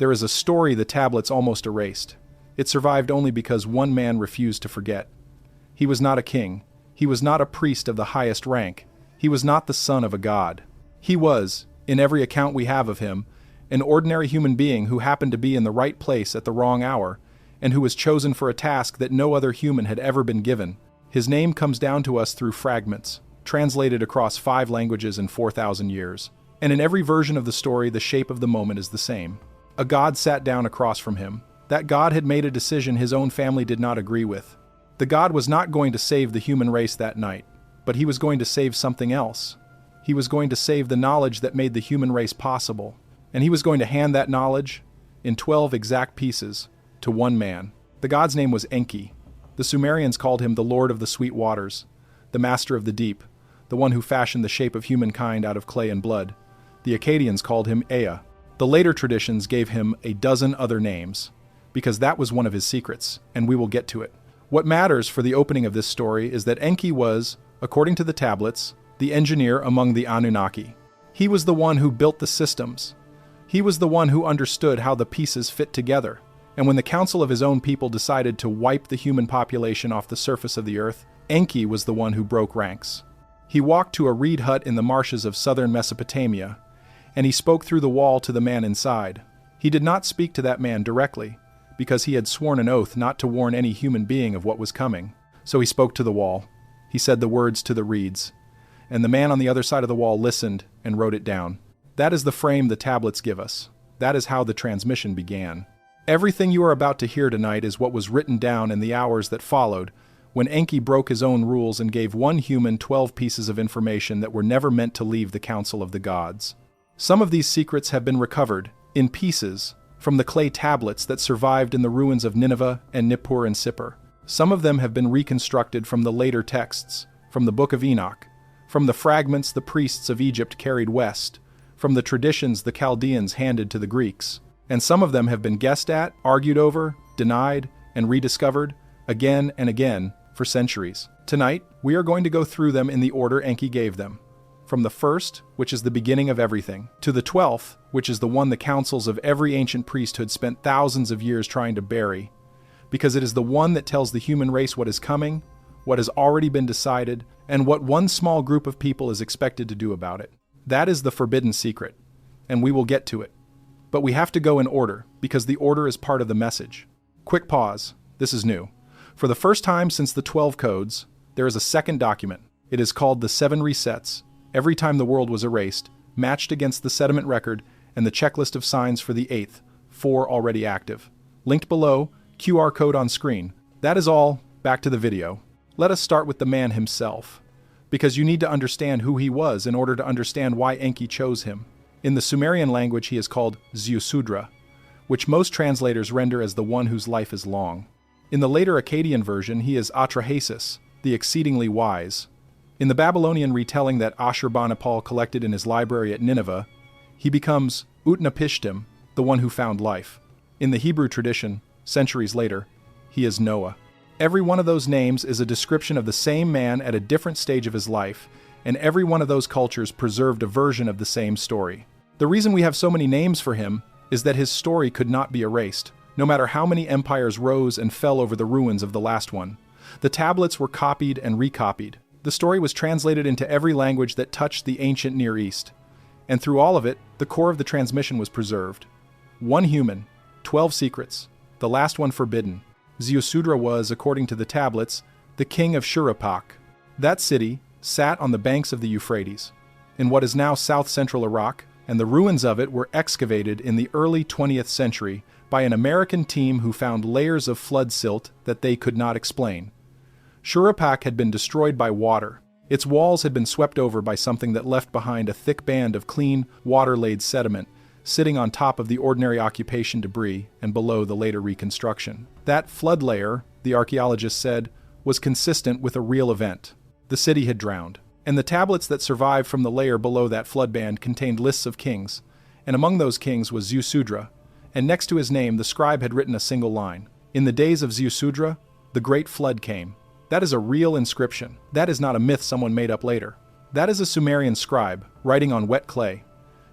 There is a story the tablets almost erased. It survived only because one man refused to forget. He was not a king. He was not a priest of the highest rank. He was not the son of a god. He was, in every account we have of him, an ordinary human being who happened to be in the right place at the wrong hour, and who was chosen for a task that no other human had ever been given. His name comes down to us through fragments, translated across 5 languages in 4,000 years. And in every version of the story, the shape of the moment is the same. A god sat down across from him. That god had made a decision his own family did not agree with. The god was not going to save the human race that night, but he was going to save something else. He was going to save the knowledge that made the human race possible. And he was going to hand that knowledge, in 12 exact pieces, to one man. The god's name was Enki. The Sumerians called him the Lord of the Sweet Waters, the Master of the Deep, the one who fashioned the shape of humankind out of clay and blood. The Akkadians called him Ea. The later traditions gave him a dozen other names, because that was one of his secrets, and we will get to it. What matters for the opening of this story is that Enki was, according to the tablets, the engineer among the Anunnaki. He was the one who built the systems. He was the one who understood how the pieces fit together. And when the council of his own people decided to wipe the human population off the surface of the earth, Enki was the one who broke ranks. He walked to a reed hut in the marshes of southern Mesopotamia, and he spoke through the wall to the man inside. He did not speak to that man directly, because he had sworn an oath not to warn any human being of what was coming. So he spoke to the wall. He said the words to the reeds, and the man on the other side of the wall listened and wrote it down. That is the frame the tablets give us. That is how the transmission began. Everything you are about to hear tonight is what was written down in the hours that followed, when Enki broke his own rules and gave one human 12 pieces of information that were never meant to leave the council of the gods. Some of these secrets have been recovered, in pieces, from the clay tablets that survived in the ruins of Nineveh and Nippur and Sippar. Some of them have been reconstructed from the later texts, from the Book of Enoch, from the fragments the priests of Egypt carried west, from the traditions the Chaldeans handed to the Greeks. And some of them have been guessed at, argued over, denied, and rediscovered, again and again, for centuries. Tonight, we are going to go through them in the order Enki gave them. From the first, which is the beginning of everything, to the 12th, which is the one the councils of every ancient priesthood spent thousands of years trying to bury, because it is the one that tells the human race what is coming, what has already been decided, and what one small group of people is expected to do about it. That is the forbidden secret, and we will get to it. But we have to go in order, because the order is part of the message. Quick pause. This is new. For the first time since the 12 codes, there is a second document. It is called the 7 Resets, every time the world was erased, matched against the sediment record and the checklist of signs for the 8th, 4 already active. Linked below, QR code on screen. That is all. Back to the video. Let us start with the man himself, because you need to understand who he was in order to understand why Enki chose him. In the Sumerian language he is called Ziusudra, which most translators render as the one whose life is long. In the later Akkadian version he is Atrahasis, the exceedingly wise. In the Babylonian retelling that Ashurbanipal collected in his library at Nineveh, he becomes Utnapishtim, the one who found life. In the Hebrew tradition, centuries later, he is Noah. Every one of those names is a description of the same man at a different stage of his life, and every one of those cultures preserved a version of the same story. The reason we have so many names for him is that his story could not be erased, no matter how many empires rose and fell over the ruins of the last one. The tablets were copied and recopied. The story was translated into every language that touched the ancient Near East. And through all of it, the core of the transmission was preserved. One human, 12 secrets, the last one forbidden. Ziusudra was, according to the tablets, the king of Shuruppak. That city sat on the banks of the Euphrates, in what is now south-central Iraq, and the ruins of it were excavated in the early 20th century by an American team who found layers of flood silt that they could not explain. Shuruppak had been destroyed by water. Its walls had been swept over by something that left behind a thick band of clean, water-laid sediment, sitting on top of the ordinary occupation debris and below the later reconstruction. That flood layer, the archaeologists said, was consistent with a real event. The city had drowned, and the tablets that survived from the layer below that flood band contained lists of kings, and among those kings was Ziusudra, and next to his name the scribe had written a single line. In the days of Ziusudra, the great flood came. That is a real inscription. That is not a myth someone made up later. That is a Sumerian scribe, writing on wet clay,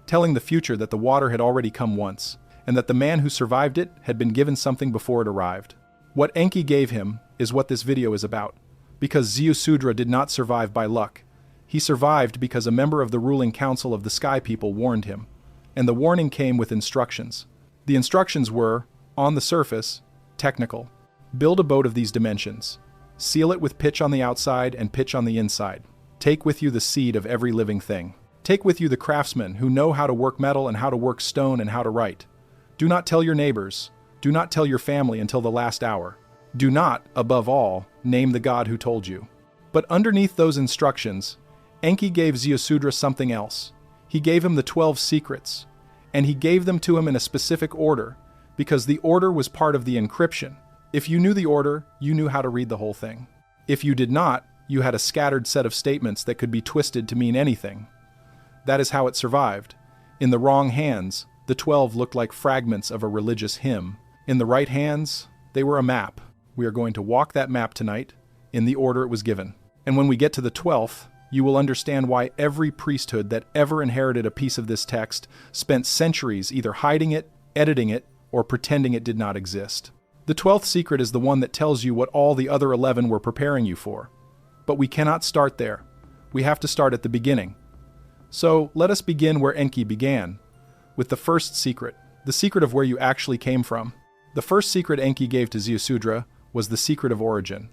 telling the future that the water had already come once, and that the man who survived it had been given something before it arrived. What Enki gave him is what this video is about, because Ziusudra did not survive by luck. He survived because a member of the ruling council of the Sky People warned him, and the warning came with instructions. The instructions were, on the surface, technical. Build a boat of these dimensions. Seal it with pitch on the outside and pitch on the inside. Take with you the seed of every living thing. Take with you the craftsmen who know how to work metal and how to work stone and how to write. Do not tell your neighbors. Do not tell your family until the last hour. Do not, above all, name the god who told you. But underneath those instructions, Enki gave Ziusudra something else. He gave him the 12 secrets, and he gave them to him in a specific order, because the order was part of the encryption. If you knew the order, you knew how to read the whole thing. If you did not, you had a scattered set of statements that could be twisted to mean anything. That is how it survived. In the wrong hands, the 12 looked like fragments of a religious hymn. In the right hands, they were a map. We are going to walk that map tonight, in the order it was given. And when we get to the 12th, you will understand why every priesthood that ever inherited a piece of this text spent centuries either hiding it, editing it, or pretending it did not exist. The 12th secret is the one that tells you what all the other 11 were preparing you for. But we cannot start there. We have to start at the beginning. So let us begin where Enki began, with the first secret, the secret of where you actually came from. The first secret Enki gave to Ziusudra was the secret of origin.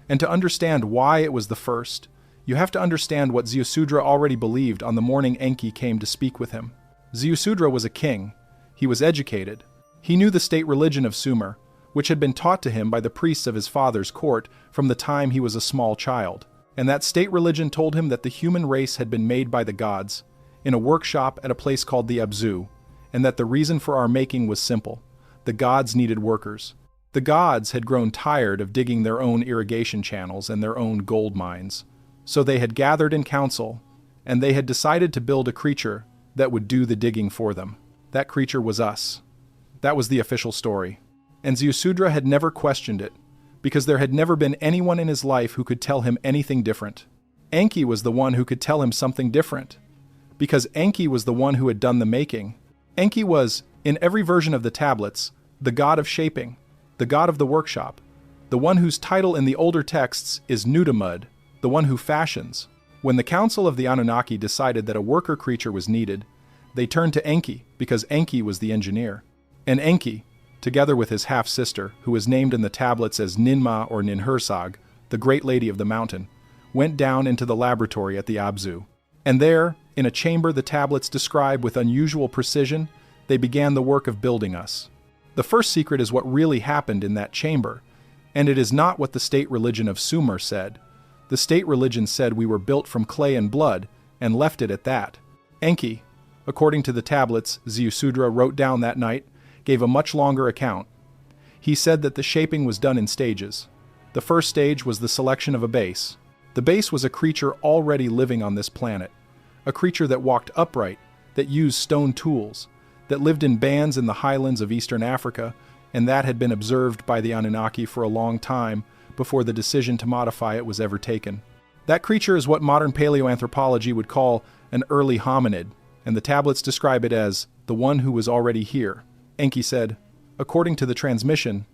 And to understand why it was the first, you have to understand what Ziusudra already believed on the morning Enki came to speak with him. Ziusudra was a king. He was educated. He knew the state religion of Sumer, which had been taught to him by the priests of his father's court from the time he was a small child. And that state religion told him that the human race had been made by the gods, in a workshop at a place called the Abzu, and that the reason for our making was simple. The gods needed workers. The gods had grown tired of digging their own irrigation channels and their own gold mines. So they had gathered in council, and they had decided to build a creature that would do the digging for them. That creature was us. That was the official story. And Ziusudra had never questioned it, because there had never been anyone in his life who could tell him anything different. Enki was the one who could tell him something different, because Enki was the one who had done the making. Enki was, in every version of the tablets, the god of shaping, the god of the workshop, the one whose title in the older texts is Nutamud, the one who fashions. When the council of the Anunnaki decided that a worker creature was needed, they turned to Enki, because Enki was the engineer. And Enki, together with his half-sister, who was named in the tablets as Ninma or Ninhursag, the great lady of the mountain, went down into the laboratory at the Abzu. And there, in a chamber the tablets describe with unusual precision, they began the work of building us. The first secret is what really happened in that chamber, and it is not what the state religion of Sumer said. The state religion said we were built from clay and blood, and left it at that. Enki, according to the tablets Ziusudra wrote down that night, gave a much longer account. He said that the shaping was done in stages. The first stage was the selection of a base. The base was a creature already living on this planet, a creature that walked upright, that used stone tools, that lived in bands in the highlands of eastern Africa, and that had been observed by the Anunnaki for a long time before the decision to modify it was ever taken. That creature is what modern paleoanthropology would call an early hominid, and the tablets describe it as the one who was already here. Enki said, according to the transmission,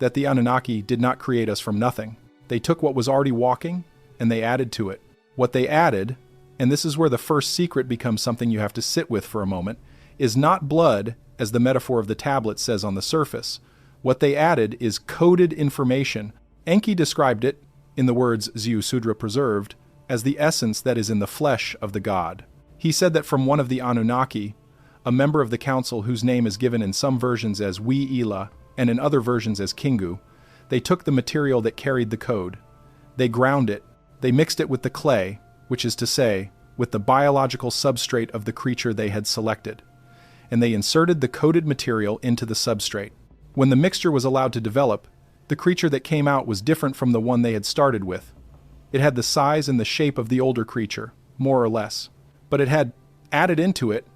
that the Anunnaki did not create us from nothing. They took what was already walking, and they added to it. What they added, and this is where the first secret becomes something you have to sit with for a moment, is not blood, as the metaphor of the tablet says on the surface. What they added is coded information. Enki described it, in the words Ziusudra preserved, as the essence that is in the flesh of the god. He said that from one of the Anunnaki, a member of the council whose name is given in some versions as Wee-Ila and in other versions as Kingu, they took the material that carried the code. They ground it. They mixed it with the clay, which is to say, with the biological substrate of the creature they had selected, and they inserted the coded material into the substrate. When the mixture was allowed to develop, the creature that came out was different from the one they had started with. It had the size and the shape of the older creature, more or less, but it had added into it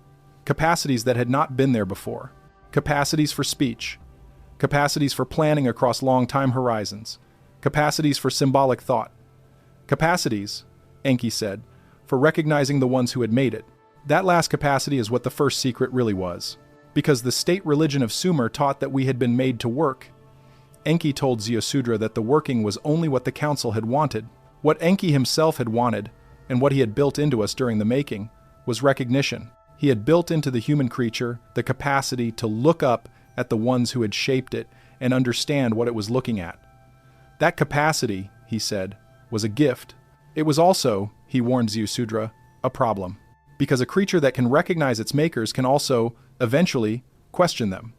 capacities that had not been there before. Capacities for speech, capacities for planning across long time horizons, capacities for symbolic thought, capacities, Enki said, for recognizing the ones who had made it. That last capacity is what the first secret really was. because the state religion of Sumer taught that we had been made to work. Enki told Ziusudra that the working was only what the council had wanted. What Enki himself had wanted, and what he had built into us during the making, was recognition. He had built into the human creature the capacity to look up at the ones who had shaped it and understand what it was looking at. That capacity, he said, was a gift. It was also, he warned Ziusudra, a problem. Because a creature that can recognize its makers can also, eventually, question them.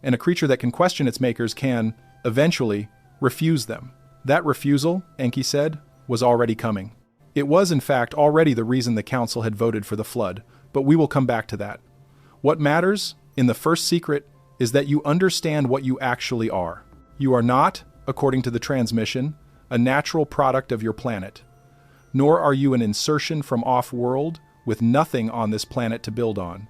And a creature that can question its makers can, eventually, refuse them. That refusal, Enki said, was already coming. It was, in fact, already the reason the council had voted for the flood, but we will come back to that. What matters, in the first secret, is that you understand what you actually are. You are not, according to the transmission, a natural product of your planet. Nor are you an insertion from off-world with nothing on this planet to build on.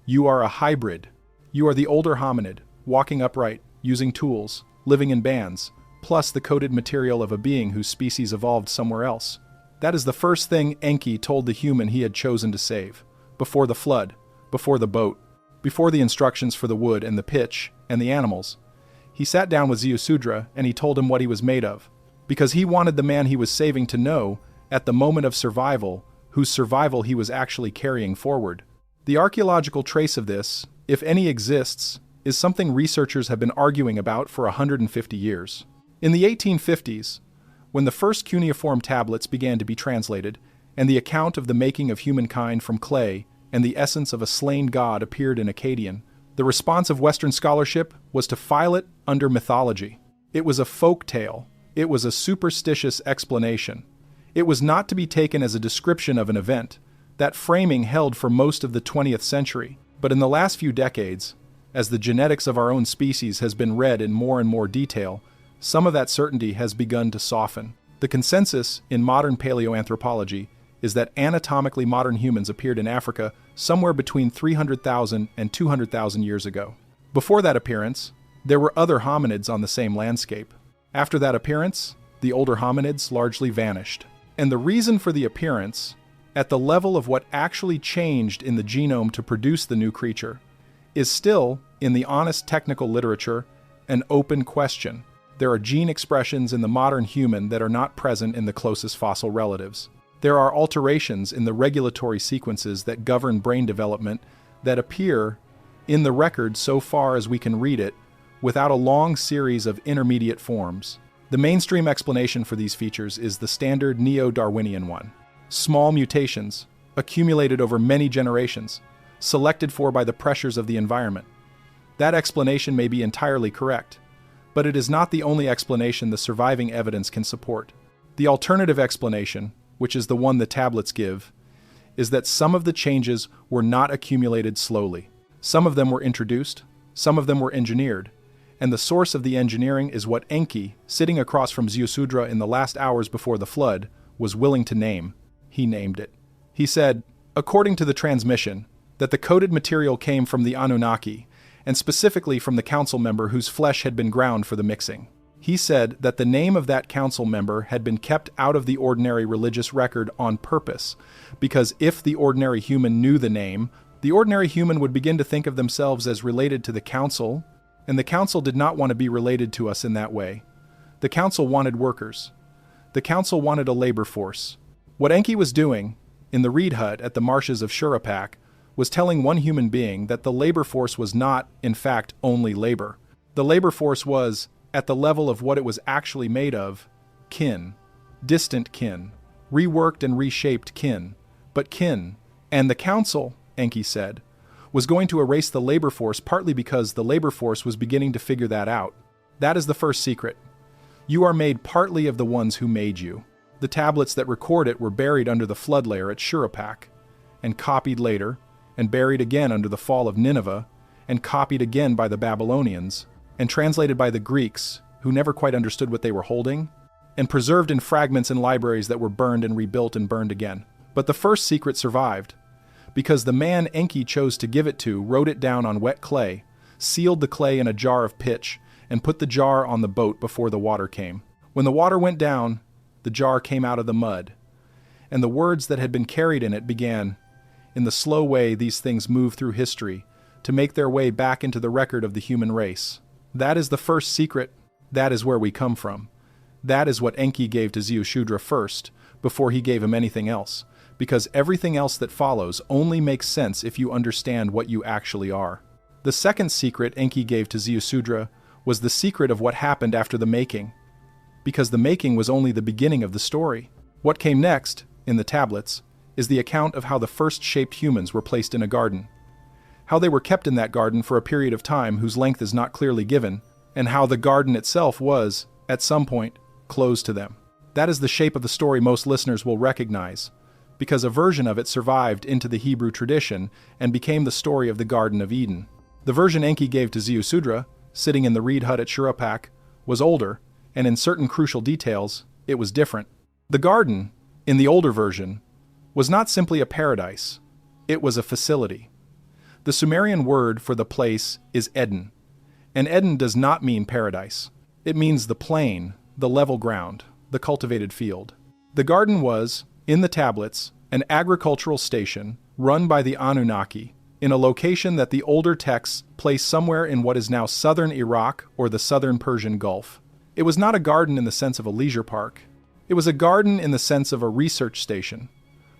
You are a hybrid. You are the older hominid, walking upright, using tools, living in bands, plus the coded material of a being whose species evolved somewhere else. That is the first thing Enki told the human he had chosen to save. Before the flood, before the boat, before the instructions for the wood and the pitch and the animals. He sat down with Ziusudra and he told him what he was made of, because he wanted the man he was saving to know, at the moment of survival, whose survival he was actually carrying forward. The archaeological trace of this, if any exists, is something researchers have been arguing about for 150 years. In the 1850s, when the first cuneiform tablets began to be translated, and the account of the making of humankind from clay and the essence of a slain god appeared in Akkadian, the response of Western scholarship was to file it under mythology. It was a folk tale. It was a superstitious explanation. It was not to be taken as a description of an event. That framing held for most of the 20th century, but in the last few decades, as the genetics of our own species has been read in more and more detail, some of that certainty has begun to soften. The consensus in modern paleoanthropology is that anatomically modern humans appeared in Africa somewhere between 300,000 and 200,000 years ago. Before that appearance, there were other hominids on the same landscape. After that appearance, the older hominids largely vanished. And the reason for the appearance, at the level of what actually changed in the genome to produce the new creature, is still, in the honest technical literature, an open question. There are gene expressions in the modern human that are not present in the closest fossil relatives. There are alterations in the regulatory sequences that govern brain development that appear in the record so far as we can read it, without a long series of intermediate forms. The mainstream explanation for these features is the standard neo-Darwinian one. Small mutations, accumulated over many generations, selected for by the pressures of the environment. That explanation may be entirely correct, but it is not the only explanation the surviving evidence can support. The alternative explanation, which is the one the tablets give, is that some of the changes were not accumulated slowly. Some of them were introduced, some of them were engineered, and the source of the engineering is what Enki, sitting across from Ziusudra in the last hours before the flood, was willing to name. He named it. He said, according to the transmission, that the coded material came from the Anunnaki, and specifically from the council member whose flesh had been ground for the mixing. He said that the name of that council member had been kept out of the ordinary religious record on purpose, because if the ordinary human knew the name, the ordinary human would begin to think of themselves as related to the council, and the council did not want to be related to us in that way. The council wanted workers. The council wanted a labor force. What Enki was doing, in the reed hut at the marshes of Shurapak, was telling one human being that the labor force was not, in fact, only labor. The labor force was, at the level of what it was actually made of, kin, distant kin, reworked and reshaped kin, but kin. And the council, Enki said, was going to erase the labor force partly because the labor force was beginning to figure that out. That is the first secret. You are made partly of the ones who made you. The tablets that record it were buried under the flood layer at Shurapak, and copied later, and buried again under the fall of Nineveh, and copied again by the Babylonians, and translated by the Greeks, who never quite understood what they were holding, and preserved in fragments in libraries that were burned and rebuilt and burned again. But the first secret survived, because the man Enki chose to give it to wrote it down on wet clay, sealed the clay in a jar of pitch, and put the jar on the boat before the water came. When the water went down, the jar came out of the mud, and the words that had been carried in it began, in the slow way these things move through history, to make their way back into the record of the human race. That is the first secret. That is where we come from. That is what Enki gave to Ziusudra first, before he gave him anything else, because everything else that follows only makes sense if you understand what you actually are. The second secret Enki gave to Ziusudra was the secret of what happened after the making, because the making was only the beginning of the story. What came next, in the tablets, is the account of how the first shaped humans were placed in a garden, how they were kept in that garden for a period of time whose length is not clearly given, and how the garden itself was, at some point, closed to them. That is the shape of the story most listeners will recognize, because a version of it survived into the Hebrew tradition and became the story of the Garden of Eden. The version Enki gave to Ziusudra, sitting in the reed hut at Shuruppak, was older, and in certain crucial details, it was different. The garden, in the older version, was not simply a paradise, it was a facility. The Sumerian word for the place is Eden, and Eden does not mean paradise. It means the plain, the level ground, the cultivated field. The garden was, in the tablets, an agricultural station run by the Anunnaki, in a location that the older texts place somewhere in what is now southern Iraq or the southern Persian Gulf. It was not a garden in the sense of a leisure park. It was a garden in the sense of a research station.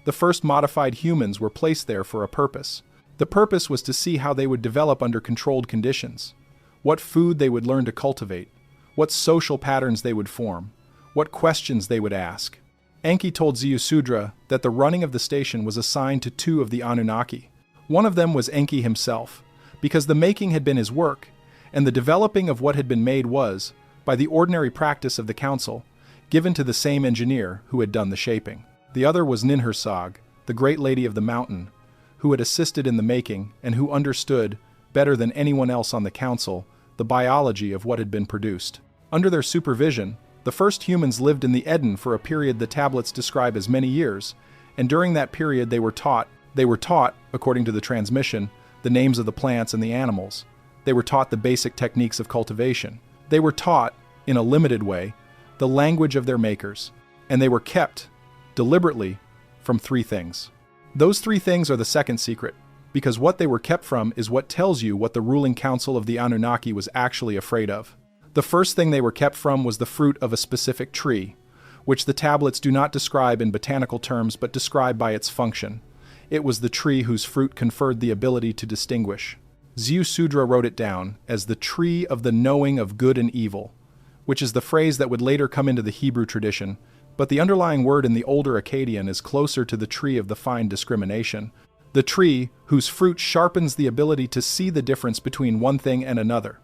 The first modified humans were placed there for a purpose. The purpose was to see how they would develop under controlled conditions, what food they would learn to cultivate, what social patterns they would form, what questions they would ask. Enki told Ziusudra that the running of the station was assigned to two of the Anunnaki. One of them was Enki himself, because the making had been his work, and the developing of what had been made was, by the ordinary practice of the council, given to the same engineer who had done the shaping. The other was Ninhursag, the great lady of the mountain, who had assisted in the making and who understood, better than anyone else on the council, the biology of what had been produced. Under their supervision, the first humans lived in the Eden for a period the tablets describe as many years, and during that period they were taught, according to the transmission, the names of the plants and the animals. They were taught the basic techniques of cultivation. They were taught, in a limited way, the language of their makers, and they were kept, deliberately, from three things. Those three things are the second secret, because what they were kept from is what tells you what the ruling council of the Anunnaki was actually afraid of. The first thing they were kept from was the fruit of a specific tree, which the tablets do not describe in botanical terms but describe by its function. It was the tree whose fruit conferred the ability to distinguish. Ziusudra wrote it down as the tree of the knowing of good and evil, which is the phrase that would later come into the Hebrew tradition, but the underlying word in the older Akkadian is closer to the tree of the fine discrimination, the tree whose fruit sharpens the ability to see the difference between one thing and another.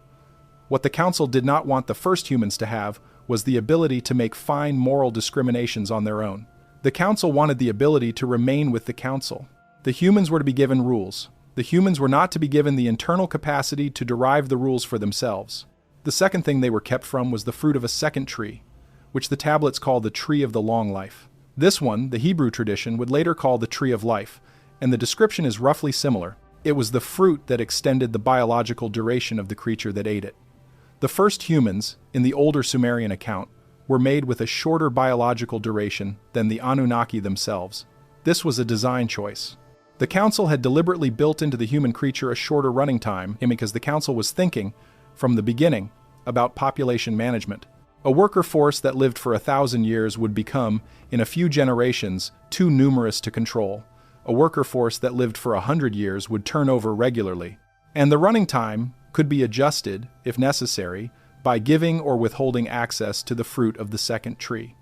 What the council did not want the first humans to have was the ability to make fine moral discriminations on their own. The council wanted the ability to remain with the council. The humans were to be given rules. The humans were not to be given the internal capacity to derive the rules for themselves. The second thing they were kept from was the fruit of a second tree, which the tablets call the tree of the long life. This one, the Hebrew tradition, would later call the tree of life, and the description is roughly similar. It was the fruit that extended the biological duration of the creature that ate it. The first humans, in the older Sumerian account, were made with a shorter biological duration than the Anunnaki themselves. This was a design choice. The council had deliberately built into the human creature a shorter running time because the council was thinking, from the beginning, about population management. A worker force that lived for 1,000 years would become, in a few generations, too numerous to control. A worker force that lived for 100 years would turn over regularly. And the running time could be adjusted, if necessary, by giving or withholding access to the fruit of the second tree.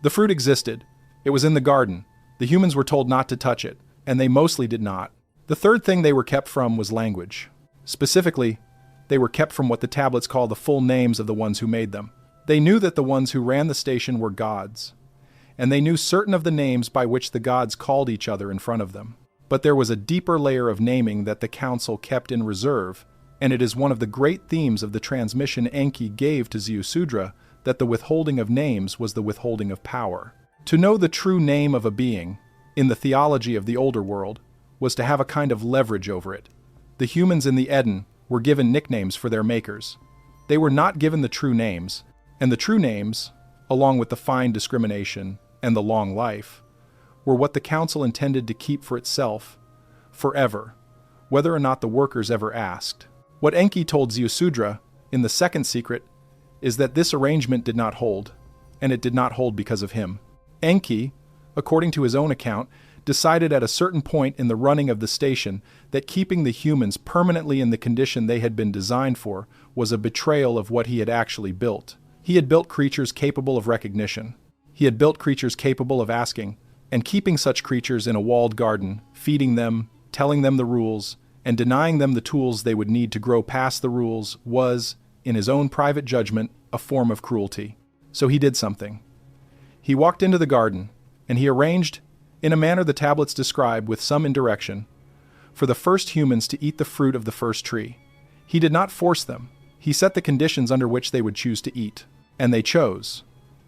The fruit existed. It was in the garden. The humans were told not to touch it, and they mostly did not. The third thing they were kept from was language. Specifically, they were kept from what the tablets call the full names of the ones who made them. They knew that the ones who ran the station were gods, and they knew certain of the names by which the gods called each other in front of them. But there was a deeper layer of naming that the council kept in reserve, and it is one of the great themes of the transmission Enki gave to Ziusudra that the withholding of names was the withholding of power. To know the true name of a being, in the theology of the older world, was to have a kind of leverage over it. The humans in the Eden were given nicknames for their makers. They were not given the true names, and the true names, along with the fine discrimination and the long life, were what the council intended to keep for itself, forever, whether or not the workers ever asked. What Enki told Ziusudra, in the second secret, is that this arrangement did not hold, and it did not hold because of him. Enki, according to his own account, decided at a certain point in the running of the station that keeping the humans permanently in the condition they had been designed for was a betrayal of what he had actually built. He had built creatures capable of recognition. He had built creatures capable of asking, and keeping such creatures in a walled garden, feeding them, telling them the rules, and denying them the tools they would need to grow past the rules was, in his own private judgment, a form of cruelty. So he did something. He walked into the garden, and he arranged, in a manner the tablets describe with some indirection, for the first humans to eat the fruit of the first tree. He did not force them. He set the conditions under which they would choose to eat. And they chose.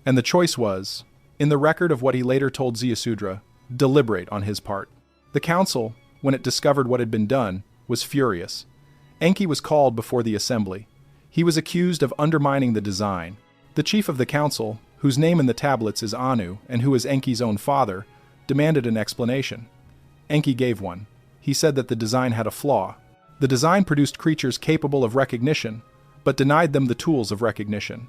And the choice was, in the record of what he later told Ziusudra, deliberate on his part. The council, when it discovered what had been done, was furious. Enki was called before the assembly. He was accused of undermining the design. The chief of the council, whose name in the tablets is Anu and who is Enki's own father, demanded an explanation. Enki gave one. He said that the design had a flaw. The design produced creatures capable of recognition, but denied them the tools of recognition.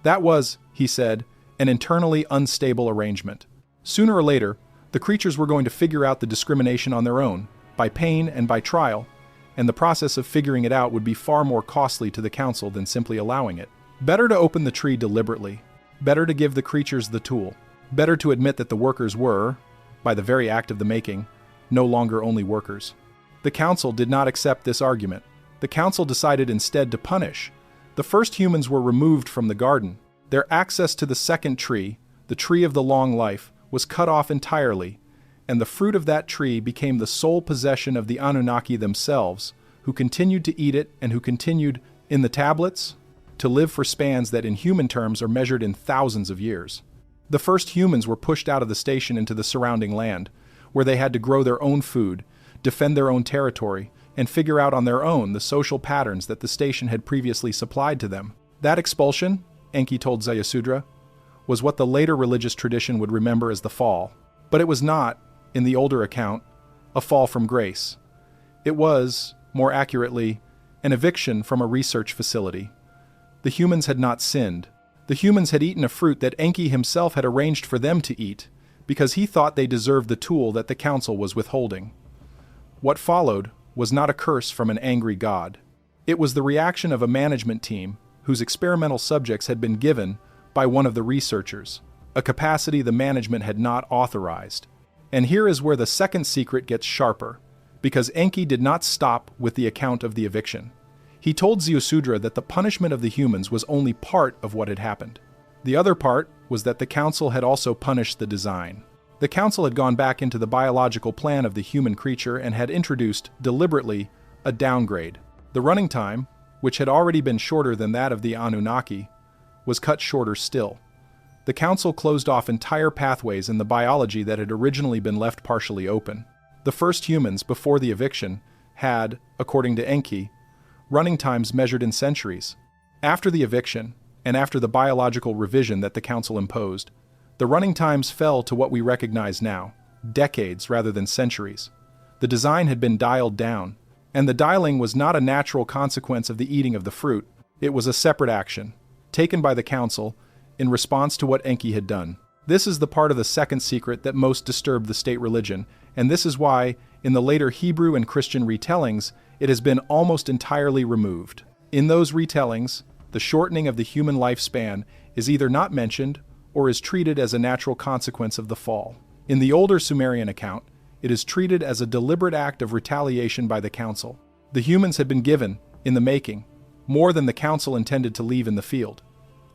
That was, he said, an internally unstable arrangement. Sooner or later, the creatures were going to figure out the discrimination on their own, by pain and by trial, and the process of figuring it out would be far more costly to the council than simply allowing it. Better to open the tree deliberately. Better to give the creatures the tool. Better to admit that the workers were, by the very act of the making, no longer only workers. The council did not accept this argument. The council decided instead to punish. The first humans were removed from the garden. Their access to the second tree, the tree of the long life, was cut off entirely, and the fruit of that tree became the sole possession of the Anunnaki themselves, who continued to eat it and who continued, in the tablets, to live for spans that in human terms are measured in thousands of years. The first humans were pushed out of the station into the surrounding land, where they had to grow their own food, defend their own territory, and figure out on their own the social patterns that the station had previously supplied to them. That expulsion, Enki told Ziusudra, was what the later religious tradition would remember as the fall. But it was not, in the older account, a fall from grace. It was, more accurately, an eviction from a research facility. The humans had not sinned. The humans had eaten a fruit that Enki himself had arranged for them to eat, because he thought they deserved the tool that the council was withholding. What followed was not a curse from an angry god. It was the reaction of a management team whose experimental subjects had been given by one of the researchers, a capacity the management had not authorized. And here is where the second secret gets sharper, because Enki did not stop with the account of the eviction. He told Ziusudra that the punishment of the humans was only part of what had happened. The other part was that the council had also punished the design. The council had gone back into the biological plan of the human creature and had introduced, deliberately, a downgrade. The running time, which had already been shorter than that of the Anunnaki, was cut shorter still. The council closed off entire pathways in the biology that had originally been left partially open. The first humans, before the eviction, had, according to Enki, running times measured in centuries. After the eviction, and after the biological revision that the council imposed, the running times fell to what we recognize now, decades rather than centuries. The design had been dialed down, and the dialing was not a natural consequence of the eating of the fruit. It was a separate action, taken by the council, in response to what Enki had done. This is the part of the second secret that most disturbed the state religion, and this is why, in the later Hebrew and Christian retellings, it has been almost entirely removed. In those retellings, the shortening of the human lifespan is either not mentioned or is treated as a natural consequence of the fall. In the older Sumerian account, it is treated as a deliberate act of retaliation by the council. The humans had been given, in the making, more than the council intended to leave in the field.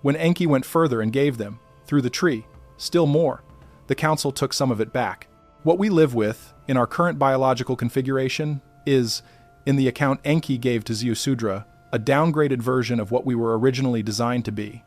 When Enki went further and gave them, through the tree, still more, the council took some of it back. What we live with, in our current biological configuration, is, in the account Enki gave to Ziusudra, a downgraded version of what we were originally designed to be.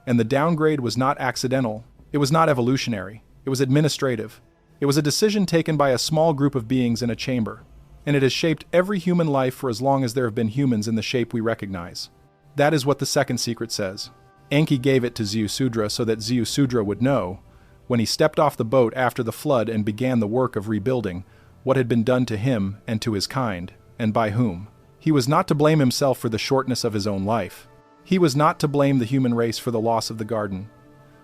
And the downgrade was not accidental, it was not evolutionary, it was administrative. It was a decision taken by a small group of beings in a chamber, and it has shaped every human life for as long as there have been humans in the shape we recognize. That is what the second secret says. Enki gave it to Ziusudra so that Ziusudra would know, when he stepped off the boat after the flood and began the work of rebuilding, what had been done to him and to his kind, and by whom. He was not to blame himself for the shortness of his own life. He was not to blame the human race for the loss of the garden.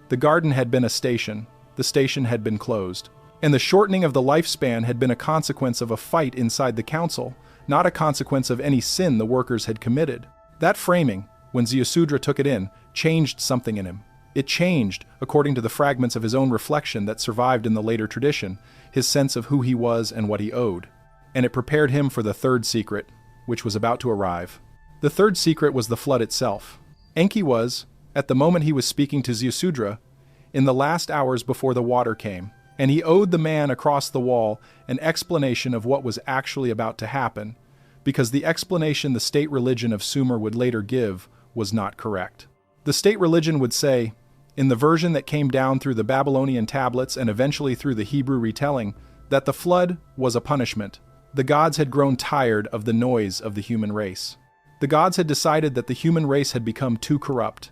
The garden had been a station, the station had been closed, and the shortening of the lifespan had been a consequence of a fight inside the council, not a consequence of any sin the workers had committed. That framing, when Ziusudra took it in, changed something in him. It changed, according to the fragments of his own reflection that survived in the later tradition, his sense of who he was and what he owed. And it prepared him for the third secret, which was about to arrive. The third secret was the flood itself. Enki was, at the moment he was speaking to Ziusudra, in the last hours before the water came, and he owed the man across the wall an explanation of what was actually about to happen, because the explanation the state religion of Sumer would later give was not correct. The state religion would say, in the version that came down through the Babylonian tablets and eventually through the Hebrew retelling, that the flood was a punishment. The gods had grown tired of the noise of the human race. The gods had decided that the human race had become too corrupt.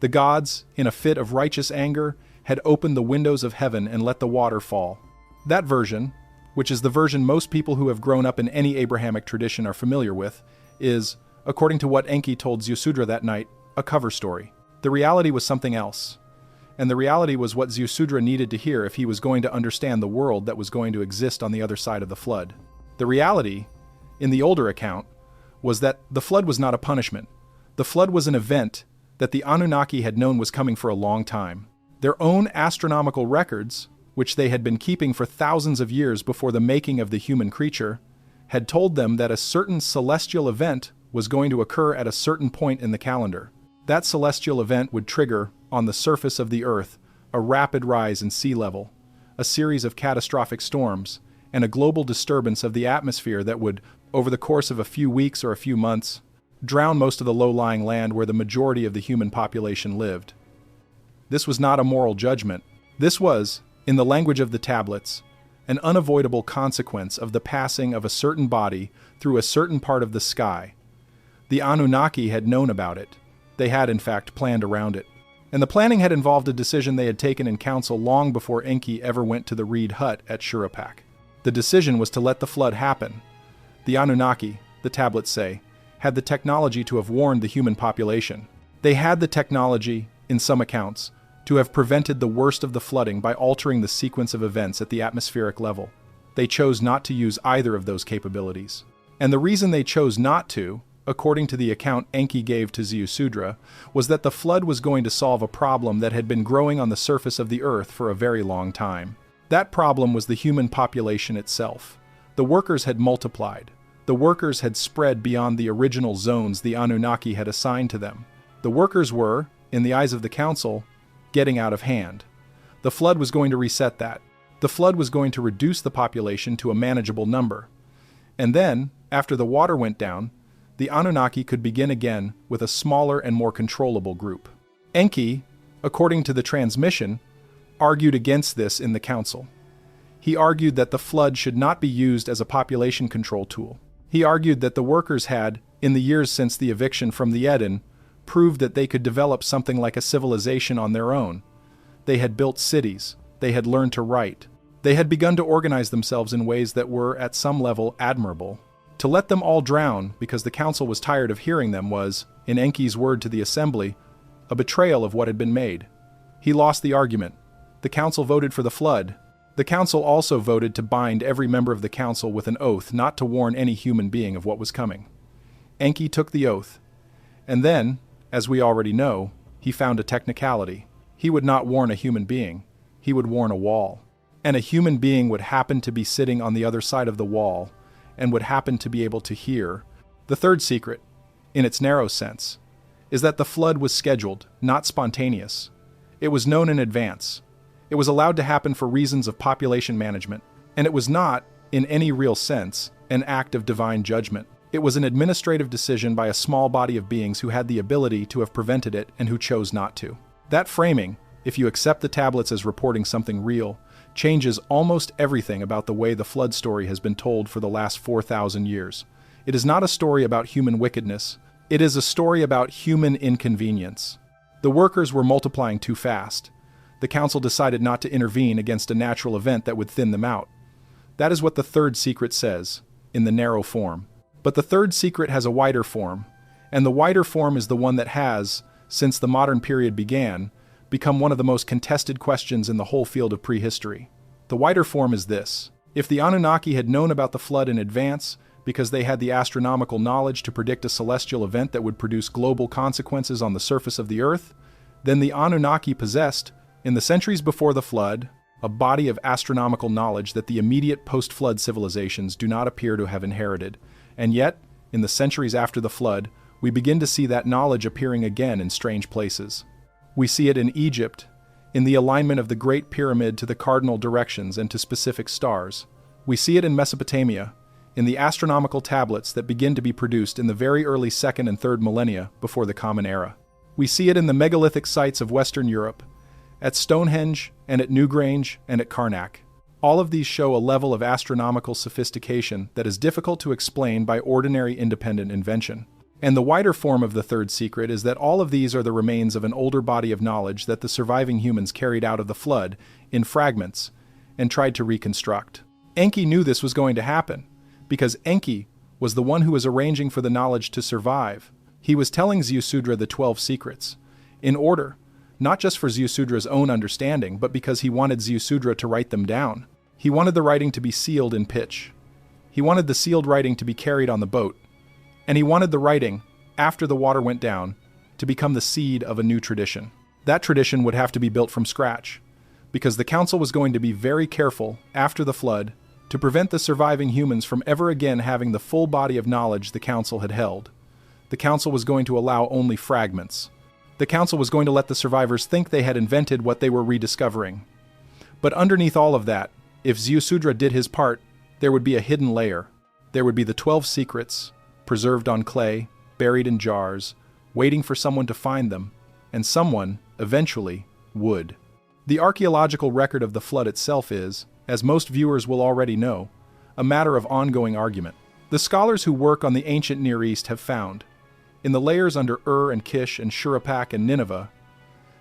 The gods, in a fit of righteous anger, had opened the windows of heaven and let the water fall. That version, which is the version most people who have grown up in any Abrahamic tradition are familiar with, is, according to what Enki told Ziusudra that night, a cover story. The reality was something else. And the reality was what Ziusudra needed to hear if he was going to understand the world that was going to exist on the other side of the flood. The reality, in the older account, was that the flood was not a punishment. The flood was an event that the Anunnaki had known was coming for a long time. Their own astronomical records, which they had been keeping for thousands of years before the making of the human creature, had told them that a certain celestial event was going to occur at a certain point in the calendar. That celestial event would trigger, on the surface of the Earth, a rapid rise in sea level, a series of catastrophic storms, and a global disturbance of the atmosphere that would, over the course of a few weeks or a few months, drown most of the low-lying land where the majority of the human population lived. This was not a moral judgment. This was, in the language of the tablets, an unavoidable consequence of the passing of a certain body through a certain part of the sky. The Anunnaki had known about it. They had, in fact, planned around it. And the planning had involved a decision they had taken in council long before Enki ever went to the reed hut at Shurapak. The decision was to let the flood happen. The Anunnaki, the tablets say, had the technology to have warned the human population. They had the technology, in some accounts, to have prevented the worst of the flooding by altering the sequence of events at the atmospheric level. They chose not to use either of those capabilities. And the reason they chose not to, according to the account Enki gave to Ziusudra, was that the flood was going to solve a problem that had been growing on the surface of the earth for a very long time. That problem was the human population itself. The workers had multiplied. The workers had spread beyond the original zones the Anunnaki had assigned to them. The workers were, in the eyes of the council, getting out of hand. The flood was going to reset that. The flood was going to reduce the population to a manageable number. And then, after the water went down, the Anunnaki could begin again with a smaller and more controllable group. Enki, according to the transmission, argued against this in the council. He argued that the flood should not be used as a population control tool. He argued that the workers had, in the years since the eviction from the Eden, proved that they could develop something like a civilization on their own. They had built cities. They had learned to write. They had begun to organize themselves in ways that were, at some level, admirable. To let them all drown, because the council was tired of hearing them, was, in Enki's word to the assembly, a betrayal of what had been made. He lost the argument. The council voted for the flood. The council also voted to bind every member of the council with an oath not to warn any human being of what was coming. Enki took the oath. And then, as we already know, he found a technicality. He would not warn a human being. He would warn a wall. And a human being would happen to be sitting on the other side of the wall and would happen to be able to hear. The third secret, in its narrow sense, is that the flood was scheduled, not spontaneous. It was known in advance. It was allowed to happen for reasons of population management, and it was not, in any real sense, an act of divine judgment. It was an administrative decision by a small body of beings who had the ability to have prevented it and who chose not to. That framing, if you accept the tablets as reporting something real, changes almost everything about the way the flood story has been told for the last 4,000 years. It is not a story about human wickedness. It is a story about human inconvenience. The workers were multiplying too fast. The council decided not to intervene against a natural event that would thin them out. That is what the third secret says, in the narrow form. But the third secret has a wider form, and the wider form is the one that has, since the modern period began, become one of the most contested questions in the whole field of prehistory. The wider form is this: if the Anunnaki had known about the flood in advance, because they had the astronomical knowledge to predict a celestial event that would produce global consequences on the surface of the Earth, then the Anunnaki possessed, in the centuries before the flood, a body of astronomical knowledge that the immediate post-flood civilizations do not appear to have inherited. And yet, in the centuries after the flood, we begin to see that knowledge appearing again in strange places. We see it in Egypt, in the alignment of the Great Pyramid to the cardinal directions and to specific stars. We see it in Mesopotamia, in the astronomical tablets that begin to be produced in the very early 2nd and 3rd millennia before the Common Era. We see it in the megalithic sites of Western Europe, at Stonehenge and at Newgrange and at Karnak. All of these show a level of astronomical sophistication that is difficult to explain by ordinary independent invention. And the wider form of the third secret is that all of these are the remains of an older body of knowledge that the surviving humans carried out of the flood in fragments and tried to reconstruct. Enki knew this was going to happen, because Enki was the one who was arranging for the knowledge to survive. He was telling Ziusudra the 12 secrets, in order, not just for Ziusudra's own understanding, but because he wanted Ziusudra to write them down. He wanted the writing to be sealed in pitch. He wanted the sealed writing to be carried on the boat. And he wanted the writing, after the water went down, to become the seed of a new tradition. That tradition would have to be built from scratch, because the council was going to be very careful, after the flood, to prevent the surviving humans from ever again having the full body of knowledge the council had held. The council was going to allow only fragments. The council was going to let the survivors think they had invented what they were rediscovering. But underneath all of that, if Ziusudra did his part, there would be a hidden layer. There would be the 12 secrets, preserved on clay, buried in jars, waiting for someone to find them, and someone, eventually, would. The archaeological record of the flood itself is, as most viewers will already know, a matter of ongoing argument. The scholars who work on the ancient Near East have found, in the layers under Ur and Kish and Shuruppak and Nineveh,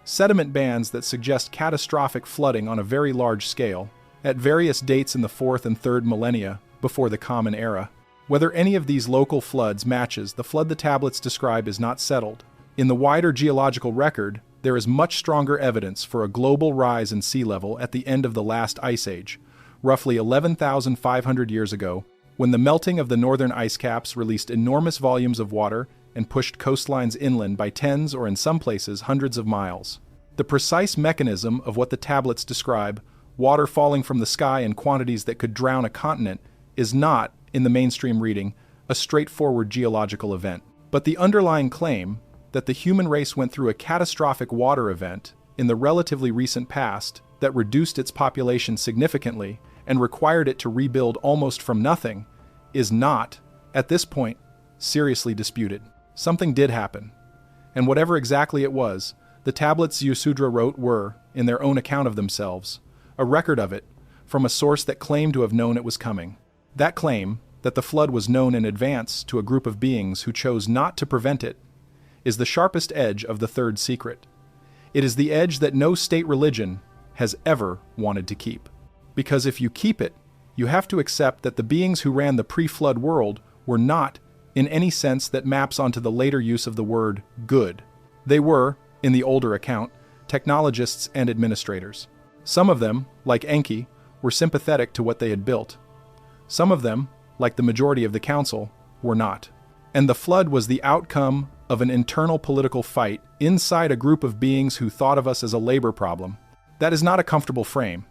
sediment bands that suggest catastrophic flooding on a very large scale, at various dates in the 4th and 3rd millennia before the Common Era. Whether any of these local floods matches the flood the tablets describe is not settled. In the wider geological record, there is much stronger evidence for a global rise in sea level at the end of the last ice age, roughly 11,500 years ago, when the melting of the northern ice caps released enormous volumes of water and pushed coastlines inland by tens or in some places hundreds of miles. The precise mechanism of what the tablets describe, water falling from the sky in quantities that could drown a continent, is not, in the mainstream reading, a straightforward geological event. But the underlying claim that the human race went through a catastrophic water event in the relatively recent past that reduced its population significantly and required it to rebuild almost from nothing is not, at this point, seriously disputed. Something did happen, and whatever exactly it was, the tablets Ziusudra wrote were, in their own account of themselves, a record of it from a source that claimed to have known it was coming. That claim, that the flood was known in advance to a group of beings who chose not to prevent it, is the sharpest edge of the third secret. It is the edge that no state religion has ever wanted to keep. Because if you keep it, you have to accept that the beings who ran the pre-flood world were not, in any sense that maps onto the later use of the word good. They were, in the older account, technologists and administrators. Some of them, like Enki, were sympathetic to what they had built. Some of them, like the majority of the council, were not. And the flood was the outcome of an internal political fight inside a group of beings who thought of us as a labor problem. That is not a comfortable frame.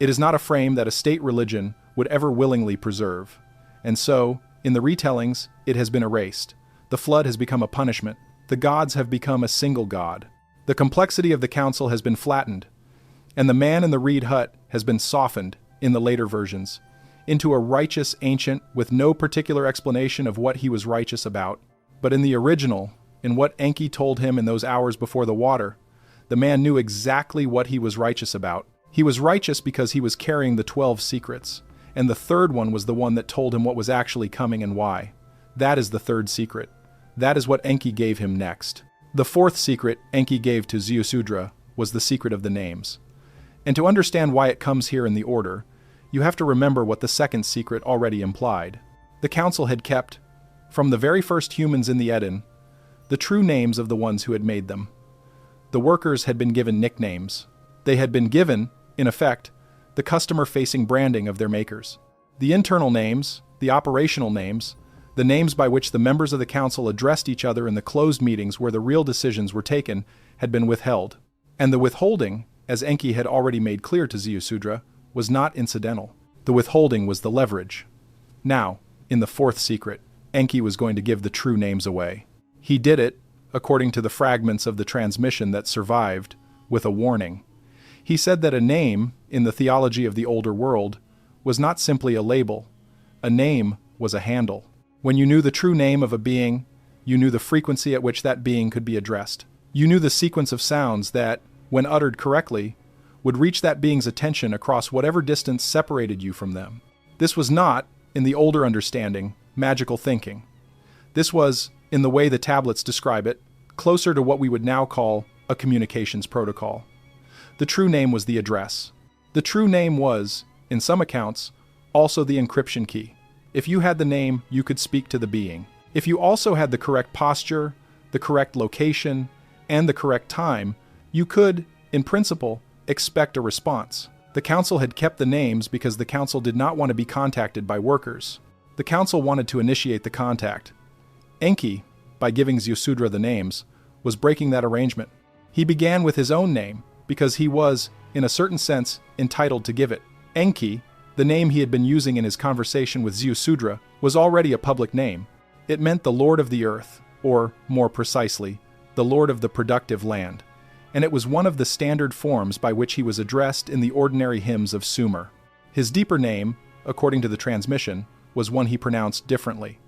It is not a frame that a state religion would ever willingly preserve. And so, in the retellings, it has been erased. The flood has become a punishment. The gods have become a single god. The complexity of the council has been flattened, and the man in the reed hut has been softened, in the later versions, into a righteous ancient with no particular explanation of what he was righteous about. But in the original, in what Enki told him in those hours before the water, the man knew exactly what he was righteous about. He was righteous because he was carrying the 12 secrets, and the third one was the one that told him what was actually coming and why. That is the third secret. That is what Enki gave him next. The fourth secret Enki gave to Ziusudra was the secret of the names. And to understand why it comes here in the order, you have to remember what the second secret already implied. The council had kept, From the very first humans in the Eden, the true names of the ones who had made them. The workers had been given nicknames. They had been given, in effect, the customer-facing branding of their makers. The internal names, the operational names, the names by which the members of the council addressed each other in the closed meetings where the real decisions were taken, had been withheld. And the withholding, as Enki had already made clear to Ziusudra, was not incidental. The withholding was the leverage. Now, in the fourth secret, Enki was going to give the true names away. He did it, according to the fragments of the transmission that survived, with a warning. He said that a name, in the theology of the older world, was not simply a label. A name was a handle. When you knew the true name of a being, you knew the frequency at which that being could be addressed. You knew the sequence of sounds that, when uttered correctly, would reach that being's attention across whatever distance separated you from them. This was not, in the older understanding, magical thinking. This was, in the way the tablets describe it, closer to what we would now call a communications protocol. The true name was the address. The true name was, in some accounts, also the encryption key. If you had the name, you could speak to the being. If you also had the correct posture, the correct location, and the correct time, you could, in principle, expect a response. The council had kept the names because the council did not want to be contacted by workers. The council wanted to initiate the contact. Enki, by giving Ziusudra the names, was breaking that arrangement. He began with his own name because he was, in a certain sense, entitled to give it. Enki, the name he had been using in his conversation with Ziusudra, was already a public name. It meant the Lord of the Earth, or, more precisely, the Lord of the productive land, and it was one of the standard forms by which he was addressed in the ordinary hymns of Sumer. His deeper name, according to the transmission, was one he pronounced differently.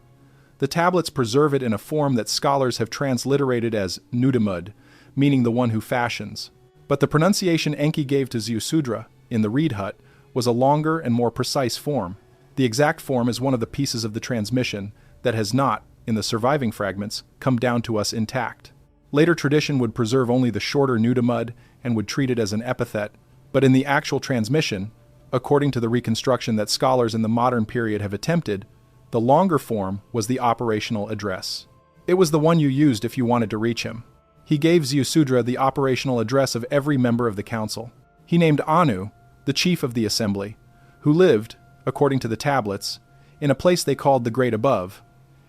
The tablets preserve it in a form that scholars have transliterated as Nudamud, meaning the one who fashions. But the pronunciation Enki gave to Ziusudra, in the reed hut, was a longer and more precise form. The exact form is one of the pieces of the transmission that has not, in the surviving fragments, come down to us intact. Later tradition would preserve only the shorter Nudamud and would treat it as an epithet, but in the actual transmission, according to the reconstruction that scholars in the modern period have attempted, the longer form was the operational address. It was the one you used if you wanted to reach him. He gave Ziusudra the operational address of every member of the council. He named Anu, the chief of the assembly, who lived, according to the tablets, in a place they called the Great Above,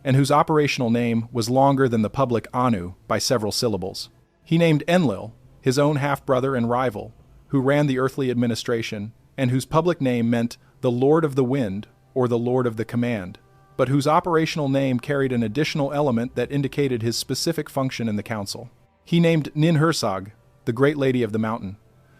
and whose operational name was longer than the public Anu by several syllables. He named Enlil, his own half-brother and rival, who ran the earthly administration, and whose public name meant the Lord of the Wind or the Lord of the Command, but whose operational name carried an additional element that indicated his specific function in the council. He named Ninhursag, the Great Lady of the Mountain,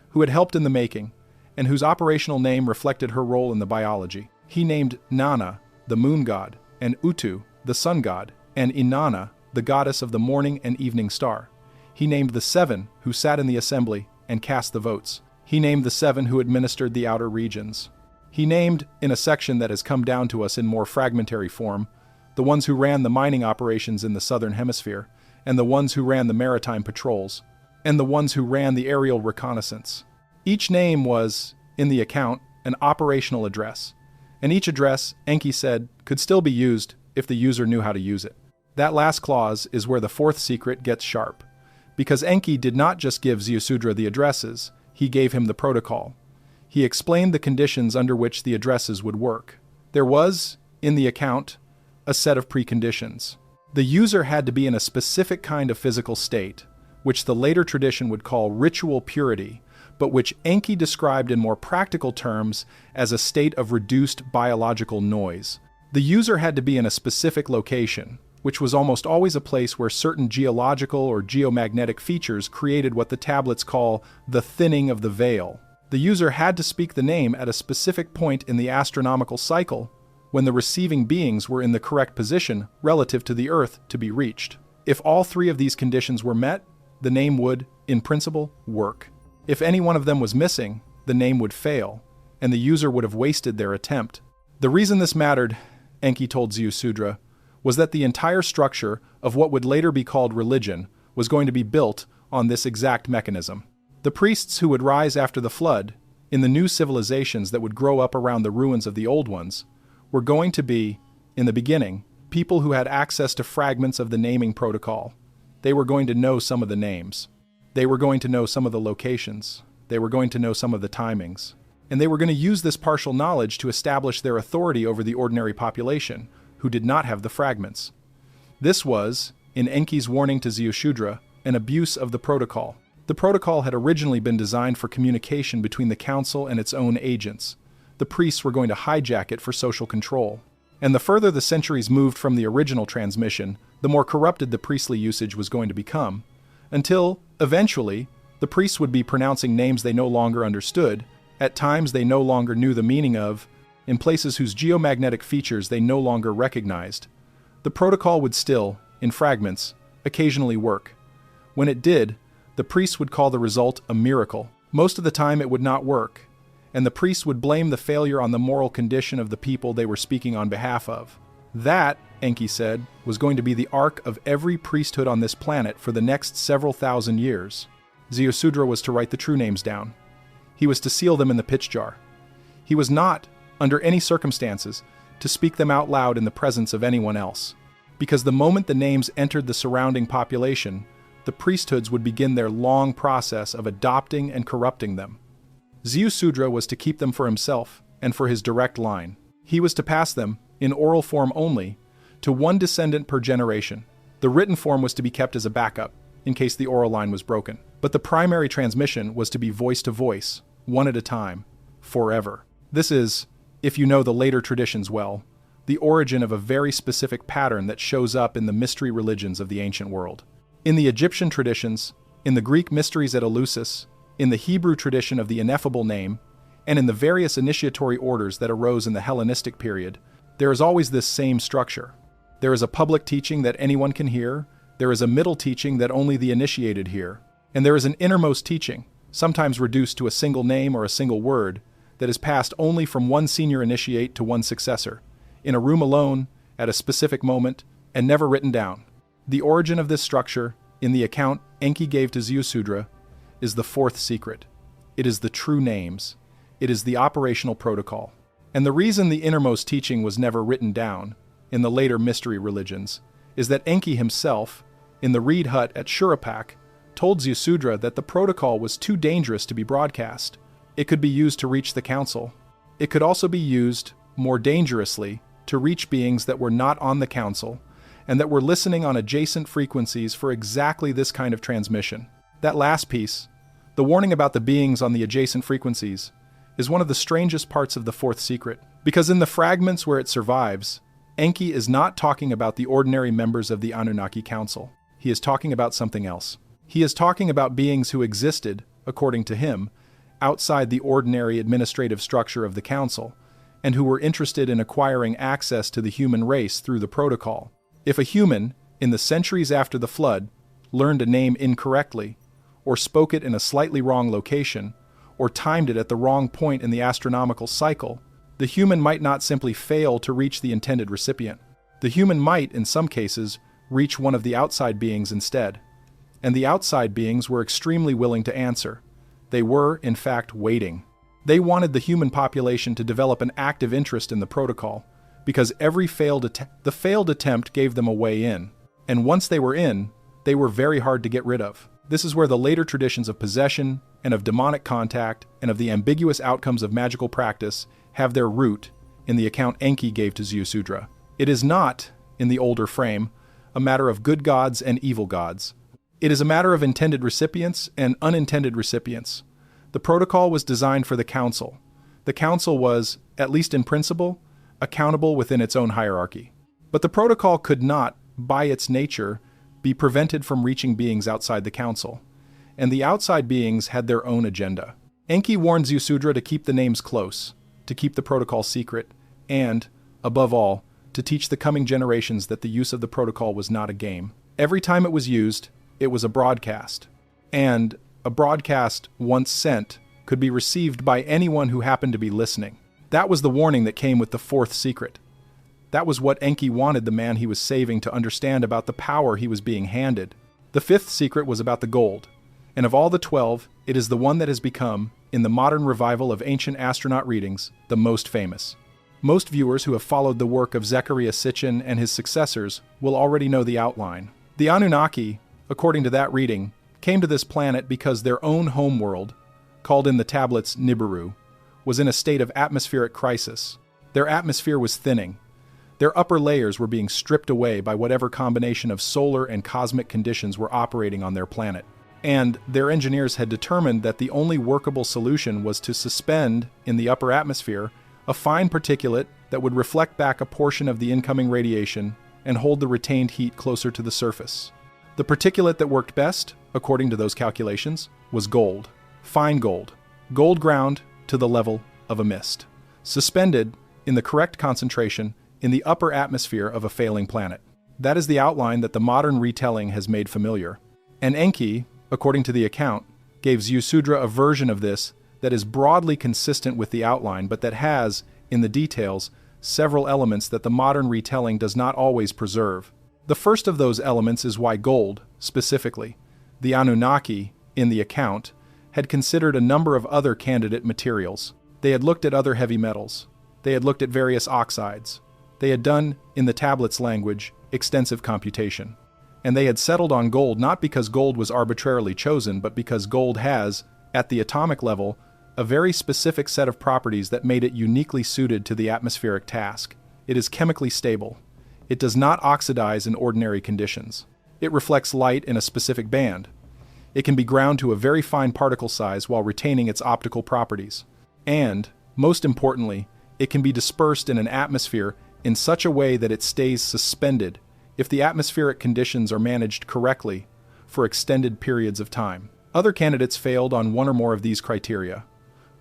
who had helped in the making, and whose operational name reflected her role in the biology. He named Nana, the moon god, and Utu, the sun god, and Inanna, the goddess of the morning and evening star. He named the 7 who sat in the assembly and cast the votes. He named the 7 who administered the outer regions. He named, in a section that has come down to us in more fragmentary form, the ones who ran the mining operations in the southern hemisphere, and the ones who ran the maritime patrols, and the ones who ran the aerial reconnaissance. Each name was, in the account, an operational address, and each address, Enki said, could still be used if the user knew how to use it. That last clause is where the fourth secret gets sharp, because Enki did not just give Ziusudra the addresses, he gave him the protocol. He explained the conditions under which the addresses would work. There was, in the account, a set of preconditions. The user had to be in a specific kind of physical state, which the later tradition would call ritual purity, but which Enki described in more practical terms as a state of reduced biological noise. The user had to be in a specific location, which was almost always a place where certain geological or geomagnetic features created what the tablets call the thinning of the veil. The user had to speak the name at a specific point in the astronomical cycle, when the receiving beings were in the correct position relative to the Earth to be reached. If all 3 of these conditions were met, the name would, in principle, work. If any one of them was missing, the name would fail, and the user would have wasted their attempt. The reason this mattered, Enki told Ziusudra, was that the entire structure of what would later be called religion was going to be built on this exact mechanism. The priests who would rise after the flood, in the new civilizations that would grow up around the ruins of the old ones, were going to be, in the beginning, people who had access to fragments of the naming protocol. They were going to know some of the names. They were going to know some of the locations. They were going to know some of the timings. And they were going to use this partial knowledge to establish their authority over the ordinary population, who did not have the fragments. This was, in Enki's warning to Ziusudra, an abuse of the protocol. The protocol had originally been designed for communication between the council and its own agents. The priests were going to hijack it for social control. And the further the centuries moved from the original transmission, the more corrupted the priestly usage was going to become, until, eventually, the priests would be pronouncing names they no longer understood, at times they no longer knew the meaning of, in places whose geomagnetic features they no longer recognized. The protocol would still, in fragments, occasionally work. When it did, the priests would call the result a miracle. Most of the time it would not work, and the priests would blame the failure on the moral condition of the people they were speaking on behalf of. That, Enki said, was going to be the arc of every priesthood on this planet for the next several thousand years. Ziusudra was to write the true names down. He was to seal them in the pitch jar. He was not, under any circumstances, to speak them out loud in the presence of anyone else. Because the moment the names entered the surrounding population, the priesthoods would begin their long process of adopting and corrupting them. Ziusudra was to keep them for himself and for his direct line. He was to pass them, in oral form only, to one descendant per generation. The written form was to be kept as a backup, in case the oral line was broken. But the primary transmission was to be voice to voice, one at a time, forever. This is, if you know the later traditions well, the origin of a very specific pattern that shows up in the mystery religions of the ancient world. In the Egyptian traditions, in the Greek mysteries at Eleusis, in the Hebrew tradition of the ineffable name, and in the various initiatory orders that arose in the Hellenistic period, there is always this same structure. There is a public teaching that anyone can hear, there is a middle teaching that only the initiated hear, and there is an innermost teaching, sometimes reduced to a single name or a single word, that is passed only from one senior initiate to one successor, in a room alone, at a specific moment, and never written down. The origin of this structure, in the account Enki gave to Ziusudra, is the fourth secret. It is the true names. It is the operational protocol. And the reason the innermost teaching was never written down, in the later mystery religions, is that Enki himself, in the reed hut at Shurapak, told Ziusudra that the protocol was too dangerous to be broadcast. It could be used to reach the council. It could also be used, more dangerously, to reach beings that were not on the council, and that were listening on adjacent frequencies for exactly this kind of transmission. That last piece, the warning about the beings on the adjacent frequencies, is one of the strangest parts of the fourth secret, because in the fragments where it survives, Enki is not talking about the ordinary members of the Anunnaki Council. He is talking about something else. He is talking about beings who existed, according to him, outside the ordinary administrative structure of the Council, and who were interested in acquiring access to the human race through the protocol. If a human, in the centuries after the flood, learned a name incorrectly, or spoke it in a slightly wrong location, or timed it at the wrong point in the astronomical cycle, the human might not simply fail to reach the intended recipient. The human might, in some cases, reach one of the outside beings instead. And the outside beings were extremely willing to answer. They were, in fact, waiting. They wanted the human population to develop an active interest in the protocol, because every failed attempt gave them a way in. And once they were in, they were very hard to get rid of. This is where the later traditions of possession, and of demonic contact, and of the ambiguous outcomes of magical practice have their root in the account Enki gave to Ziusudra. It is not, in the older frame, a matter of good gods and evil gods. It is a matter of intended recipients and unintended recipients. The protocol was designed for the council. The council was, at least in principle, accountable within its own hierarchy. But the protocol could not, by its nature, be prevented from reaching beings outside the council, and the outside beings had their own agenda. Enki warned Ziusudra to keep the names close, to keep the protocol secret, and, above all, to teach the coming generations that the use of the protocol was not a game. Every time it was used, it was a broadcast. And a broadcast, once sent, could be received by anyone who happened to be listening. That was the warning that came with the fourth secret. That was what Enki wanted the man he was saving to understand about the power he was being handed. The fifth secret was about the gold, and of all the 12, it is the one that has become, in the modern revival of ancient astronaut readings, the most famous. Most viewers who have followed the work of Zecharia Sitchin and his successors will already know the outline. The Anunnaki, according to that reading, came to this planet because their own homeworld, called in the tablets Nibiru, was in a state of atmospheric crisis. Their atmosphere was thinning. Their upper layers were being stripped away by whatever combination of solar and cosmic conditions were operating on their planet. And their engineers had determined that the only workable solution was to suspend, in the upper atmosphere, a fine particulate that would reflect back a portion of the incoming radiation and hold the retained heat closer to the surface. The particulate that worked best, according to those calculations, was gold. Fine gold. Gold ground to the level of a mist. Suspended, in the correct concentration, in the upper atmosphere of a failing planet. That is the outline that the modern retelling has made familiar. And Enki, according to the account, gave Ziusudra a version of this that is broadly consistent with the outline, but that has, in the details, several elements that the modern retelling does not always preserve. The first of those elements is why gold, specifically, the Anunnaki, in the account, had considered a number of other candidate materials. They had looked at other heavy metals. They had looked at various oxides. They had done, in the tablets' language, extensive computation. And they had settled on gold not because gold was arbitrarily chosen, but because gold has, at the atomic level, a very specific set of properties that made it uniquely suited to the atmospheric task. It is chemically stable. It does not oxidize in ordinary conditions. It reflects light in a specific band. It can be ground to a very fine particle size while retaining its optical properties. And, most importantly, it can be dispersed in an atmosphere in such a way that it stays suspended if the atmospheric conditions are managed correctly for extended periods of time. Other candidates failed on one or more of these criteria.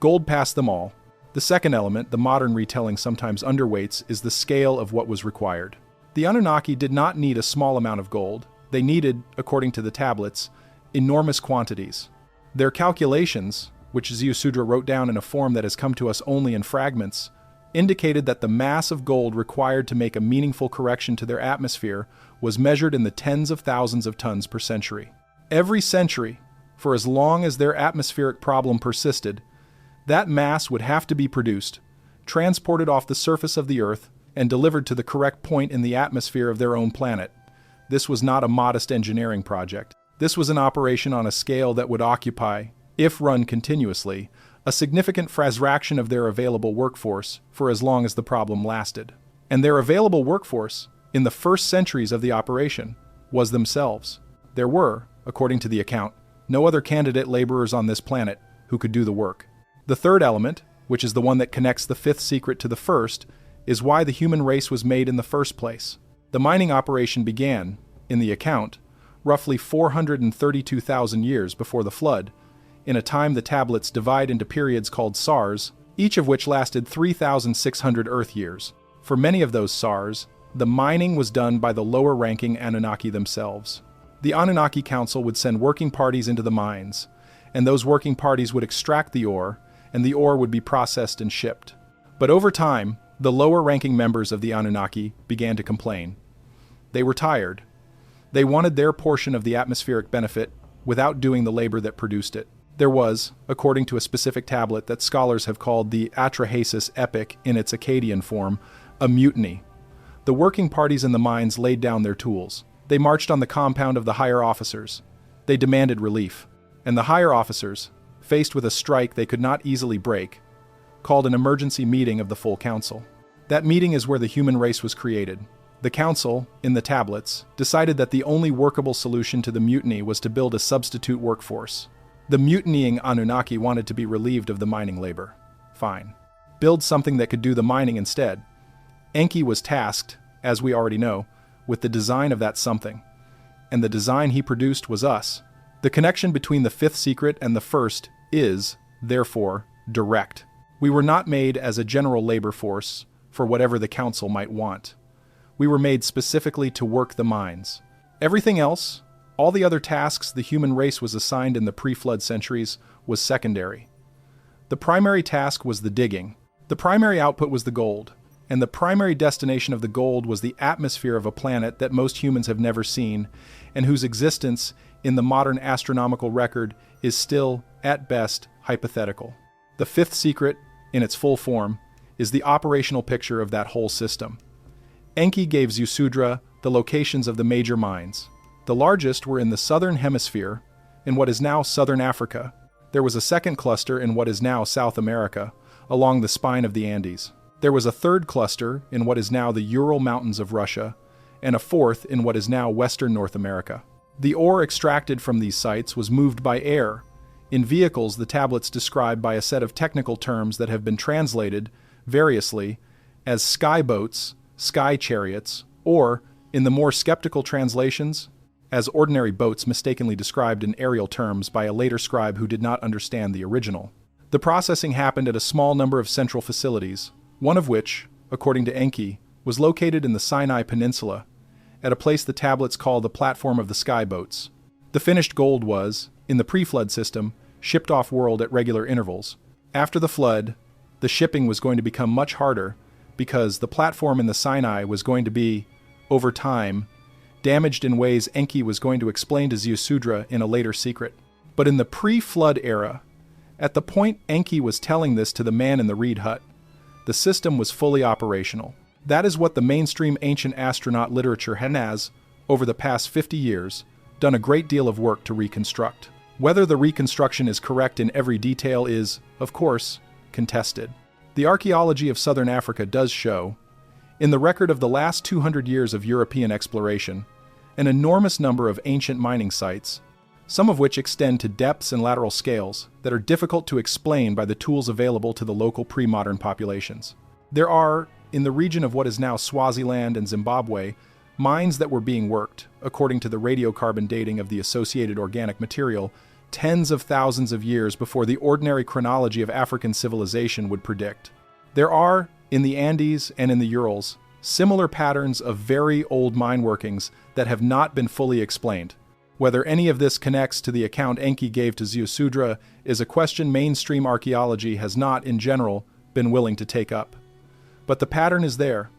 Gold passed them all. The second element, the modern retelling sometimes underweights, is the scale of what was required. The Anunnaki did not need a small amount of gold. They needed, according to the tablets, enormous quantities. Their calculations, which Ziusudra wrote down in a form that has come to us only in fragments, indicated that the mass of gold required to make a meaningful correction to their atmosphere was measured in the tens of thousands of tons per century. Every century, for as long as their atmospheric problem persisted, that mass would have to be produced, transported off the surface of the Earth, and delivered to the correct point in the atmosphere of their own planet. This was not a modest engineering project. This was an operation on a scale that would occupy, if run continuously, a significant fraction of their available workforce for as long as the problem lasted. And their available workforce, in the first centuries of the operation, was themselves. There were, according to the account, no other candidate laborers on this planet who could do the work. The third element, which is the one that connects the fifth secret to the first, is why the human race was made in the first place. The mining operation began, in the account, roughly 432,000 years before the flood, in a time the tablets divide into periods called SARs, each of which lasted 3,600 Earth years. For many of those SARs, the mining was done by the lower-ranking Anunnaki themselves. The Anunnaki Council would send working parties into the mines, and those working parties would extract the ore, and the ore would be processed and shipped. But over time, the lower-ranking members of the Anunnaki began to complain. They were tired. They wanted their portion of the atmospheric benefit without doing the labor that produced it. There was, according to a specific tablet that scholars have called the Atrahasis epic in its Akkadian form, a mutiny. The working parties in the mines laid down their tools. They marched on the compound of the higher officers. They demanded relief. And the higher officers, faced with a strike they could not easily break, called an emergency meeting of the full council. That meeting is where the human race was created. The council, in the tablets, decided that the only workable solution to the mutiny was to build a substitute workforce. The mutinying Anunnaki wanted to be relieved of the mining labor. Fine. Build something that could do the mining instead. Enki was tasked, as we already know, with the design of that something. And the design he produced was us. The connection between the fifth secret and the first is, therefore, direct. We were not made as a general labor force for whatever the council might want. We were made specifically to work the mines. Everything else, all the other tasks the human race was assigned in the pre-flood centuries, was secondary. The primary task was the digging. The primary output was the gold. And the primary destination of the gold was the atmosphere of a planet that most humans have never seen, and whose existence in the modern astronomical record is still, at best, hypothetical. The fifth secret, in its full form, is the operational picture of that whole system. Enki gave Ziusudra the locations of the major mines. The largest were in the southern hemisphere, in what is now southern Africa. There was a second cluster in what is now South America, along the spine of the Andes. There was a third cluster in what is now the Ural Mountains of Russia, and a fourth in what is now western North America. The ore extracted from these sites was moved by air, in vehicles the tablets describe by a set of technical terms that have been translated, variously, as sky boats, sky chariots, or, in the more skeptical translations, as ordinary boats mistakenly described in aerial terms by a later scribe who did not understand the original. The processing happened at a small number of central facilities, one of which, according to Enki, was located in the Sinai Peninsula, at a place the tablets call the platform of the sky boats. The finished gold was, in the pre-flood system, shipped off-world at regular intervals. After the flood, the shipping was going to become much harder because the platform in the Sinai was going to be, over time, damaged in ways Enki was going to explain to Ziusudra in a later secret. But in the pre-flood era, at the point Enki was telling this to the man in the reed hut, the system was fully operational. That is what the mainstream ancient astronaut literature has, over the past 50 years, done a great deal of work to reconstruct. Whether the reconstruction is correct in every detail is, of course, contested. The archaeology of southern Africa does show, in the record of the last 200 years of European exploration, an enormous number of ancient mining sites, some of which extend to depths and lateral scales that are difficult to explain by the tools available to the local pre-modern populations. There are, in the region of what is now Swaziland and Zimbabwe, mines that were being worked, according to the radiocarbon dating of the associated organic material, tens of thousands of years before the ordinary chronology of African civilization would predict. There are, in the Andes and in the Urals, similar patterns of very old mine workings that have not been fully explained. Whether any of this connects to the account Enki gave to Ziusudra is a question mainstream archaeology has not, in general, been willing to take up. But the pattern is there.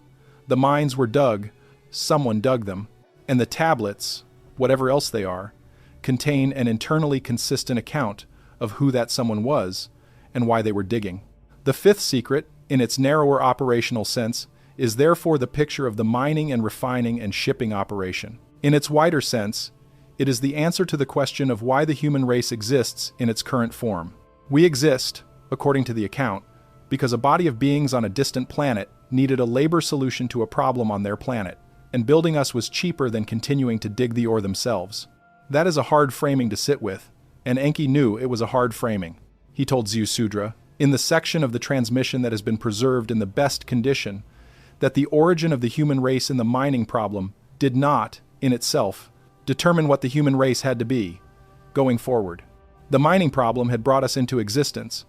The mines were dug, someone dug them, and the tablets, whatever else they are, contain an internally consistent account of who that someone was and why they were digging. The fifth secret, in its narrower operational sense, is therefore the picture of the mining and refining and shipping operation. In its wider sense, it is the answer to the question of why the human race exists in its current form. We exist, according to the account, because a body of beings on a distant planet needed a labor solution to a problem on their planet, and building us was cheaper than continuing to dig the ore themselves. That is a hard framing to sit with, and Enki knew it was a hard framing. He told Ziusudra, in the section of the transmission that has been preserved in the best condition, that the origin of the human race in the mining problem did not, in itself, determine what the human race had to be, going forward. The mining problem had brought us into existence.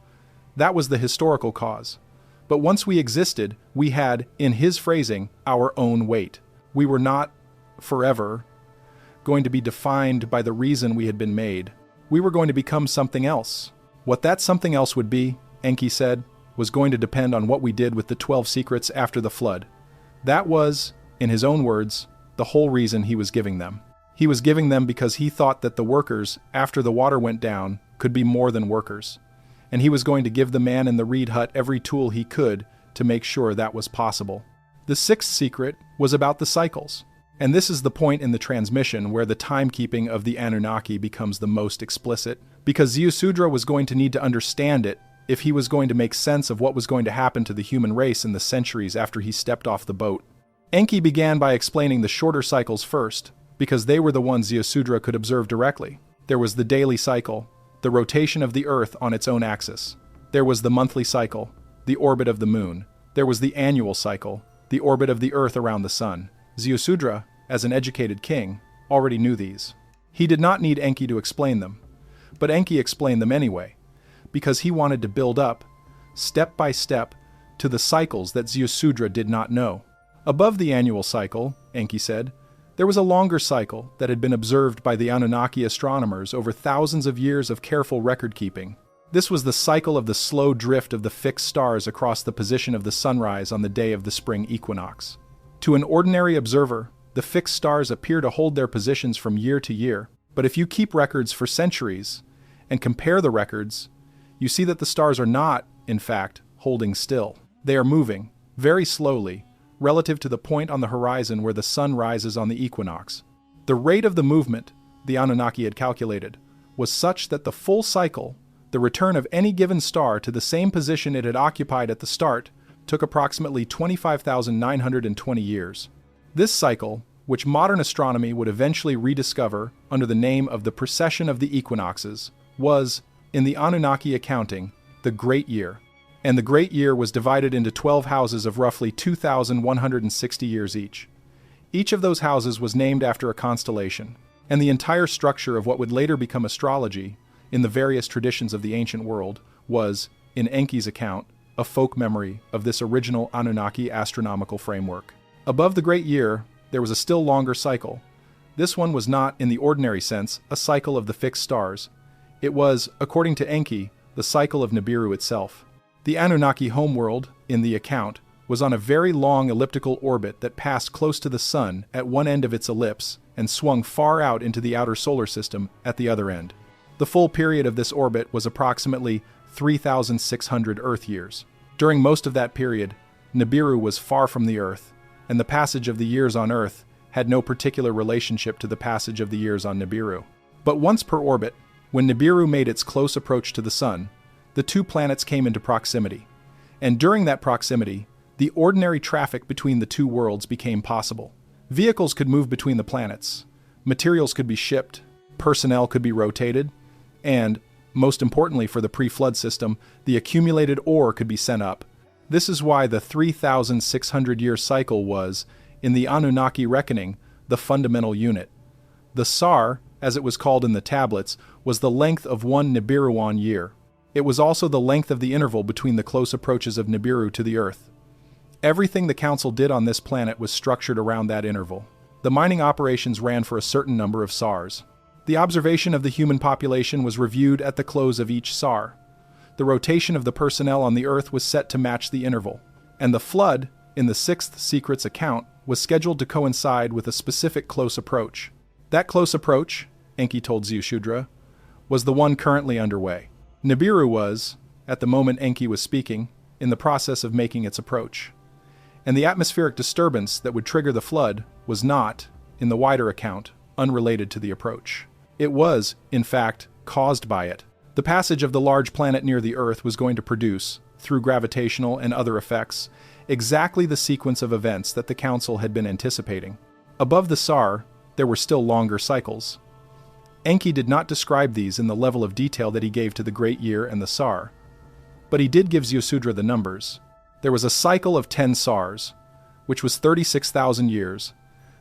That was the historical cause. But once we existed, we had, in his phrasing, our own weight. We were not, forever, going to be defined by the reason we had been made. We were going to become something else. What that something else would be, Enki said, was going to depend on what we did with the 12 secrets after the flood. That was, in his own words, the whole reason he was giving them. He was giving them because he thought that the workers, after the water went down, could be more than workers. And he was going to give the man in the reed hut every tool he could to make sure that was possible. The sixth secret was about the cycles. And this is the point in the transmission where the timekeeping of the Anunnaki becomes the most explicit, because Ziusudra was going to need to understand it if he was going to make sense of what was going to happen to the human race in the centuries after he stepped off the boat. Enki began by explaining the shorter cycles first, because they were the ones Ziusudra could observe directly. There was the daily cycle, the rotation of the Earth on its own axis. There was the monthly cycle, the orbit of the moon. There was the annual cycle, the orbit of the Earth around the sun. Ziusudra, as an educated king, already knew these. He did not need Enki to explain them, but Enki explained them anyway, because he wanted to build up, step by step, to the cycles that Ziusudra did not know. Above the annual cycle, Enki said, there was a longer cycle that had been observed by the Anunnaki astronomers over thousands of years of careful record-keeping. This was the cycle of the slow drift of the fixed stars across the position of the sunrise on the day of the spring equinox. To an ordinary observer, the fixed stars appear to hold their positions from year to year, but if you keep records for centuries and compare the records, you see that the stars are not, in fact, holding still. They are moving, very slowly, relative to the point on the horizon where the sun rises on the equinox. The rate of the movement, the Anunnaki had calculated, was such that the full cycle, the return of any given star to the same position it had occupied at the start, took approximately 25,920 years. This cycle, which modern astronomy would eventually rediscover under the name of the precession of the equinoxes, was, in the Anunnaki accounting, the Great Year. And the Great Year was divided into 12 houses of roughly 2,160 years each. Each of those houses was named after a constellation, and the entire structure of what would later become astrology, in the various traditions of the ancient world, was, in Enki's account, a folk memory of this original Anunnaki astronomical framework. Above the Great Year, there was a still longer cycle. This one was not, in the ordinary sense, a cycle of the fixed stars. It was, according to Enki, the cycle of Nibiru itself. The Anunnaki homeworld, in the account, was on a very long elliptical orbit that passed close to the sun at one end of its ellipse and swung far out into the outer solar system at the other end. The full period of this orbit was approximately 3,600 Earth years. During most of that period, Nibiru was far from the Earth, and the passage of the years on Earth had no particular relationship to the passage of the years on Nibiru. But once per orbit, when Nibiru made its close approach to the sun, the two planets came into proximity, and during that proximity, the ordinary traffic between the two worlds became possible. Vehicles could move between the planets, materials could be shipped, personnel could be rotated, and, most importantly for the pre-flood system, the accumulated ore could be sent up. This is why the 3,600-year cycle was, in the Anunnaki reckoning, the fundamental unit. The Sar, as it was called in the tablets, was the length of one Nibiruan year. It was also the length of the interval between the close approaches of Nibiru to the Earth. Everything the Council did on this planet was structured around that interval. The mining operations ran for a certain number of Sars. The observation of the human population was reviewed at the close of each Sar. The rotation of the personnel on the Earth was set to match the interval. And the flood, in the Sixth Secret's account, was scheduled to coincide with a specific close approach. That close approach, Enki told Ziusudra, was the one currently underway. Nibiru was, at the moment Enki was speaking, in the process of making its approach. And the atmospheric disturbance that would trigger the flood was not, in the wider account, unrelated to the approach. It was, in fact, caused by it. The passage of the large planet near the Earth was going to produce, through gravitational and other effects, exactly the sequence of events that the Council had been anticipating. Above the Sar, there were still longer cycles. Enki did not describe these in the level of detail that he gave to the Great Year and the Sar, but he did give Ziusudra the numbers. There was a cycle of 10 Sars, which was 36,000 years,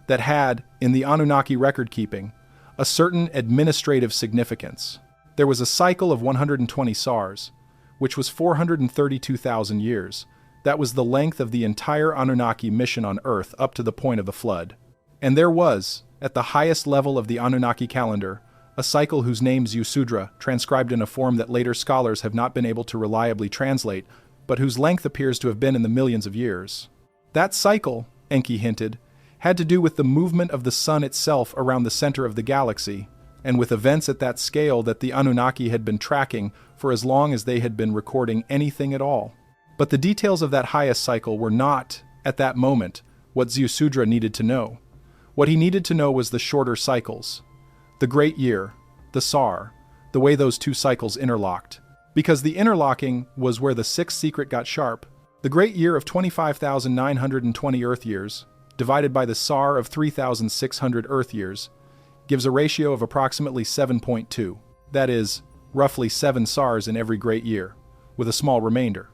that had, in the Anunnaki record-keeping, a certain administrative significance. There was a cycle of 120 Sars, which was 432,000 years. That was the length of the entire Anunnaki mission on Earth up to the point of the flood. And there was, at the highest level of the Anunnaki calendar, a cycle whose name Ziusudra, transcribed in a form that later scholars have not been able to reliably translate, but whose length appears to have been in the millions of years. That cycle, Enki hinted, had to do with the movement of the sun itself around the center of the galaxy, and with events at that scale that the Anunnaki had been tracking for as long as they had been recording anything at all. But the details of that highest cycle were not, at that moment, what Ziusudra needed to know. What he needed to know was the shorter cycles. The Great Year, the Sar, the way those two cycles interlocked. Because the interlocking was where the Sixth Secret got sharp. The Great Year of 25,920 Earth years, divided by the Sar of 3,600 Earth years, gives a ratio of approximately 7.2. That is, roughly 7 Sars in every Great Year, with a small remainder.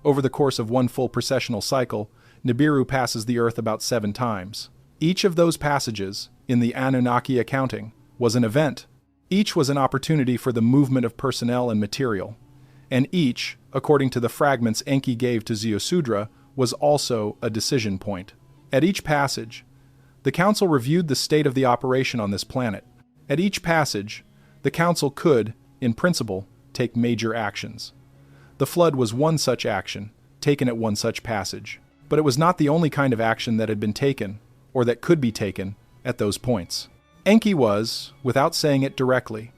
Over the course of one full precessional cycle, Nibiru passes the Earth about 7 times. Each of those passages, in the Anunnaki accounting, was an event. Each was an opportunity for the movement of personnel and material. And each, according to the fragments Enki gave to Ziusudra, was also a decision point. At each passage, the Council reviewed the state of the operation on this planet. At each passage, the Council could, in principle, take major actions. The flood was one such action, taken at one such passage. But it was not the only kind of action that had been taken, or that could be taken, at those points. Enki was, without saying it directly,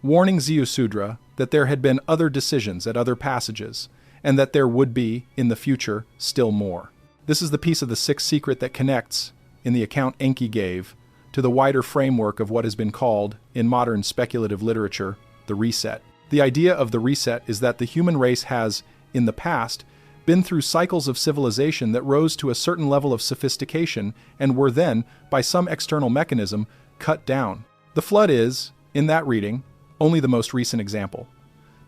warning Ziusudra that there had been other decisions at other passages, and that there would be, in the future, still more. This is the piece of the sixth secret that connects, in the account Enki gave, to the wider framework of what has been called, in modern speculative literature, the reset. The idea of the reset is that the human race has, in the past, been through cycles of civilization that rose to a certain level of sophistication and were then, by some external mechanism, cut down. The flood is, in that reading, only the most recent example.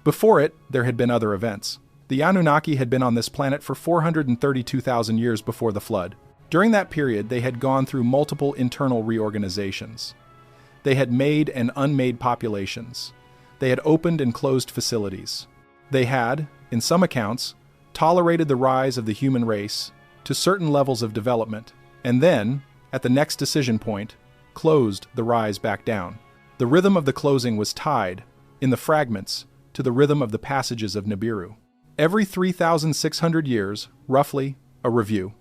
Before it, there had been other events. The Anunnaki had been on this planet for 432,000 years before the flood. During that period, they had gone through multiple internal reorganizations. They had made and unmade populations. They had opened and closed facilities. They had, in some accounts, tolerated the rise of the human race to certain levels of development, and then, at the next decision point, closed the rise back down. The rhythm of the closing was tied, in the fragments, to the rhythm of the passages of Nibiru. Every 3,600 years, roughly, a review.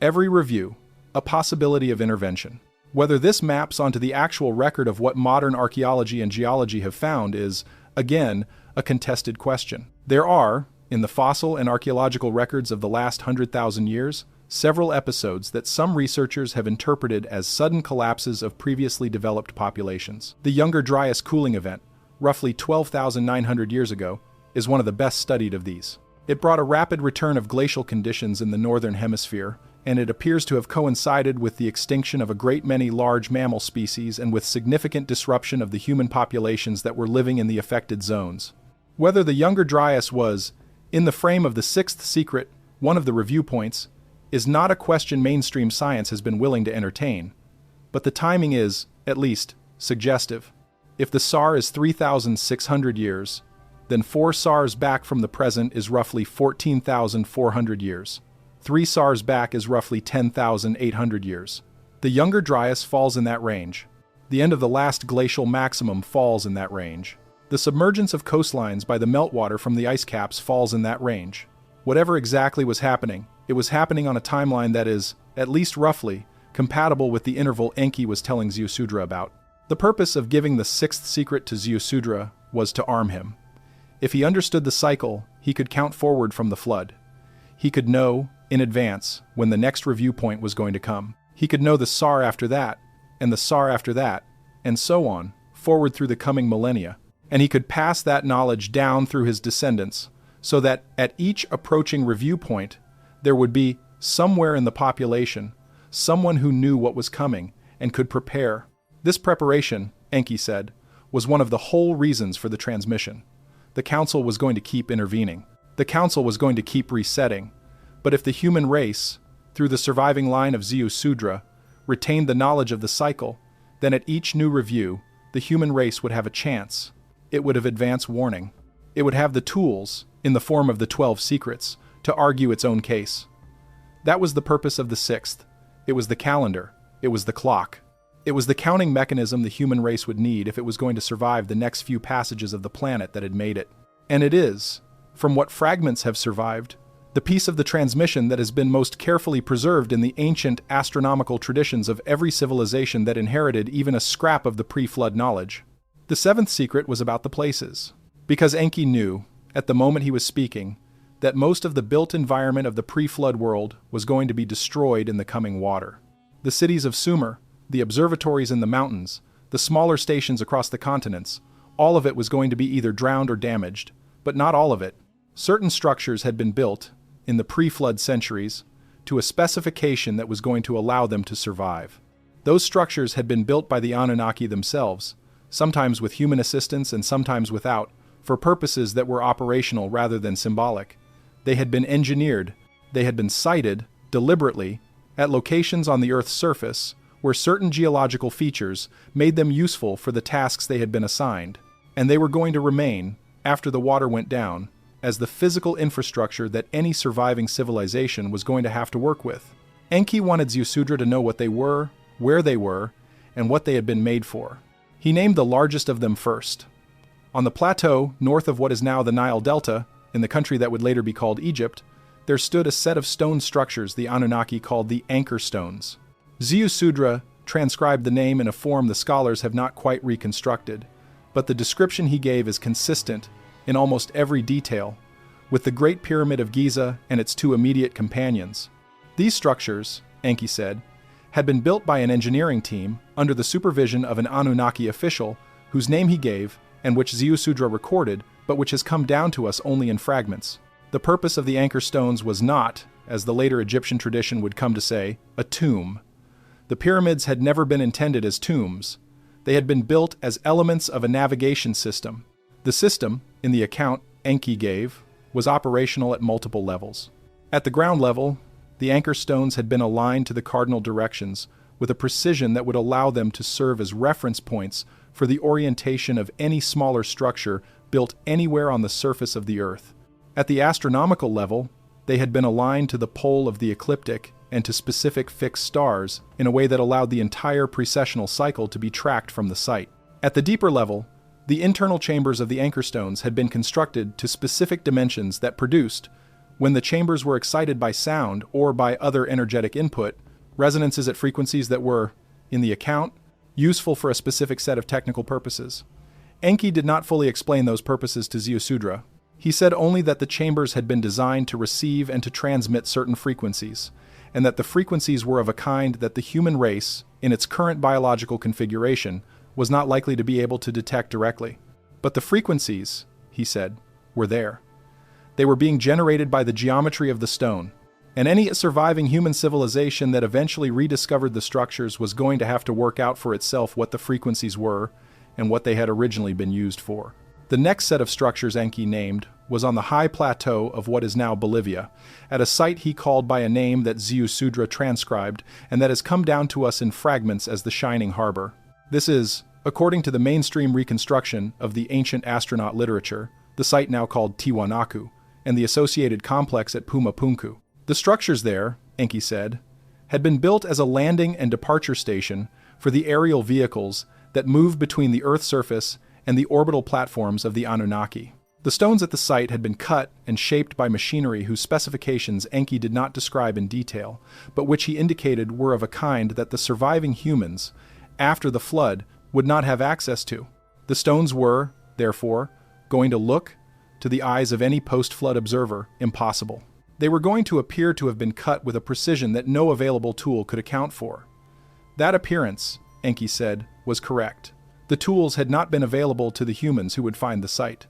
Every review, a possibility of intervention. Whether this maps onto the actual record of what modern archaeology and geology have found is, again, a contested question. There are, in the fossil and archaeological records of the last 100,000 years, several episodes that some researchers have interpreted as sudden collapses of previously developed populations. The Younger Dryas cooling event, roughly 12,900 years ago, is one of the best studied of these. It brought a rapid return of glacial conditions in the northern hemisphere, and it appears to have coincided with the extinction of a great many large mammal species and with significant disruption of the human populations that were living in the affected zones. Whether the Younger Dryas was, in the frame of the sixth secret, one of the review points, is not a question mainstream science has been willing to entertain, but the timing is, at least, suggestive. If the SAR is 3,600 years, then 4 SARs back from the present is roughly 14,400 years. 3 SARs back is roughly 10,800 years. The Younger Dryas falls in that range. The end of the last glacial maximum falls in that range. The submergence of coastlines by the meltwater from the ice caps falls in that range. Whatever exactly was happening, it was happening on a timeline that is, at least roughly, compatible with the interval Enki was telling Ziusudra about. The purpose of giving the sixth secret to Ziusudra was to arm him. If he understood the cycle, he could count forward from the flood. He could know, in advance, when the next review point was going to come. He could know the SAR after that, and the SAR after that, and so on, forward through the coming millennia. And he could pass that knowledge down through his descendants, so that at each approaching review point, there would be, somewhere in the population, someone who knew what was coming and could prepare. This preparation, Enki said, was one of the whole reasons for the transmission. The council was going to keep intervening. The council was going to keep resetting. But if the human race, through the surviving line of Ziusudra, retained the knowledge of the cycle, then at each new review, the human race would have a chance. It would have advance warning. It would have the tools, in the form of the 12 secrets, to argue its own case. That was the purpose of the sixth. It was the calendar. It was the clock. It was the counting mechanism the human race would need if it was going to survive the next few passages of the planet that had made it. And it is, from what fragments have survived, the piece of the transmission that has been most carefully preserved in the ancient astronomical traditions of every civilization that inherited even a scrap of the pre-flood knowledge. The seventh secret was about the places, because Enki knew, at the moment he was speaking, that most of the built environment of the pre-flood world was going to be destroyed in the coming water. The cities of Sumer, the observatories in the mountains, the smaller stations across the continents, all of it was going to be either drowned or damaged, but not all of it. Certain structures had been built, in the pre-flood centuries, to a specification that was going to allow them to survive. Those structures had been built by the Anunnaki themselves, sometimes with human assistance and sometimes without, for purposes that were operational rather than symbolic. They had been engineered, they had been sited, deliberately, at locations on the Earth's surface, where certain geological features made them useful for the tasks they had been assigned, and they were going to remain, after the water went down, as the physical infrastructure that any surviving civilization was going to have to work with. Enki wanted Ziusudra to know what they were, where they were, and what they had been made for. He named the largest of them first. On the plateau north of what is now the Nile Delta, in the country that would later be called Egypt, there stood a set of stone structures the Anunnaki called the anchor stones. Ziusudra transcribed the name in a form the scholars have not quite reconstructed, but the description he gave is consistent, in almost every detail, with the Great Pyramid of Giza and its two immediate companions. These structures, Enki said, had been built by an engineering team under the supervision of an Anunnaki official whose name he gave and which Ziusudra recorded, but which has come down to us only in fragments. The purpose of the anchor stones was not, as the later Egyptian tradition would come to say, a tomb. The pyramids had never been intended as tombs. They had been built as elements of a navigation system. The system, in the account Enki gave, was operational at multiple levels. At the ground level, the anchor stones had been aligned to the cardinal directions with a precision that would allow them to serve as reference points for the orientation of any smaller structure built anywhere on the surface of the Earth. At the astronomical level, they had been aligned to the pole of the ecliptic and to specific fixed stars in a way that allowed the entire precessional cycle to be tracked from the site. At the deeper level, the internal chambers of the anchor stones had been constructed to specific dimensions that produced, when the chambers were excited by sound or by other energetic input, resonances at frequencies that were, in the account, useful for a specific set of technical purposes. Enki did not fully explain those purposes to Ziusudra. He said only that the chambers had been designed to receive and to transmit certain frequencies, and that the frequencies were of a kind that the human race, in its current biological configuration, was not likely to be able to detect directly. But the frequencies, he said, were there. They were being generated by the geometry of the stone, and any surviving human civilization that eventually rediscovered the structures was going to have to work out for itself what the frequencies were and what they had originally been used for. The next set of structures Enki named was on the high plateau of what is now Bolivia, at a site he called by a name that Ziusudra transcribed and that has come down to us in fragments as the Shining Harbor. This is, according to the mainstream reconstruction of the ancient astronaut literature, the site now called Tiwanaku, and the associated complex at Pumapunku. The structures there, Enki said, had been built as a landing and departure station for the aerial vehicles that moved between the Earth's surface and the orbital platforms of the Anunnaki. The stones at the site had been cut and shaped by machinery whose specifications Enki did not describe in detail, but which he indicated were of a kind that the surviving humans, after the flood, would not have access to. The stones were, therefore, going to look, to the eyes of any post-flood observer, impossible. They were going to appear to have been cut with a precision that no available tool could account for. That appearance, Enki said, was correct. The tools had not been available to the humans who would find the site.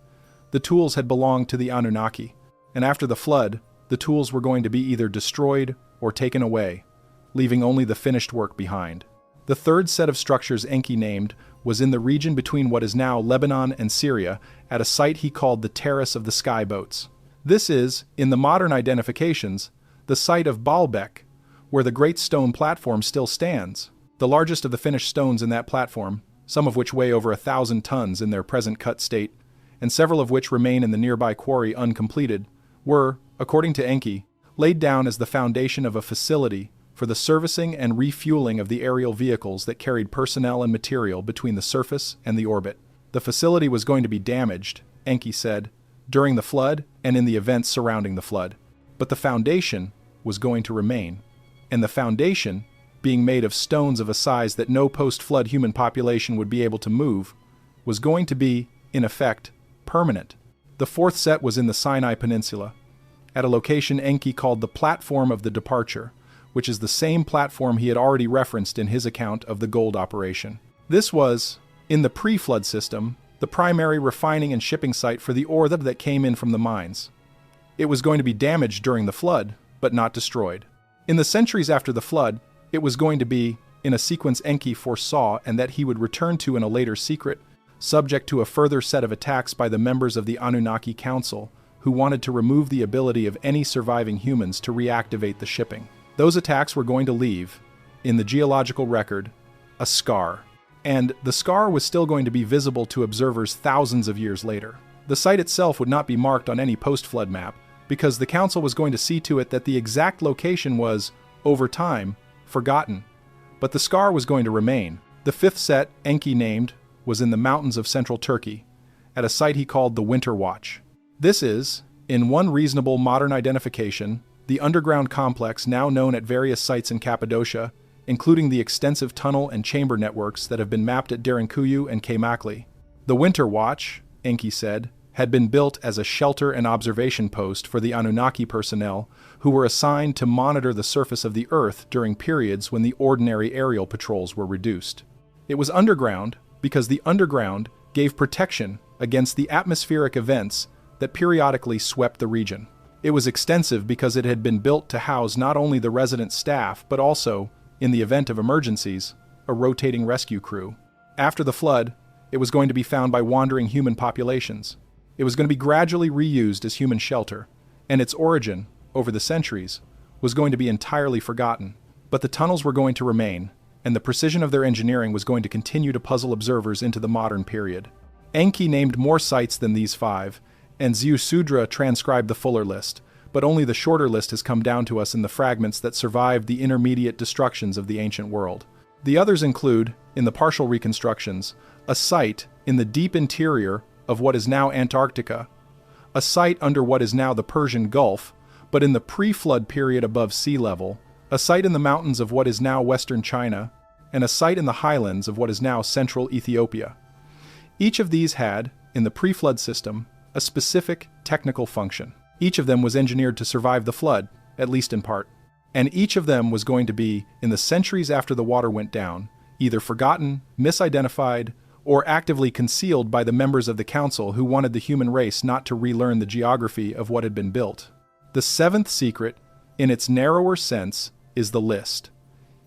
The tools had belonged to the Anunnaki, and after the flood, the tools were going to be either destroyed or taken away, leaving only the finished work behind. The third set of structures Enki named was in the region between what is now Lebanon and Syria, at a site he called the Terrace of the Sky Boats. This is, in the modern identifications, the site of Baalbek, where the great stone platform still stands. The largest of the finished stones in that platform, some of which weigh over 1,000 tons in their present cut state, and several of which remain in the nearby quarry uncompleted, were, according to Enki, laid down as the foundation of a facility for the servicing and refueling of the aerial vehicles that carried personnel and material between the surface and the orbit. The facility was going to be damaged, Enki said, during the flood and in the events surrounding the flood. But the foundation was going to remain, and the foundation, being made of stones of a size that no post-flood human population would be able to move, was going to be, in effect, permanent. The fourth set was in the Sinai Peninsula, at a location Enki called the Platform of the Departure, which is the same platform he had already referenced in his account of the gold operation. This was, in the pre-flood system, the primary refining and shipping site for the ore that came in from the mines. It was going to be damaged during the flood, but not destroyed. In the centuries after the flood, it was going to be, in a sequence Enki foresaw and that he would return to in a later secret, subject to a further set of attacks by the members of the Anunnaki Council, who wanted to remove the ability of any surviving humans to reactivate the shipping. Those attacks were going to leave, in the geological record, a scar. And the scar was still going to be visible to observers thousands of years later. The site itself would not be marked on any post-flood map, because the council was going to see to it that the exact location was, over time, forgotten. But the scar was going to remain. The fifth set, Enki named, was in the mountains of central Turkey, at a site he called the Winter Watch. This is, in one reasonable modern identification, the underground complex now known at various sites in Cappadocia, including the extensive tunnel and chamber networks that have been mapped at Derinkuyu and Kaymakli. The Winter Watch, Enki said, had been built as a shelter and observation post for the Anunnaki personnel who were assigned to monitor the surface of the Earth during periods when the ordinary aerial patrols were reduced. It was underground because the underground gave protection against the atmospheric events that periodically swept the region. It was extensive because it had been built to house not only the resident staff but also, in the event of emergencies, a rotating rescue crew. After the flood, it was going to be found by wandering human populations. It was going to be gradually reused as human shelter, and its origin, over the centuries, was going to be entirely forgotten. But the tunnels were going to remain, and the precision of their engineering was going to continue to puzzle observers into the modern period. Enki named more sites than these 5, and Ziusudra transcribed the fuller list, but only the shorter list has come down to us in the fragments that survived the intermediate destructions of the ancient world. The others include, in the partial reconstructions, a site in the deep interior of what is now Antarctica, a site under what is now the Persian Gulf, but in the pre-flood period above sea level, a site in the mountains of what is now western China, and a site in the highlands of what is now central Ethiopia. Each of these had, in the pre-flood system, a specific technical function. Each of them was engineered to survive the flood, at least in part. And each of them was going to be, in the centuries after the water went down, either forgotten, misidentified, or actively concealed by the members of the council who wanted the human race not to relearn the geography of what had been built. The 7th secret, in its narrower sense, is the list.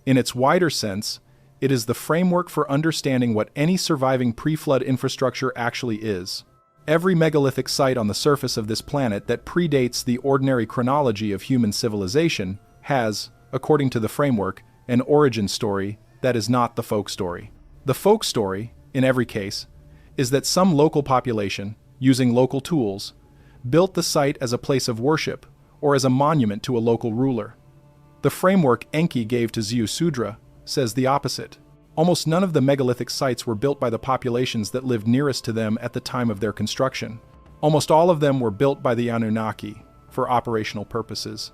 In its wider sense, it is the framework for understanding what any surviving pre-flood infrastructure actually is. Every megalithic site on the surface of this planet that predates the ordinary chronology of human civilization has, according to the framework, an origin story that is not the folk story. The folk story, in every case, is that some local population, using local tools, built the site as a place of worship or as a monument to a local ruler. The framework Enki gave to Ziusudra says the opposite. Almost none of the megalithic sites were built by the populations that lived nearest to them at the time of their construction. Almost all of them were built by the Anunnaki, for operational purposes,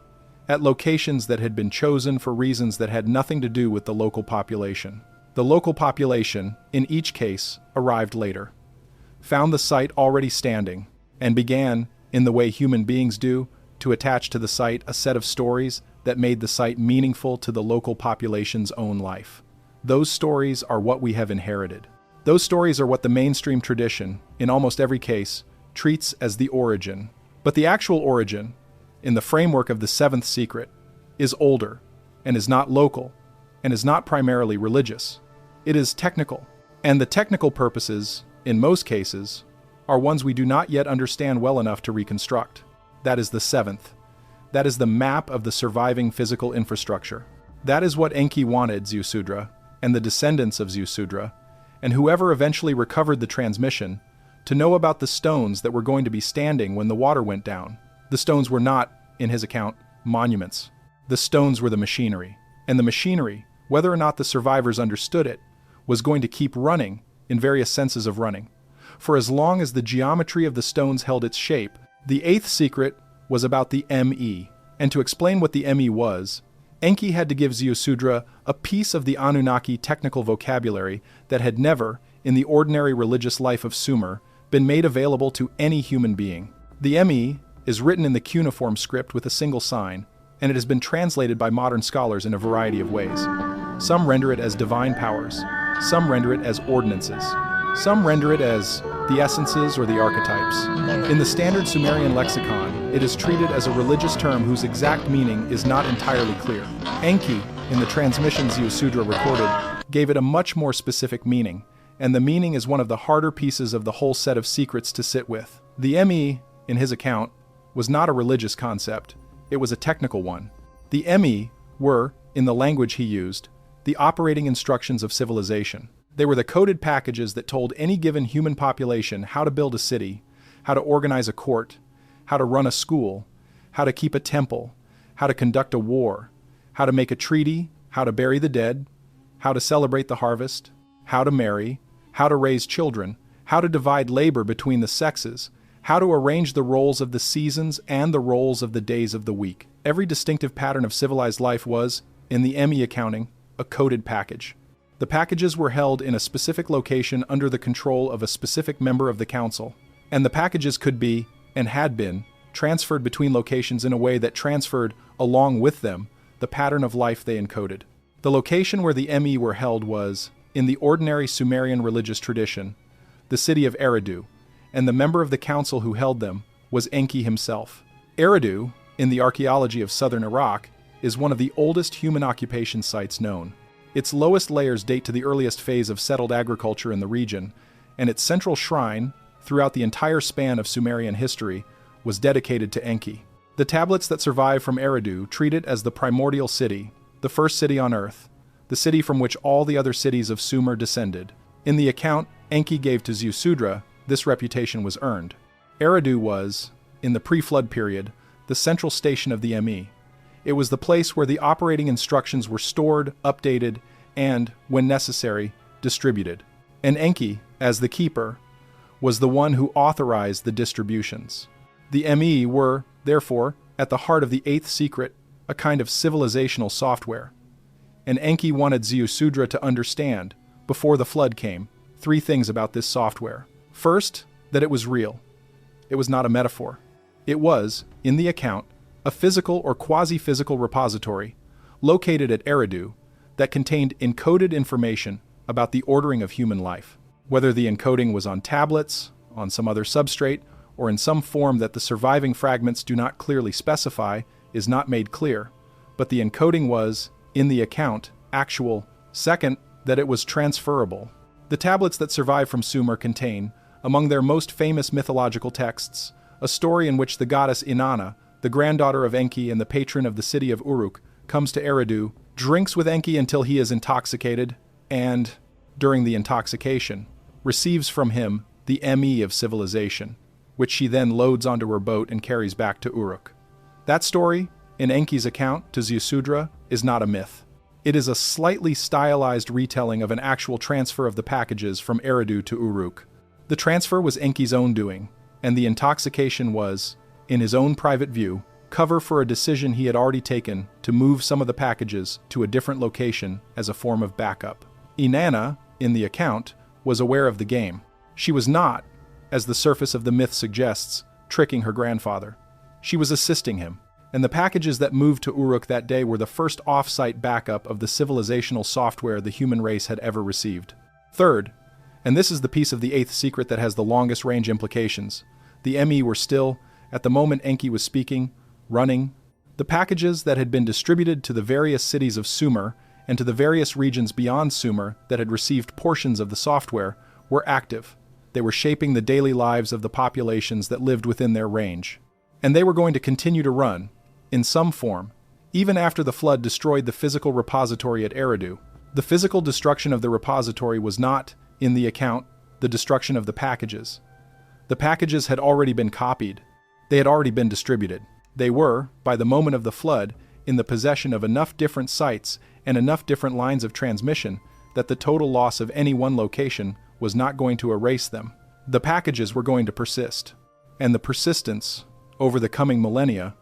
at locations that had been chosen for reasons that had nothing to do with the local population. The local population, in each case, arrived later, found the site already standing, and began, in the way human beings do, to attach to the site a set of stories that made the site meaningful to the local population's own life. Those stories are what we have inherited. Those stories are what the mainstream tradition, in almost every case, treats as the origin. But the actual origin, in the framework of the 7th secret, is older, and is not local, and is not primarily religious. It is technical, and the technical purposes, in most cases, are ones we do not yet understand well enough to reconstruct. That is the 7th. That is the map of the surviving physical infrastructure. That is what Enki wanted Ziusudra, and the descendants of Ziusudra, and whoever eventually recovered the transmission, to know about the stones that were going to be standing when the water went down. The stones were not, in his account, monuments. The stones were the machinery. And the machinery, whether or not the survivors understood it, was going to keep running in various senses of running. For as long as the geometry of the stones held its shape, the 8th secret was about the ME. And to explain what the ME was, Enki had to give Ziusudra a piece of the Anunnaki technical vocabulary that had never, in the ordinary religious life of Sumer, been made available to any human being. The ME is written in the Cuneiform script with a single sign, and it has been translated by modern scholars in a variety of ways. Some render it as divine powers, some render it as ordinances, some render it as the essences or the archetypes. In the standard Sumerian lexicon, it is treated as a religious term whose exact meaning is not entirely clear. Enki, in the transmissions Ziusudra recorded, gave it a much more specific meaning, and the meaning is one of the harder pieces of the whole set of secrets to sit with. The ME, in his account, was not a religious concept, it was a technical one. The ME were, in the language he used, the operating instructions of civilization. They were the coded packages that told any given human population how to build a city, how to organize a court, how to run a school, how to keep a temple, how to conduct a war, how to make a treaty, how to bury the dead, how to celebrate the harvest, how to marry, how to raise children, how to divide labor between the sexes, how to arrange the roles of the seasons and the roles of the days of the week. Every distinctive pattern of civilized life was, in the ME accounting, a coded package. The packages were held in a specific location under the control of a specific member of the council, And the packages could be, and had been, transferred between locations in a way that transferred, along with them, the pattern of life they encoded. The location where the ME were held was, in the ordinary Sumerian religious tradition, the city of Eridu, and the member of the council who held them was Enki himself. Eridu, in the archaeology of southern Iraq, is one of the oldest human occupation sites known. Its lowest layers date to the earliest phase of settled agriculture in the region, and its central shrine, throughout the entire span of Sumerian history, was dedicated to Enki. The tablets that survive from Eridu treat it as the primordial city, the first city on earth, the city from which all the other cities of Sumer descended. In the account Enki gave to Ziusudra, this reputation was earned. Eridu was, in the pre-flood period, the central station of the ME. It was the place where the operating instructions were stored, updated, and, when necessary, distributed. And Enki, as the keeper, was the one who authorized the distributions. The ME were, therefore, at the heart of the eighth secret, a kind of civilizational software. And Enki wanted Ziusudra to understand, before the flood came, three things about this software. First, that it was real. It was not a metaphor. It was, in the account, a physical or quasi-physical repository, located at Eridu, that contained encoded information about the ordering of human life. Whether the encoding was on tablets, on some other substrate, or in some form that the surviving fragments do not clearly specify, is not made clear, but the encoding was, in the account, actual. Second, that it was transferable. The tablets that survive from Sumer contain, among their most famous mythological texts, a story in which the goddess Inanna, the granddaughter of Enki and the patron of the city of Uruk, comes to Eridu, drinks with Enki until he is intoxicated, and, during the intoxication, receives from him the ME of civilization, which she then loads onto her boat and carries back to Uruk. That story, in Enki's account to Ziusudra, is not a myth. It is a slightly stylized retelling of an actual transfer of the packages from Eridu to Uruk. The transfer was Enki's own doing, and the intoxication was, in his own private view, cover for a decision he had already taken to move some of the packages to a different location as a form of backup. Inanna, in the account, was aware of the game. She was not, as the surface of the myth suggests, tricking her grandfather. She was assisting him, and the packages that moved to Uruk that day were the first off-site backup of the civilizational software the human race had ever received. Third, and this is the piece of the eighth secret that has the longest range implications, the ME were still, at the moment Enki was speaking, running. The packages that had been distributed to the various cities of Sumer and to the various regions beyond Sumer that had received portions of the software were active. They were shaping the daily lives of the populations that lived within their range. And they were going to continue to run, in some form, even after the flood destroyed the physical repository at Eridu. The physical destruction of the repository was not, in the account, the destruction of the packages. The packages had already been copied. They had already been distributed. They were, by the moment of the flood, in the possession of enough different sites and enough different lines of transmission that the total loss of any one location was not going to erase them. The packages were going to persist. And the persistence, over the coming millennia,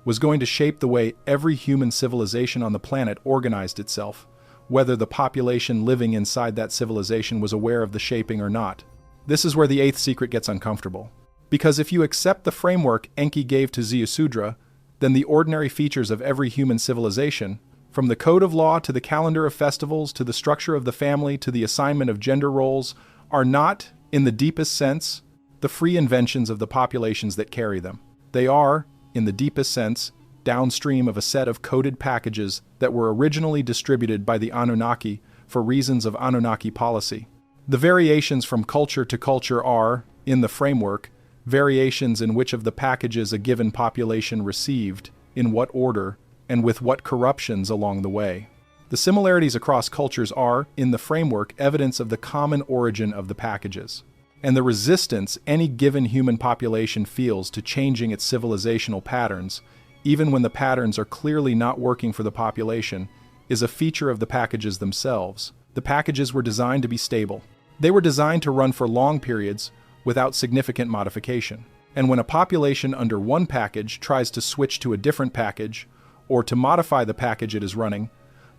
was going to shape the way every human civilization on the planet organized itself, whether the population living inside that civilization was aware of the shaping or not. This is where the eighth secret gets uncomfortable. Because if you accept the framework Enki gave to Ziusudra, then the ordinary features of every human civilization, from the code of law to the calendar of festivals to the structure of the family to the assignment of gender roles, are not, in the deepest sense, the free inventions of the populations that carry them. They are, in the deepest sense, downstream of a set of coded packages that were originally distributed by the Anunnaki for reasons of Anunnaki policy. The variations from culture to culture are, in the framework, variations in which of the packages a given population received, in what order, and with what corruptions along the way. The similarities across cultures are, in the framework, evidence of the common origin of the packages. And the resistance any given human population feels to changing its civilizational patterns, even when the patterns are clearly not working for the population, is a feature of the packages themselves. The packages were designed to be stable. They were designed to run for long periods without significant modification. And when a population under one package tries to switch to a different package, or to modify the package it is running,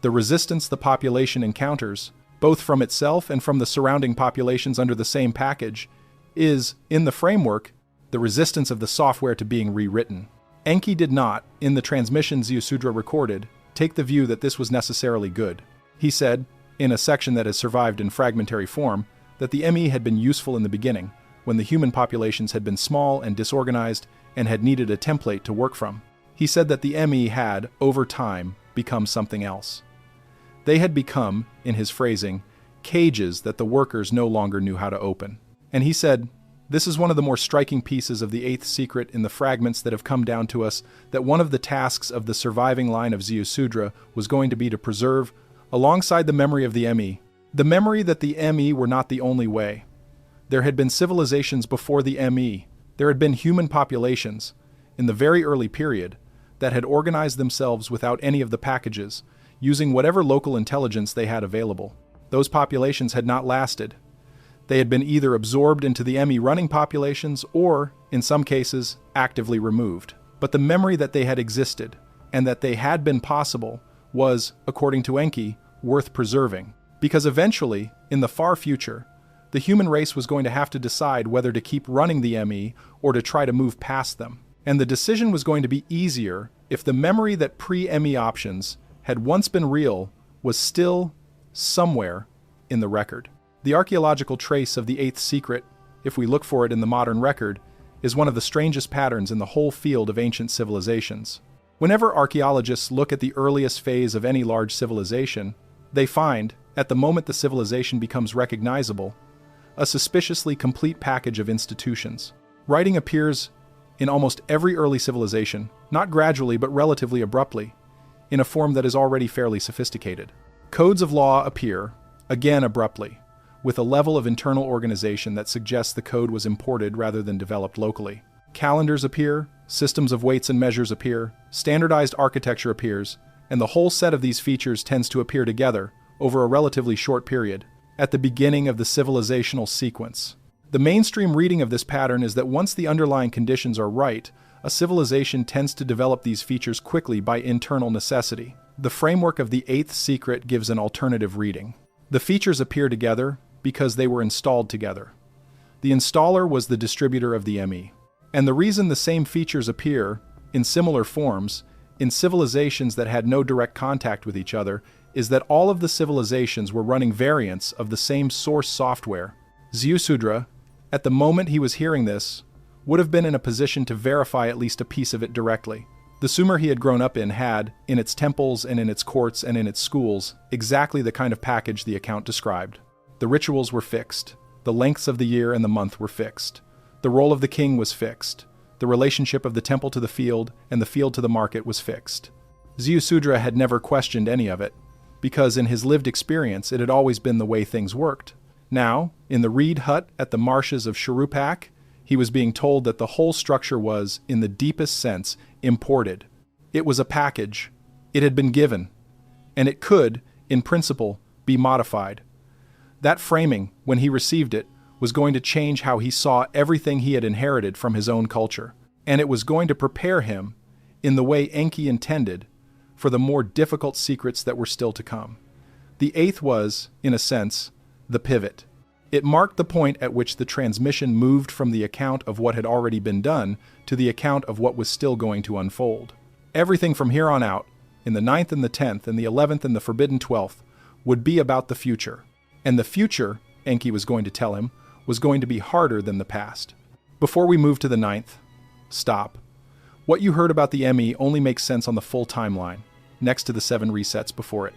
the resistance the population encounters, both from itself and from the surrounding populations under the same package, is, in the framework, the resistance of the software to being rewritten. Enki did not, in the transmission Ziusudra recorded, take the view that this was necessarily good. He said, in a section that has survived in fragmentary form, that the ME had been useful in the beginning, when the human populations had been small and disorganized and had needed a template to work from. He said that the ME had, over time, become something else. They had become, in his phrasing, cages that the workers no longer knew how to open. And he said, this is one of the more striking pieces of the eighth secret in the fragments that have come down to us, that one of the tasks of the surviving line of Ziusudra was going to be to preserve, alongside the memory of the ME, the memory that the ME were not the only way. There had been civilizations before the ME. There had been human populations, in the very early period, that had organized themselves without any of the packages, using whatever local intelligence they had available. Those populations had not lasted. They had been either absorbed into the ME running populations or, in some cases, actively removed. But the memory that they had existed, and that they had been possible, was, according to Enki, worth preserving. Because eventually, in the far future, the human race was going to have to decide whether to keep running the ME or to try to move past them. And the decision was going to be easier if the memory that pre-ME options had once been real was still somewhere in the record. The archaeological trace of the eighth secret, if we look for it in the modern record, is one of the strangest patterns in the whole field of ancient civilizations. Whenever archaeologists look at the earliest phase of any large civilization, they find, at the moment the civilization becomes recognizable, a suspiciously complete package of institutions. Writing appears in almost every early civilization, not gradually but relatively abruptly, in a form that is already fairly sophisticated. Codes of law appear, again abruptly, with a level of internal organization that suggests the code was imported rather than developed locally. Calendars appear, systems of weights and measures appear, standardized architecture appears, and the whole set of these features tends to appear together, over a relatively short period, at the beginning of the civilizational sequence. The mainstream reading of this pattern is that once the underlying conditions are right, a civilization tends to develop these features quickly by internal necessity. The framework of the eighth secret gives an alternative reading. The features appear together because they were installed together. The installer was the distributor of the ME. And the reason the same features appear, in similar forms, in civilizations that had no direct contact with each other is that all of the civilizations were running variants of the same source software. Ziusudra, at the moment he was hearing this, would have been in a position to verify at least a piece of it directly. The Sumer he had grown up in had, in its temples and in its courts and in its schools, exactly the kind of package the account described. The rituals were fixed. The lengths of the year and the month were fixed. The role of the king was fixed. The relationship of the temple to the field and the field to the market was fixed. Ziusudra had never questioned any of it, because in his lived experience it had always been the way things worked. Now, in the reed hut at the marshes of Shurupak, he was being told that the whole structure was, in the deepest sense, imported. It was a package. It had been given. And it could, in principle, be modified. That framing, when he received it, was going to change how he saw everything he had inherited from his own culture. And it was going to prepare him, in the way Enki intended, for the more difficult secrets that were still to come. The eighth was, in a sense, the pivot. It marked the point at which the transmission moved from the account of what had already been done to the account of what was still going to unfold. Everything from here on out, in the 9th and the 10th and the 11th and the forbidden 12th, would be about the future. And the future, Enki was going to tell him, was going to be harder than the past. Before we move to the 9th, stop. What you heard about the ME only makes sense on the full timeline, next to the 7 resets before it.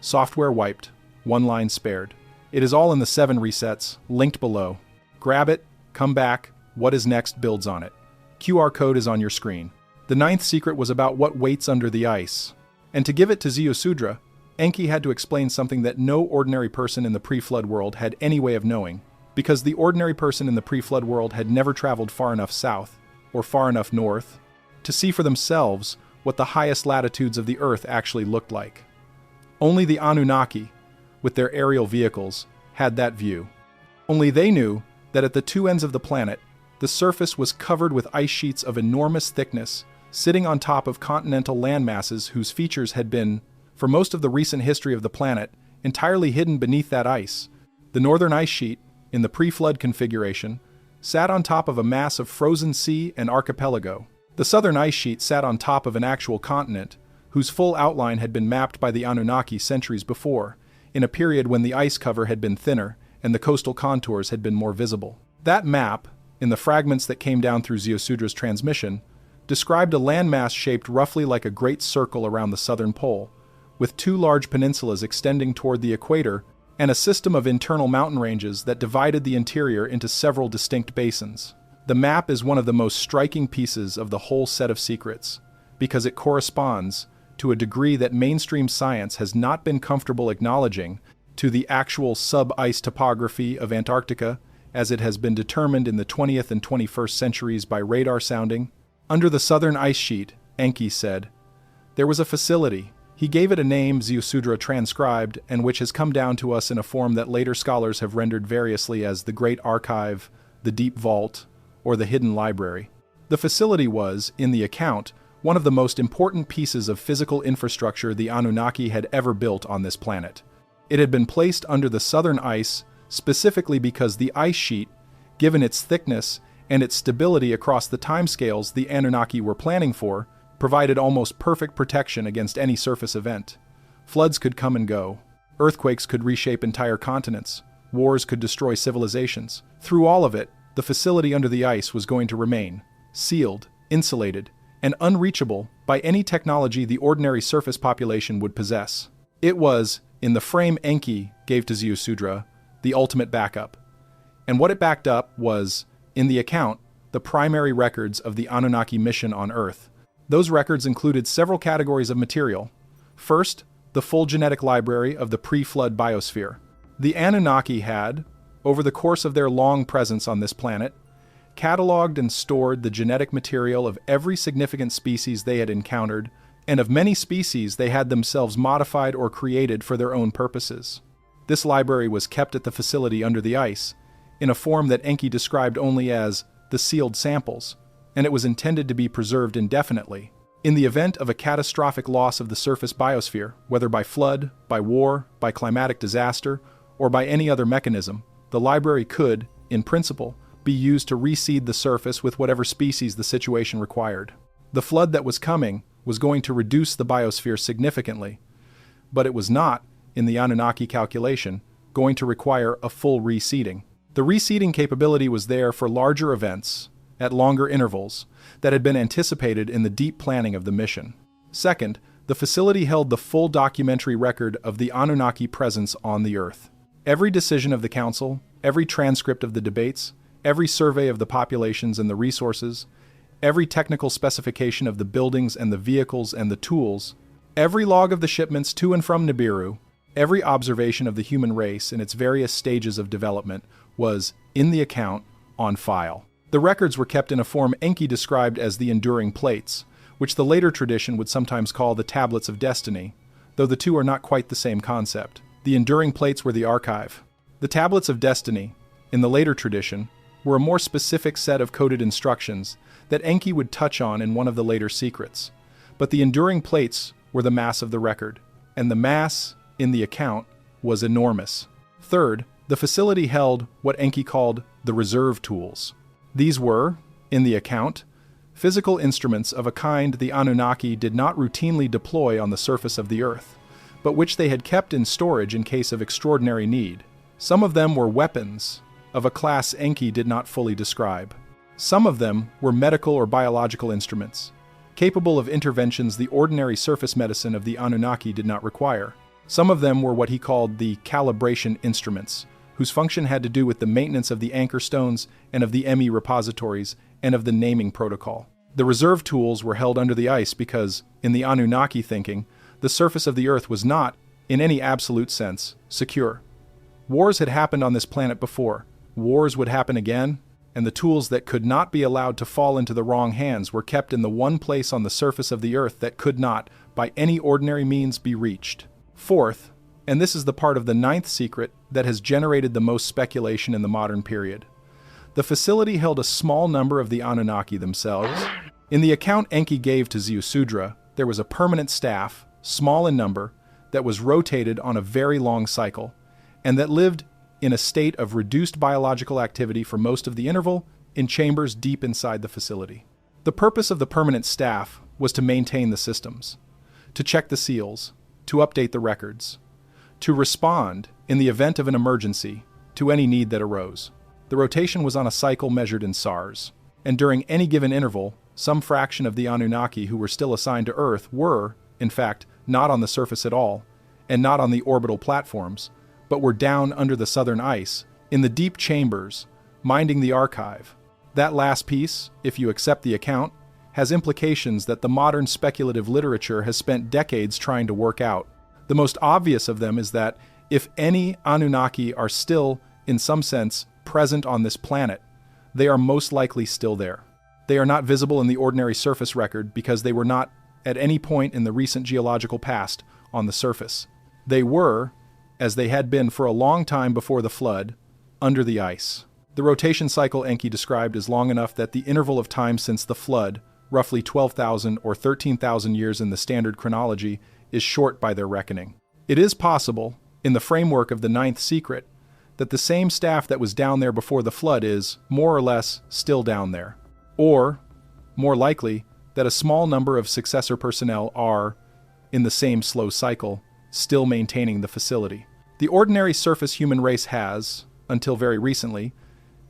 Software wiped, 1 line spared. It is all in the 7 resets, linked below. Grab it, come back, what is next builds on it. QR code is on your screen. The 9th secret was about what waits under the ice. And to give it to Ziusudra, Enki had to explain something that no ordinary person in the pre-flood world had any way of knowing, because the ordinary person in the pre-flood world had never traveled far enough south, or far enough north, to see for themselves what the highest latitudes of the Earth actually looked like. Only the Anunnaki, with their aerial vehicles, had that view. Only they knew that at the 2 ends of the planet, the surface was covered with ice sheets of enormous thickness, sitting on top of continental landmasses whose features had been, for most of the recent history of the planet, entirely hidden beneath that ice. The northern ice sheet, in the pre-flood configuration, sat on top of a mass of frozen sea and archipelago. The southern ice sheet sat on top of an actual continent, whose full outline had been mapped by the Anunnaki centuries before, in a period when the ice cover had been thinner and the coastal contours had been more visible. That map, in the fragments that came down through Ziusudra's transmission, described a landmass shaped roughly like a great circle around the southern pole, with two large peninsulas extending toward the equator and a system of internal mountain ranges that divided the interior into several distinct basins. The map is one of the most striking pieces of the whole set of secrets, because it corresponds, to a degree that mainstream science has not been comfortable acknowledging, to the actual sub-ice topography of Antarctica as it has been determined in the 20th and 21st centuries by radar sounding. Under the southern ice sheet, Enki said, there was a facility. He gave it a name Ziusudra transcribed, and which has come down to us in a form that later scholars have rendered variously as the Great Archive, the Deep Vault, or the Hidden Library. The facility was, in the account, one of the most important pieces of physical infrastructure the Anunnaki had ever built on this planet. It had been placed under the southern ice specifically because the ice sheet, given its thickness and its stability across the timescales the Anunnaki were planning for, provided almost perfect protection against any surface event. Floods could come and go. Earthquakes could reshape entire continents. Wars could destroy civilizations. Through all of it, the facility under the ice was going to remain sealed, insulated, and unreachable by any technology the ordinary surface population would possess. It was, in the frame Enki gave to Ziusudra, the ultimate backup. And what it backed up was, in the account, the primary records of the Anunnaki mission on Earth. Those records included several categories of material. First, the full genetic library of the pre-flood biosphere. The Anunnaki had, over the course of their long presence on this planet, cataloged and stored the genetic material of every significant species they had encountered, and of many species they had themselves modified or created for their own purposes. This library was kept at the facility under the ice, in a form that Enki described only as the sealed samples, and it was intended to be preserved indefinitely. In the event of a catastrophic loss of the surface biosphere, whether by flood, by war, by climatic disaster, or by any other mechanism, the library could, in principle, be used to reseed the surface with whatever species the situation required. The flood that was coming was going to reduce the biosphere significantly, but it was not, in the Anunnaki calculation, going to require a full reseeding. The reseeding capability was there for larger events, at longer intervals, that had been anticipated in the deep planning of the mission. Second, the facility held the full documentary record of the Anunnaki presence on the Earth. Every decision of the Council, every transcript of the debates, every survey of the populations and the resources, every technical specification of the buildings and the vehicles and the tools, every log of the shipments to and from Nibiru, every observation of the human race in its various stages of development was, in the account, on file. The records were kept in a form Enki described as the enduring plates, which the later tradition would sometimes call the tablets of destiny, though the two are not quite the same concept. The enduring plates were the archive. The tablets of destiny, in the later tradition, were a more specific set of coded instructions that Enki would touch on in one of the later secrets. But the enduring plates were the mass of the record, and the mass, in the account, was enormous. Third, the facility held what Enki called the reserve tools. These were, in the account, physical instruments of a kind the Anunnaki did not routinely deploy on the surface of the Earth, but which they had kept in storage in case of extraordinary need. Some of them were weapons, of a class Enki did not fully describe. Some of them were medical or biological instruments, capable of interventions the ordinary surface medicine of the Anunnaki did not require. Some of them were what he called the calibration instruments, whose function had to do with the maintenance of the anchor stones and of the ME repositories and of the naming protocol. The reserve tools were held under the ice because, in the Anunnaki thinking, the surface of the Earth was not, in any absolute sense, secure. Wars had happened on this planet before. Wars would happen again, and the tools that could not be allowed to fall into the wrong hands were kept in the one place on the surface of the Earth that could not, by any ordinary means, be reached. Fourth, and this is the part of the ninth secret that has generated the most speculation in the modern period, the facility held a small number of the Anunnaki themselves. In the account Enki gave to Ziusudra, there was a permanent staff, small in number, that was rotated on a very long cycle, and that lived in a state of reduced biological activity for most of the interval in chambers deep inside the facility. The purpose of the permanent staff was to maintain the systems, to check the seals, to update the records, to respond, in the event of an emergency, to any need that arose. The rotation was on a cycle measured in SARS, and during any given interval, some fraction of the Anunnaki who were still assigned to Earth were, in fact, not on the surface at all, and not on the orbital platforms, but were down under the southern ice, in the deep chambers, minding the archive. That last piece, if you accept the account, has implications that the modern speculative literature has spent decades trying to work out. The most obvious of them is that if any Anunnaki are still, in some sense, present on this planet, they are most likely still there. They are not visible in the ordinary surface record because they were not, at any point in the recent geological past, on the surface. They were, as they had been for a long time before the flood, under the ice. The rotation cycle Enki described is long enough that the interval of time since the flood, roughly 12,000 or 13,000 years in the standard chronology, is short by their reckoning. It is possible, in the framework of the ninth secret, that the same staff that was down there before the flood is, more or less, still down there. Or, more likely, that a small number of successor personnel are, in the same slow cycle, still maintaining the facility. The ordinary surface human race has, until very recently,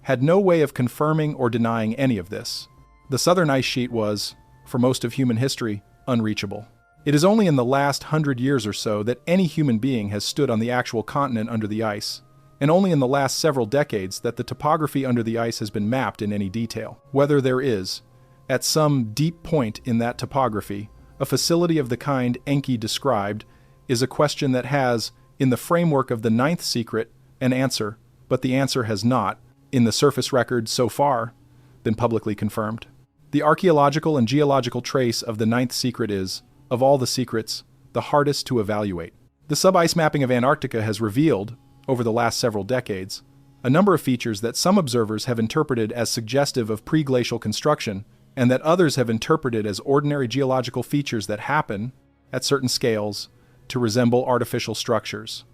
had no way of confirming or denying any of this. The southern ice sheet was, for most of human history, unreachable. It is only in the last 100 years or so that any human being has stood on the actual continent under the ice, and only in the last several decades that the topography under the ice has been mapped in any detail. Whether there is, at some deep point in that topography, a facility of the kind Enki described is a question that has, in the framework of the ninth secret, an answer, but the answer has not, in the surface record so far, been publicly confirmed. The archaeological and geological trace of the ninth secret is, of all the secrets, the hardest to evaluate. The sub-ice mapping of Antarctica has revealed, over the last several decades, a number of features that some observers have interpreted as suggestive of pre-glacial construction, and that others have interpreted as ordinary geological features that happen, at certain scales, to resemble artificial structures.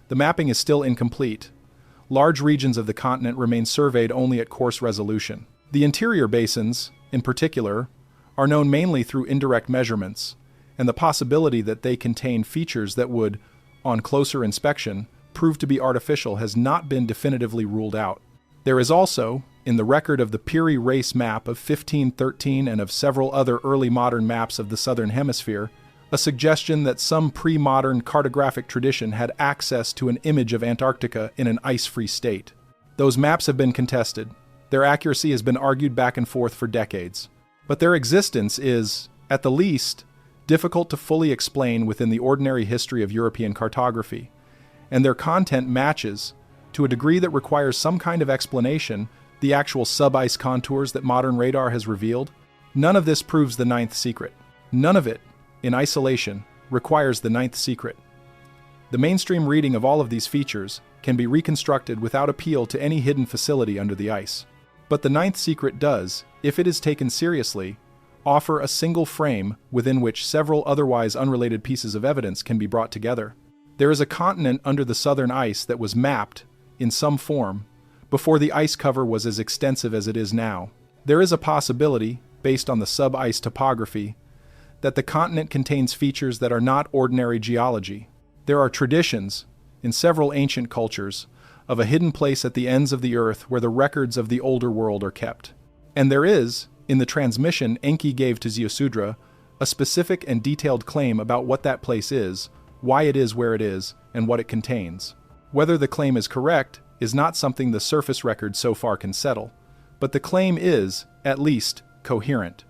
The mapping is still incomplete. Large regions of the continent remain surveyed only at coarse resolution. The interior basins, in particular, are known mainly through indirect measurements, and the possibility that they contain features that would, on closer inspection, prove to be artificial has not been definitively ruled out. There is also, in the record of the Piri race map of 1513 and of several other early modern maps of the southern hemisphere, a suggestion that some pre-modern cartographic tradition had access to an image of Antarctica in an ice-free state. Those maps have been contested. Their accuracy has been argued back and forth for decades. But their existence is, at the least, difficult to fully explain within the ordinary history of European cartography, and their content matches, to a degree that requires some kind of explanation, the actual sub-ice contours that modern radar has revealed. None of this proves the ninth secret. None of it, in isolation, requires the ninth secret. The mainstream reading of all of these features can be reconstructed without appeal to any hidden facility under the ice. But the ninth secret does, if it is taken seriously, offer a single frame within which several otherwise unrelated pieces of evidence can be brought together. There is a continent under the southern ice that was mapped, in some form, before the ice cover was as extensive as it is now. There is a possibility, based on the sub-ice topography, that the continent contains features that are not ordinary geology. There are traditions, in several ancient cultures, of a hidden place at the ends of the earth where the records of the older world are kept. And there is, in the transmission Enki gave to Ziusudra, a specific and detailed claim about what that place is, why it is where it is, and what it contains. Whether the claim is correct is not something the surface record so far can settle, but the claim is, at least, coherent.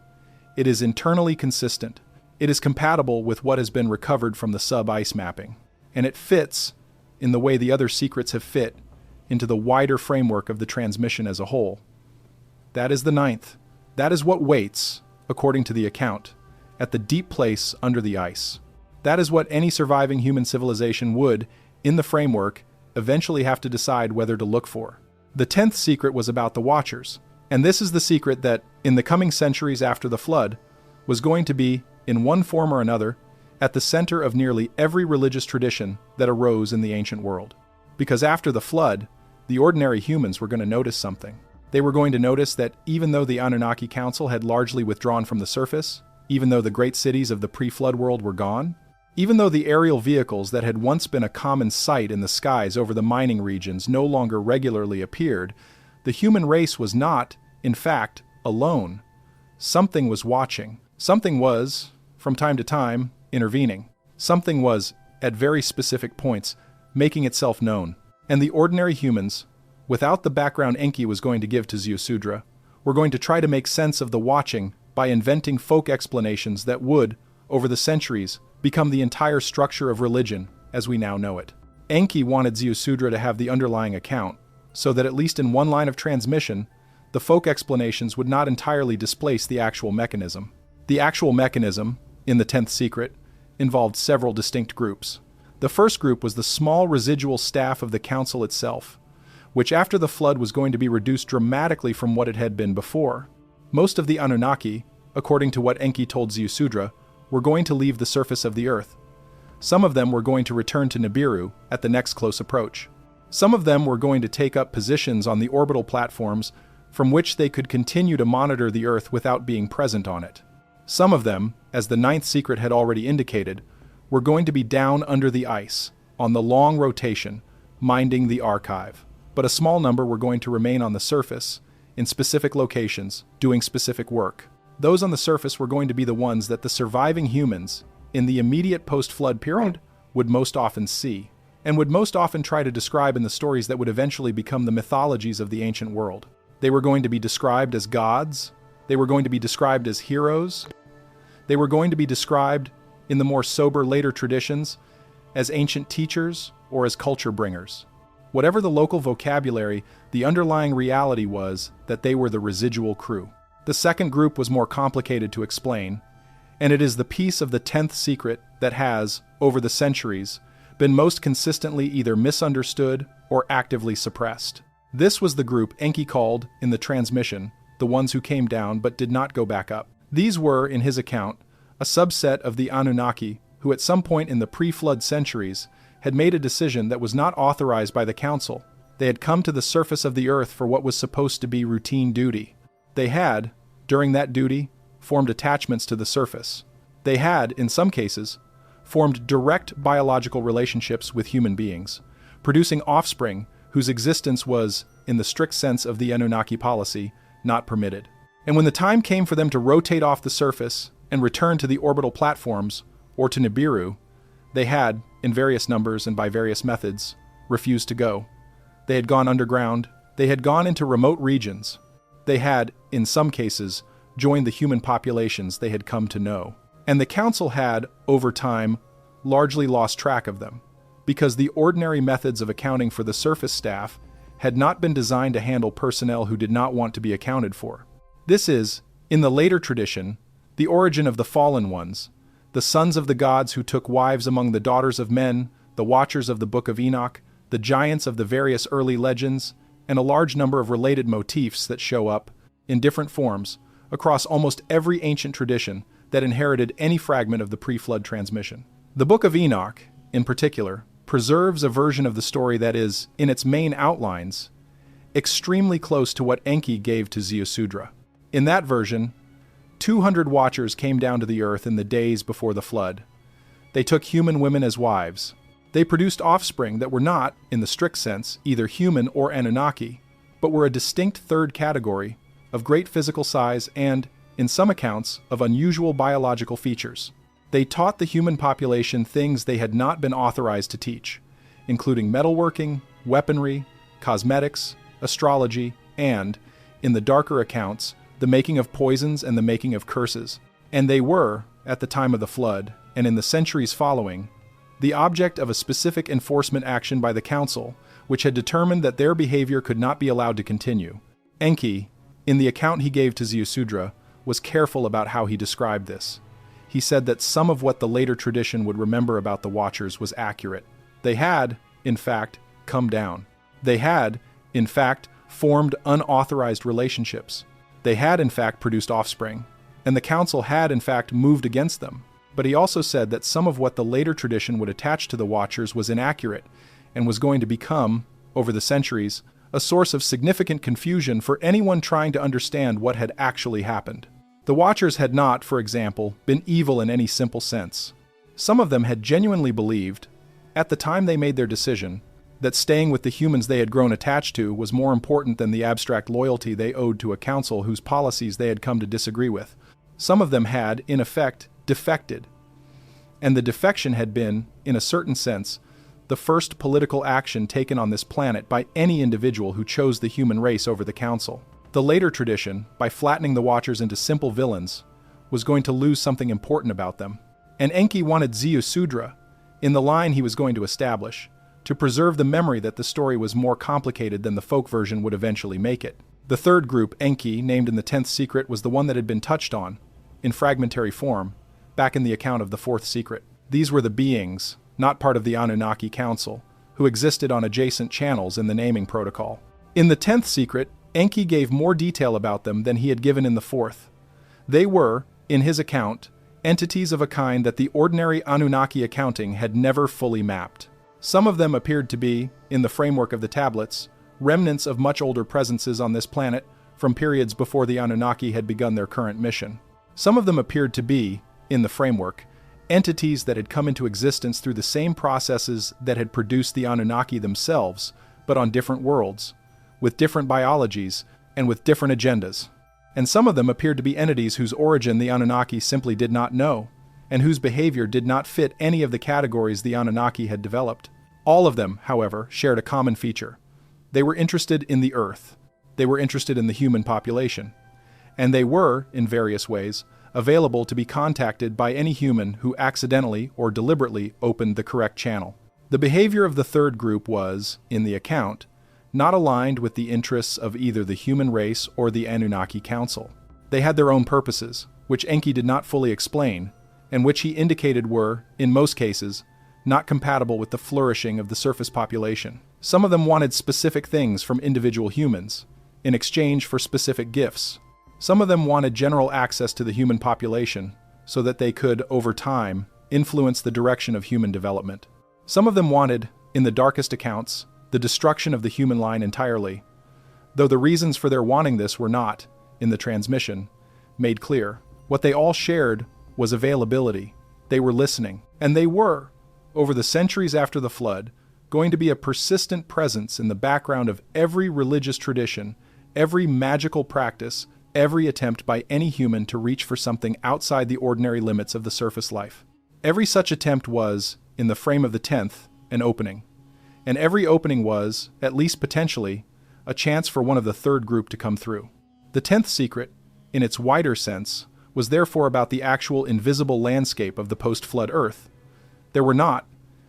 It is internally consistent. It is compatible with what has been recovered from the sub-ice mapping, and it fits, in the way the other secrets have fit, into the wider framework of the transmission as a whole. That is the ninth. That is what waits, according to the account, at the deep place under the ice. That is what any surviving human civilization would, in the framework, eventually have to decide whether to look for. The 10th secret was about the Watchers, and this is the secret that, in the coming centuries after the flood, was going to be, in one form or another, at the center of nearly every religious tradition that arose in the ancient world. Because after the flood, the ordinary humans were going to notice something. They were going to notice that even though the Anunnaki Council had largely withdrawn from the surface, even though the great cities of the pre-flood world were gone, even though the aerial vehicles that had once been a common sight in the skies over the mining regions no longer regularly appeared, the human race was not, in fact, alone. Something was watching. Something was, from time to time, intervening. Something was, at very specific points, making itself known. And the ordinary humans, without the background Enki was going to give to Ziusudra, were going to try to make sense of the watching by inventing folk explanations that would, over the centuries, become the entire structure of religion as we now know it. Enki wanted Ziusudra to have the underlying account, so that at least in one line of transmission, the folk explanations would not entirely displace the actual mechanism. The actual mechanism, in the 10th secret, involved several distinct groups. The first group was the small residual staff of the council itself, which after the flood was going to be reduced dramatically from what it had been before. Most of the Anunnaki, according to what Enki told Ziusudra, were going to leave the surface of the earth. Some of them were going to return to Nibiru at the next close approach. Some of them were going to take up positions on the orbital platforms from which they could continue to monitor the earth without being present on it. Some of them, as the 9th secret had already indicated, were going to be down under the ice, on the long rotation, minding the archive. But a small number were going to remain on the surface, in specific locations, doing specific work. Those on the surface were going to be the ones that the surviving humans, in the immediate post-flood period, would most often see, and would most often try to describe in the stories that would eventually become the mythologies of the ancient world. They were going to be described as gods. They were going to be described as heroes. They were going to be described, in the more sober later traditions, as ancient teachers or as culture bringers. Whatever the local vocabulary, the underlying reality was that they were the residual crew. The second group was more complicated to explain, and it is the piece of the 10th secret that has, over the centuries, been most consistently either misunderstood or actively suppressed. This was the group Enki called, in the transmission, the ones who came down but did not go back up. These were, in his account, a subset of the Anunnaki who at some point in the pre-flood centuries had made a decision that was not authorized by the council. They had come to the surface of the earth for what was supposed to be routine duty. They had, during that duty, formed attachments to the surface. They had, in some cases, formed direct biological relationships with human beings, producing offspring whose existence was, in the strict sense of the Anunnaki policy, not permitted. And when the time came for them to rotate off the surface and return to the orbital platforms, or to Nibiru, they had, in various numbers and by various methods, refused to go. They had gone underground. They had gone into remote regions. They had, in some cases, joined the human populations they had come to know. And the council had, over time, largely lost track of them, because the ordinary methods of accounting for the surface staff had not been designed to handle personnel who did not want to be accounted for. This is, in the later tradition, the origin of the fallen ones, the sons of the gods who took wives among the daughters of men, the watchers of the Book of Enoch, the giants of the various early legends, and a large number of related motifs that show up, in different forms, across almost every ancient tradition that inherited any fragment of the pre-flood transmission. The Book of Enoch, in particular, preserves a version of the story that is, in its main outlines, extremely close to what Enki gave to Ziusudra. In that version, 200 watchers came down to the earth in the days before the flood. They took human women as wives. They produced offspring that were not, in the strict sense, either human or Anunnaki, but were a distinct third category of great physical size and, in some accounts, of unusual biological features. They taught the human population things they had not been authorized to teach, including metalworking, weaponry, cosmetics, astrology, and, in the darker accounts, the making of poisons and the making of curses. And they were, at the time of the flood, and in the centuries following, the object of a specific enforcement action by the council, which had determined that their behavior could not be allowed to continue. Enki, in the account he gave to Ziusudra, was careful about how he described this. He said that some of what the later tradition would remember about the Watchers was accurate. They had, in fact, come down. They had, in fact, formed unauthorized relationships. They had, in fact, produced offspring. And the council had, in fact, moved against them. But he also said that some of what the later tradition would attach to the Watchers was inaccurate and was going to become, over the centuries, a source of significant confusion for anyone trying to understand what had actually happened. The Watchers had not, for example, been evil in any simple sense. Some of them had genuinely believed, at the time they made their decision, that staying with the humans they had grown attached to was more important than the abstract loyalty they owed to a council whose policies they had come to disagree with. Some of them had, in effect, defected. And the defection had been, in a certain sense, the first political action taken on this planet by any individual who chose the human race over the council. The later tradition, by flattening the Watchers into simple villains, was going to lose something important about them. And Enki wanted Ziusudra, in the line he was going to establish, to preserve the memory that the story was more complicated than the folk version would eventually make it. The third group, Enki, named in the 10th secret, was the one that had been touched on, in fragmentary form, back in the account of the 4th secret. These were the beings, not part of the Anunnaki Council, who existed on adjacent channels in the naming protocol. In the 10th secret, Enki gave more detail about them than he had given in the 4th. They were, in his account, entities of a kind that the ordinary Anunnaki accounting had never fully mapped. Some of them appeared to be, in the framework of the tablets, remnants of much older presences on this planet from periods before the Anunnaki had begun their current mission. Some of them appeared to be, in the framework, entities that had come into existence through the same processes that had produced the Anunnaki themselves, but on different worlds, with different biologies, and with different agendas. And some of them appeared to be entities whose origin the Anunnaki simply did not know, and whose behavior did not fit any of the categories the Anunnaki had developed. All of them, however, shared a common feature. They were interested in the Earth. They were interested in the human population. And they were, in various ways, available to be contacted by any human who accidentally or deliberately opened the correct channel. The behavior of the third group was, in the account, not aligned with the interests of either the human race or the Anunnaki Council. They had their own purposes, which Enki did not fully explain, and which he indicated were, in most cases, not compatible with the flourishing of the surface population. Some of them wanted specific things from individual humans, in exchange for specific gifts. Some of them wanted general access to the human population, so that they could, over time, influence the direction of human development. Some of them wanted, in the darkest accounts, the destruction of the human line entirely, though the reasons for their wanting this were not, in the transmission, made clear. What they all shared was availability. They were listening, and they were, over the centuries after the flood, going to be a persistent presence in the background of every religious tradition, every magical practice, every attempt by any human to reach for something outside the ordinary limits of the surface life. Every such attempt was, in the frame of the 10th, an opening. And every opening was, at least potentially, a chance for one of the third group to come through. The 10th secret, in its wider sense, was therefore about the actual invisible landscape of the post-flood Earth. There were not,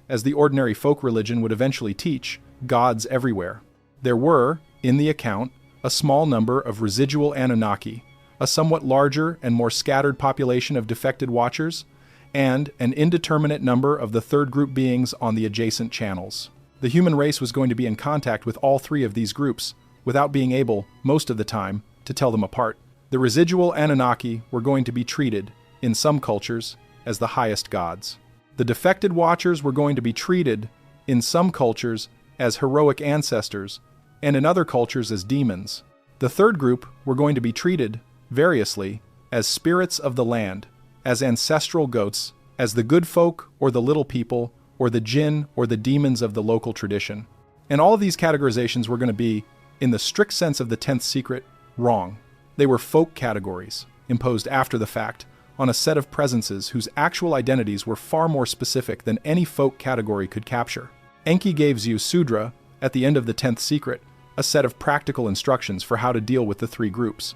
as the ordinary folk religion would eventually teach, gods everywhere. There were, in the account, a small number of residual Anunnaki, a somewhat larger and more scattered population of defected Watchers, and an indeterminate number of the third group beings on the adjacent channels. The human race was going to be in contact with all three of these groups, without being able, most of the time, to tell them apart. The residual Anunnaki were going to be treated, in some cultures, as the highest gods. The defected Watchers were going to be treated, in some cultures, as heroic ancestors, and in other cultures as demons. The third group were going to be treated, variously, as spirits of the land, as ancestral goats, as the good folk or the little people, or the jinn or the demons of the local tradition. And all of these categorizations were going to be, in the strict sense of the 10th secret, wrong. They were folk categories, imposed after the fact, on a set of presences whose actual identities were far more specific than any folk category could capture. Enki gave Ziusudra, at the end of the 10th secret, a set of practical instructions for how to deal with the three groups.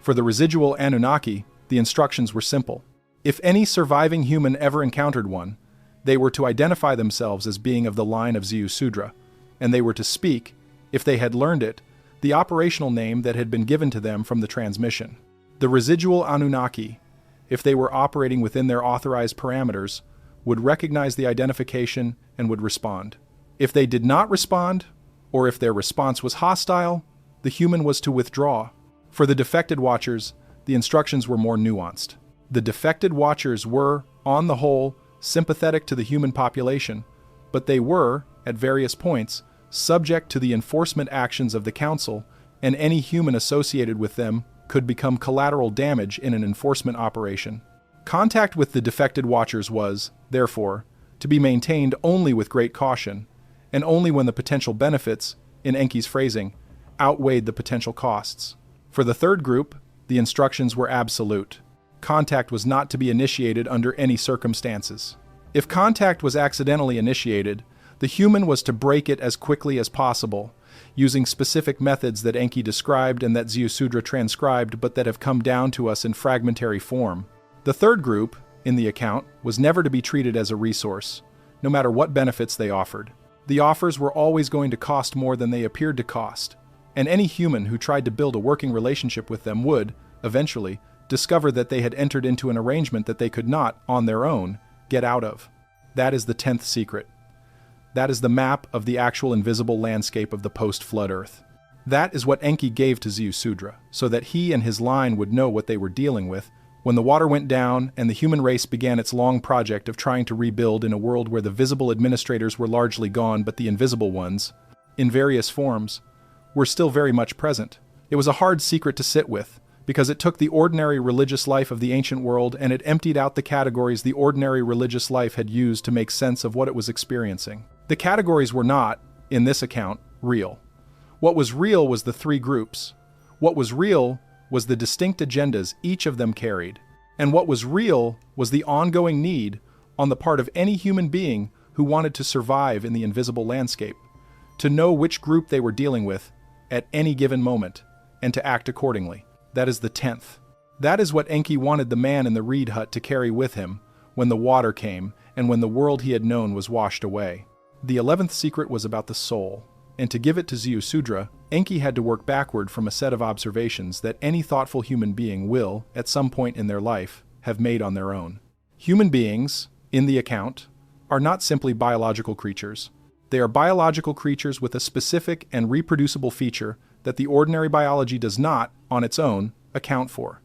For the residual Anunnaki, the instructions were simple. If any surviving human ever encountered one, they were to identify themselves as being of the line of Ziusudra, and they were to speak, if they had learned it, the operational name that had been given to them from the transmission. The residual Anunnaki, if they were operating within their authorized parameters, would recognize the identification and would respond. If they did not respond, or if their response was hostile, the human was to withdraw. For the defected Watchers, the instructions were more nuanced. The defected Watchers were, on the whole, sympathetic to the human population, but they were, at various points, subject to the enforcement actions of the Council, and any human associated with them could become collateral damage in an enforcement operation. Contact with the defected Watchers was, therefore, to be maintained only with great caution, and only when the potential benefits, in Enki's phrasing, outweighed the potential costs. For the third group, the instructions were absolute. Contact was not to be initiated under any circumstances. If contact was accidentally initiated, the human was to break it as quickly as possible, using specific methods that Enki described and that Ziusudra transcribed but that have come down to us in fragmentary form. The third group, in the account, was never to be treated as a resource, no matter what benefits they offered. The offers were always going to cost more than they appeared to cost, and any human who tried to build a working relationship with them would, eventually, discover that they had entered into an arrangement that they could not, on their own, get out of. That is the 10th secret. That is the map of the actual invisible landscape of the post-flood Earth. That is what Enki gave to Ziusudra, so that he and his line would know what they were dealing with when the water went down and the human race began its long project of trying to rebuild in a world where the visible administrators were largely gone but the invisible ones, in various forms, were still very much present. It was a hard secret to sit with, because it took the ordinary religious life of the ancient world and it emptied out the categories the ordinary religious life had used to make sense of what it was experiencing. The categories were not, in this account, real. What was real was the three groups. What was real was the distinct agendas each of them carried. And what was real was the ongoing need, on the part of any human being who wanted to survive in the invisible landscape, to know which group they were dealing with at any given moment, and to act accordingly. That is the 10th. That is what Enki wanted the man in the reed hut to carry with him when the water came and when the world he had known was washed away. The 11th secret was about the soul, and to give it to Ziusudra, Enki had to work backward from a set of observations that any thoughtful human being will, at some point in their life, have made on their own. Human beings, in the account, are not simply biological creatures. They are biological creatures with a specific and reproducible feature that the ordinary biology does not, on its own, account for.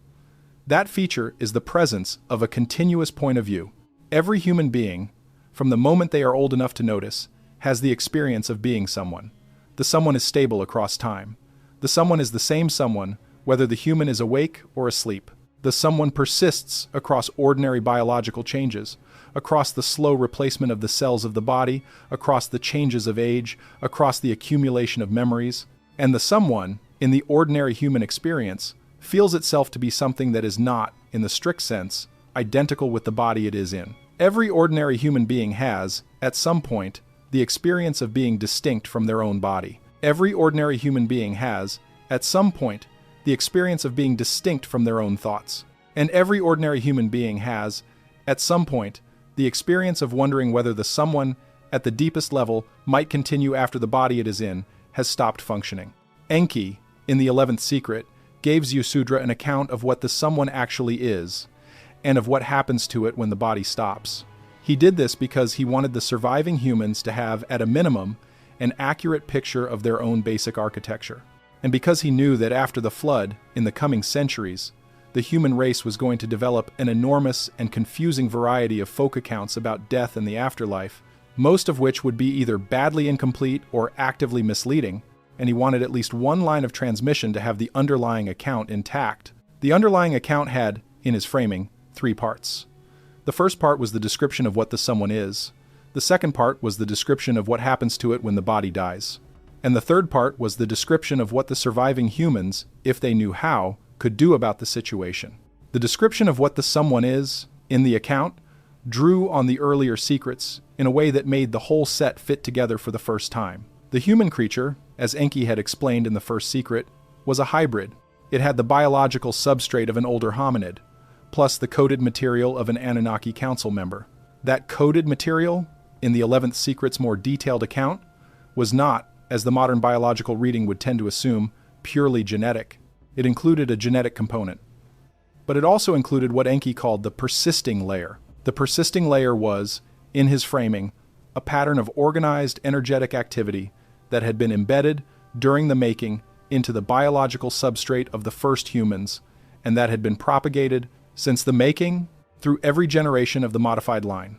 That feature is the presence of a continuous point of view. Every human being, from the moment they are old enough to notice, has the experience of being someone. The someone is stable across time. The someone is the same someone, whether the human is awake or asleep. The someone persists across ordinary biological changes, across the slow replacement of the cells of the body, across the changes of age, across the accumulation of memories. And the someone, in the ordinary human experience, feels itself to be something that is not, in the strict sense, identical with the body it is in. Every ordinary human being has, at some point, the experience of being distinct from their own body. Every ordinary human being has, at some point, the experience of being distinct from their own thoughts. And every ordinary human being has, at some point, the experience of wondering whether the someone, at the deepest level, might continue after the body it is in has stopped functioning. Enki, in the 11th secret, gave Ziusudra an account of what the someone actually is, and of what happens to it when the body stops. He did this because he wanted the surviving humans to have, at a minimum, an accurate picture of their own basic architecture. And because he knew that after the flood, in the coming centuries, the human race was going to develop an enormous and confusing variety of folk accounts about death and the afterlife, most of which would be either badly incomplete or actively misleading, and he wanted at least one line of transmission to have the underlying account intact. The underlying account had, in his framing, 3 parts. The first part was the description of what the someone is. The second part was the description of what happens to it when the body dies. And the third part was the description of what the surviving humans, if they knew how, could do about the situation. The description of what the someone is, in the account, drew on the earlier secrets in a way that made the whole set fit together for the first time. The human creature, as Enki had explained in the first secret, was a hybrid. It had the biological substrate of an older hominid, plus the coded material of an Anunnaki council member. That coded material, in the 11th secret's more detailed account, was not, as the modern biological reading would tend to assume, purely genetic. It included a genetic component. But it also included what Enki called the persisting layer. The persisting layer was, in his framing, a pattern of organized energetic activity that had been embedded, during the making, into the biological substrate of the first humans, and that had been propagated, since the making, through every generation of the modified line.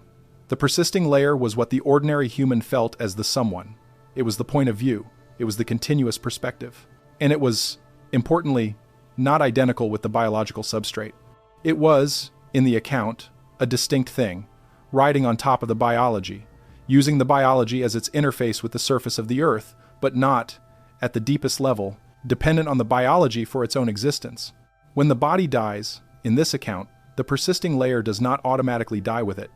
The persisting layer was what the ordinary human felt as the someone. It was the point of view. It was the continuous perspective. And it was, importantly, not identical with the biological substrate. It was, in the account, a distinct thing, riding on top of the biology, using the biology as its interface with the surface of the Earth, but not, at the deepest level, dependent on the biology for its own existence. When the body dies, in this account, the persisting layer does not automatically die with it.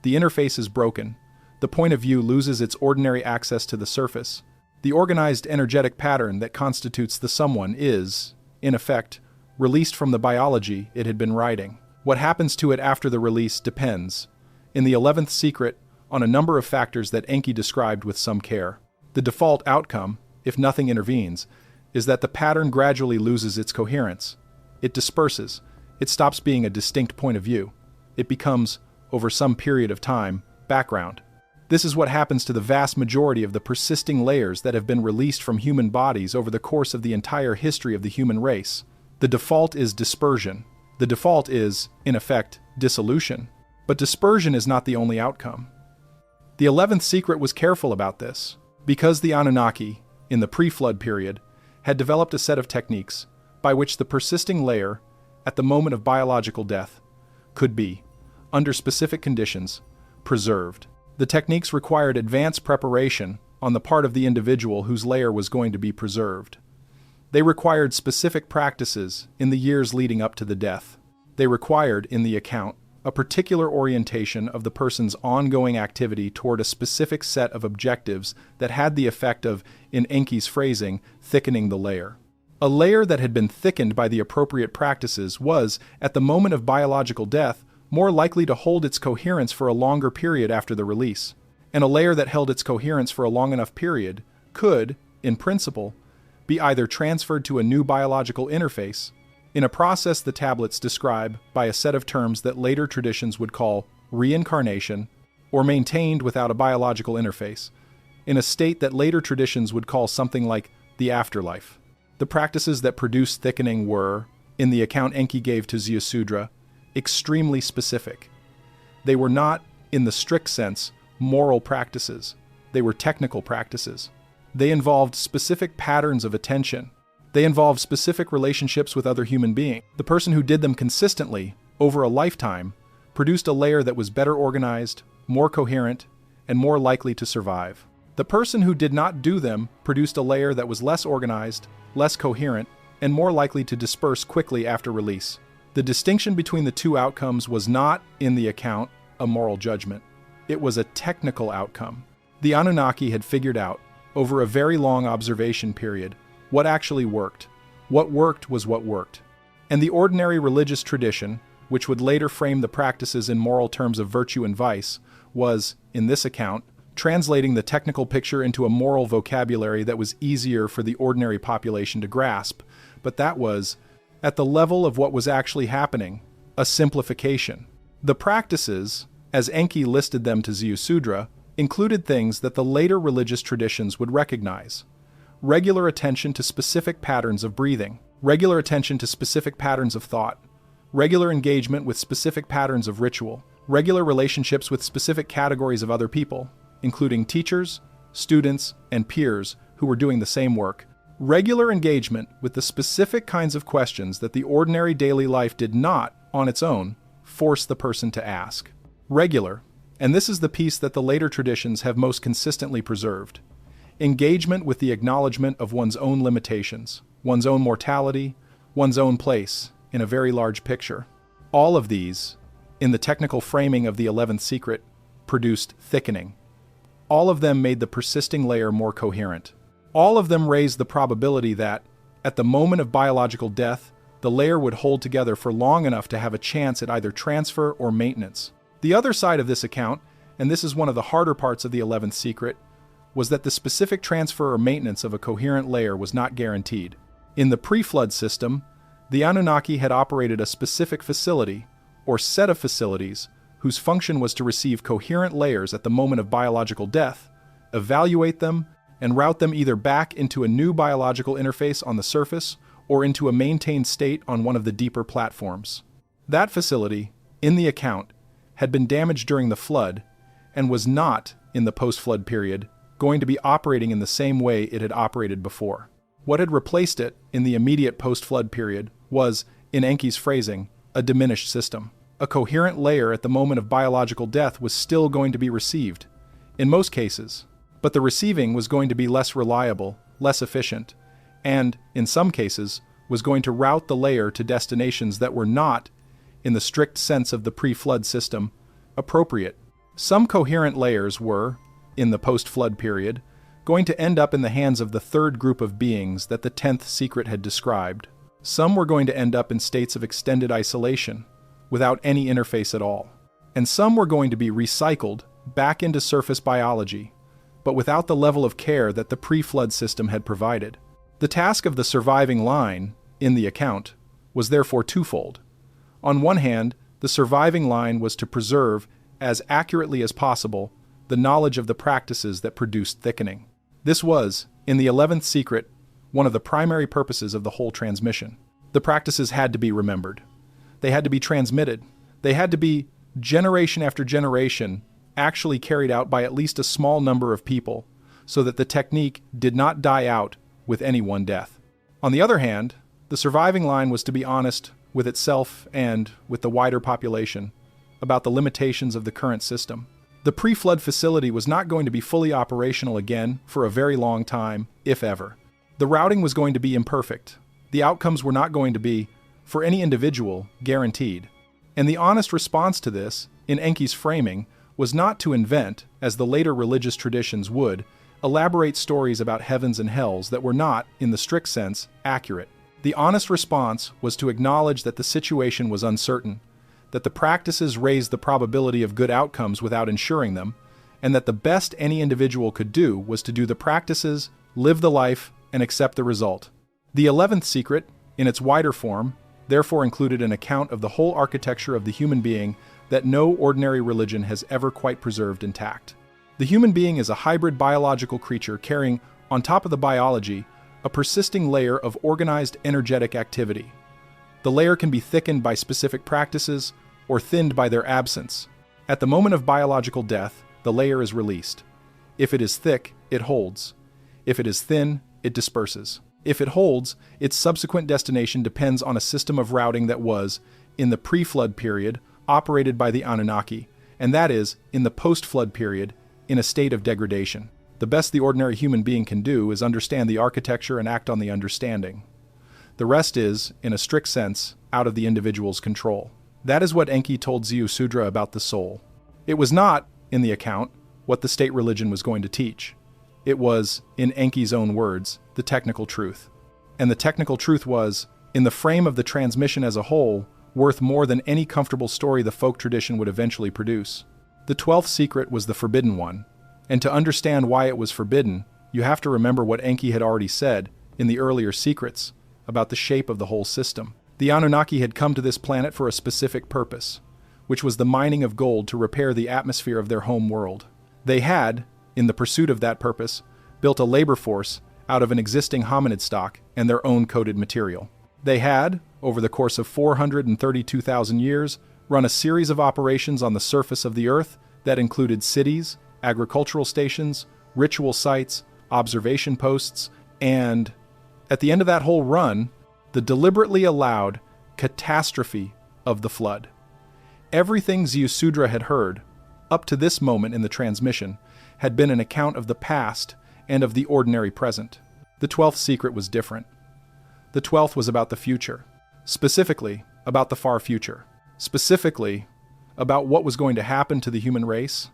The interface is broken. The point of view loses its ordinary access to the surface. The organized energetic pattern that constitutes the someone is, in effect, released from the biology it had been riding. What happens to it after the release depends, in the 11th secret, on a number of factors that Enki described with some care. The default outcome, if nothing intervenes, is that the pattern gradually loses its coherence. It disperses. It stops being a distinct point of view. It becomes, over some period of time, background. This is what happens to the vast majority of the persisting layers that have been released from human bodies over the course of the entire history of the human race. The default is dispersion. The default is, in effect, dissolution. But dispersion is not the only outcome. The 11th secret was careful about this, because the Anunnaki, in the pre-flood period, had developed a set of techniques by which the persisting layer, at the moment of biological death, could be, under specific conditions, preserved. The techniques required advanced preparation on the part of the individual whose layer was going to be preserved. They required specific practices in the years leading up to the death. They required, in the account, a particular orientation of the person's ongoing activity toward a specific set of objectives that had the effect of, in Enki's phrasing, thickening the layer. A layer that had been thickened by the appropriate practices was, at the moment of biological death, more likely to hold its coherence for a longer period after the release. And a layer that held its coherence for a long enough period could, in principle, be either transferred to a new biological interface, in a process the tablets describe by a set of terms that later traditions would call reincarnation, or maintained without a biological interface, in a state that later traditions would call something like the afterlife. The practices that produced thickening were, in the account Enki gave to Ziusudra, extremely specific. They were not, in the strict sense, moral practices. They were technical practices. They involved specific patterns of attention. They involved specific relationships with other human beings. The person who did them consistently, over a lifetime, produced a layer that was better organized, more coherent, and more likely to survive. The person who did not do them produced a layer that was less organized, less coherent, and more likely to disperse quickly after release. The distinction between the two outcomes was not, in the account, a moral judgment. It was a technical outcome. The Anunnaki had figured out, over a very long observation period, what actually worked. What worked was what worked. And the ordinary religious tradition, which would later frame the practices in moral terms of virtue and vice, was, in this account, translating the technical picture into a moral vocabulary that was easier for the ordinary population to grasp, but that was, at the level of what was actually happening, a simplification. The practices, as Enki listed them to Ziusudra, included things that the later religious traditions would recognize. Regular attention to specific patterns of breathing, regular attention to specific patterns of thought, regular engagement with specific patterns of ritual, regular relationships with specific categories of other people, including teachers, students, and peers who were doing the same work, regular engagement with the specific kinds of questions that the ordinary daily life did not, on its own, force the person to ask. Regular, and this is the piece that the later traditions have most consistently preserved, engagement with the acknowledgement of one's own limitations, one's own mortality, one's own place in a very large picture. All of these, in the technical framing of the 11th secret, produced thickening. All of them made the persisting layer more coherent. All of them raised the probability that, at the moment of biological death, the layer would hold together for long enough to have a chance at either transfer or maintenance. The other side of this account, and this is one of the harder parts of the 11th secret, was that the specific transfer or maintenance of a coherent layer was not guaranteed. In the pre-flood system, the Anunnaki had operated a specific facility, or set of facilities, whose function was to receive coherent layers at the moment of biological death, evaluate them, and route them either back into a new biological interface on the surface or into a maintained state on one of the deeper platforms. That facility, in the account, had been damaged during the flood and was not, in the post-flood period, going to be operating in the same way it had operated before. What had replaced it in the immediate post-flood period was, in Enki's phrasing, a diminished system. A coherent layer at the moment of biological death was still going to be received, in most cases, but the receiving was going to be less reliable, less efficient, and, in some cases, was going to route the layer to destinations that were not, in the strict sense of the pre-flood system, appropriate. Some coherent layers were, in the post-flood period, going to end up in the hands of the third group of beings that the 10th secret had described. Some were going to end up in states of extended isolation, without any interface at all. And some were going to be recycled back into surface biology, but without the level of care that the pre-flood system had provided. The task of the surviving line, in the account, was therefore twofold. On one hand, the surviving line was to preserve, as accurately as possible, the knowledge of the practices that produced thickening. This was, in the 11th secret, one of the primary purposes of the whole transmission. The practices had to be remembered. They had to be transmitted. They had to be, generation after generation, actually carried out by at least a small number of people, so that the technique did not die out with any one death. On the other hand, the surviving line was to be honest with itself and with the wider population about the limitations of the current system. The pre-flood facility was not going to be fully operational again for a very long time, if ever. The routing was going to be imperfect. The outcomes were not going to be, for any individual, guaranteed. And the honest response to this, in Enki's framing, was not to invent, as the later religious traditions would, elaborate stories about heavens and hells that were not, in the strict sense, accurate. The honest response was to acknowledge that the situation was uncertain, that the practices raised the probability of good outcomes without ensuring them, and that the best any individual could do was to do the practices, live the life, and accept the result. The 11th secret, in its wider form, therefore included an account of the whole architecture of the human being that no ordinary religion has ever quite preserved intact. The human being is a hybrid biological creature carrying, on top of the biology, a persisting layer of organized energetic activity. The layer can be thickened by specific practices or thinned by their absence. At the moment of biological death, the layer is released. If it is thick, it holds. If it is thin, it disperses. If it holds, its subsequent destination depends on a system of routing that was, in the pre-flood period, operated by the Anunnaki, and that is, in the post-flood period, in a state of degradation. The best the ordinary human being can do is understand the architecture and act on the understanding. The rest is, in a strict sense, out of the individual's control. That is what Enki told Ziusudra about the soul. It was not, in the account, what the state religion was going to teach. It was, in Enki's own words, the technical truth. And the technical truth was, in the frame of the transmission as a whole, worth more than any comfortable story the folk tradition would eventually produce. The 12th secret was the forbidden one, and to understand why it was forbidden, you have to remember what Enki had already said in the earlier secrets about the shape of the whole system. The Anunnaki had come to this planet for a specific purpose, which was the mining of gold to repair the atmosphere of their home world. They had, in the pursuit of that purpose, built a labor force out of an existing hominid stock and their own coded material. They had, over the course of 432,000 years, run a series of operations on the surface of the Earth that included cities, agricultural stations, ritual sites, observation posts, and, at the end of that whole run, the deliberately allowed catastrophe of the flood. Everything Ziusudra had heard, up to this moment in the transmission, had been an account of the past and of the ordinary present. The 12th secret was different. The 12th was about the future, specifically about the far future, specifically about what was going to happen to the human race,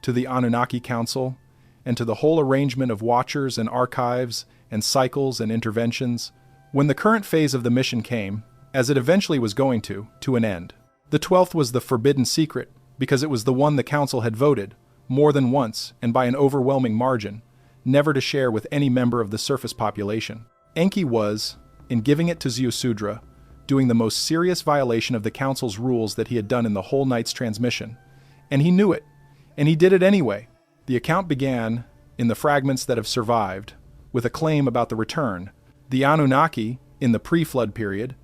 to the Anunnaki Council, and to the whole arrangement of watchers and archives and cycles and interventions, when the current phase of the mission came, as it eventually was going to an end. The 12th was the forbidden secret because it was the one the Council had voted, more than once and by an overwhelming margin, never to share with any member of the surface population. Enki was, in giving it to Ziusudra, doing the most serious violation of the Council's rules that he had done in the whole night's transmission, and he knew it, and he did it anyway. The account began, in the fragments that have survived, with a claim about the return. The Anunnaki, in the pre-flood period,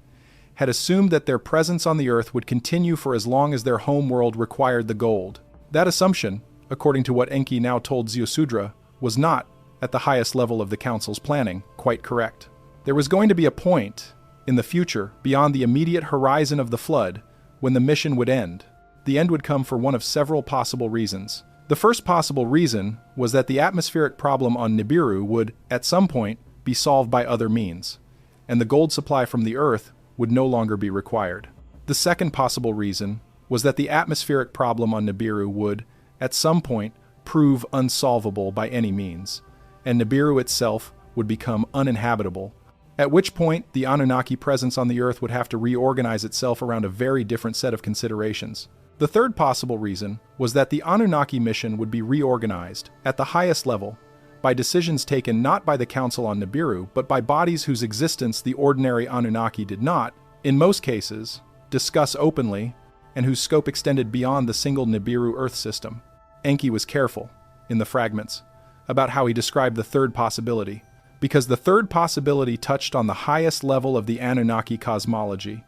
had assumed that their presence on the Earth would continue for as long as their home world required the gold. That assumption, according to what Enki now told Ziusudra, was not, at the highest level of the council's planning, quite correct. There was going to be a point in the future, beyond the immediate horizon of the flood, when the mission would end. The end would come for one of several possible reasons. The first possible reason was that the atmospheric problem on Nibiru would, at some point, be solved by other means, and the gold supply from the Earth would no longer be required. The second possible reason was that the atmospheric problem on Nibiru would, at some point, prove unsolvable by any means, and Nibiru itself would become uninhabitable, at which point the Anunnaki presence on the Earth would have to reorganize itself around a very different set of considerations. The third possible reason was that the Anunnaki mission would be reorganized, at the highest level, by decisions taken not by the Council on Nibiru, but by bodies whose existence the ordinary Anunnaki did not, in most cases, discuss openly, and whose scope extended beyond the single Nibiru Earth system. Enki was careful, in the fragments, about how he described the third possibility, because the third possibility touched on the highest level of the Anunnaki cosmology,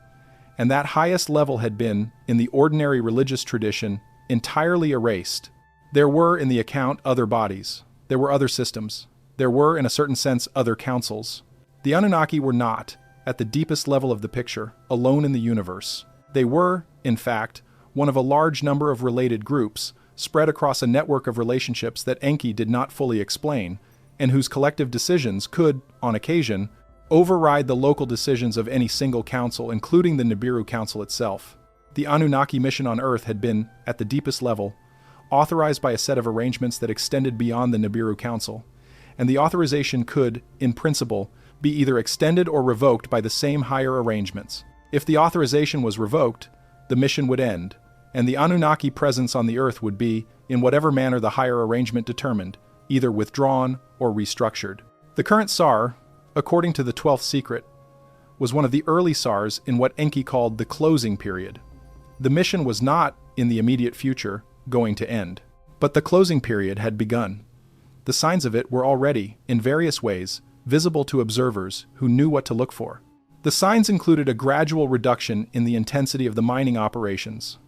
and that highest level had been, in the ordinary religious tradition, entirely erased. There were, in the account, other bodies. There were other systems. There were, in a certain sense, other councils. The Anunnaki were not, at the deepest level of the picture, alone in the universe. They were, in fact, one of a large number of related groups, spread across a network of relationships that Enki did not fully explain, and whose collective decisions could, on occasion, override the local decisions of any single council, including the Nibiru Council itself. The Anunnaki mission on Earth had been, at the deepest level, authorized by a set of arrangements that extended beyond the Nibiru Council, and the authorization could, in principle, be either extended or revoked by the same higher arrangements. If the authorization was revoked, the mission would end, and the Anunnaki presence on the Earth would be, in whatever manner the higher arrangement determined, either withdrawn or restructured. The current Sar, according to the 12th secret, was one of the early Sars in what Enki called the closing period. The mission was not, in the immediate future, going to end, but the closing period had begun. The signs of it were already, in various ways, visible to observers who knew what to look for. The signs included a gradual reduction in the intensity of the mining operations,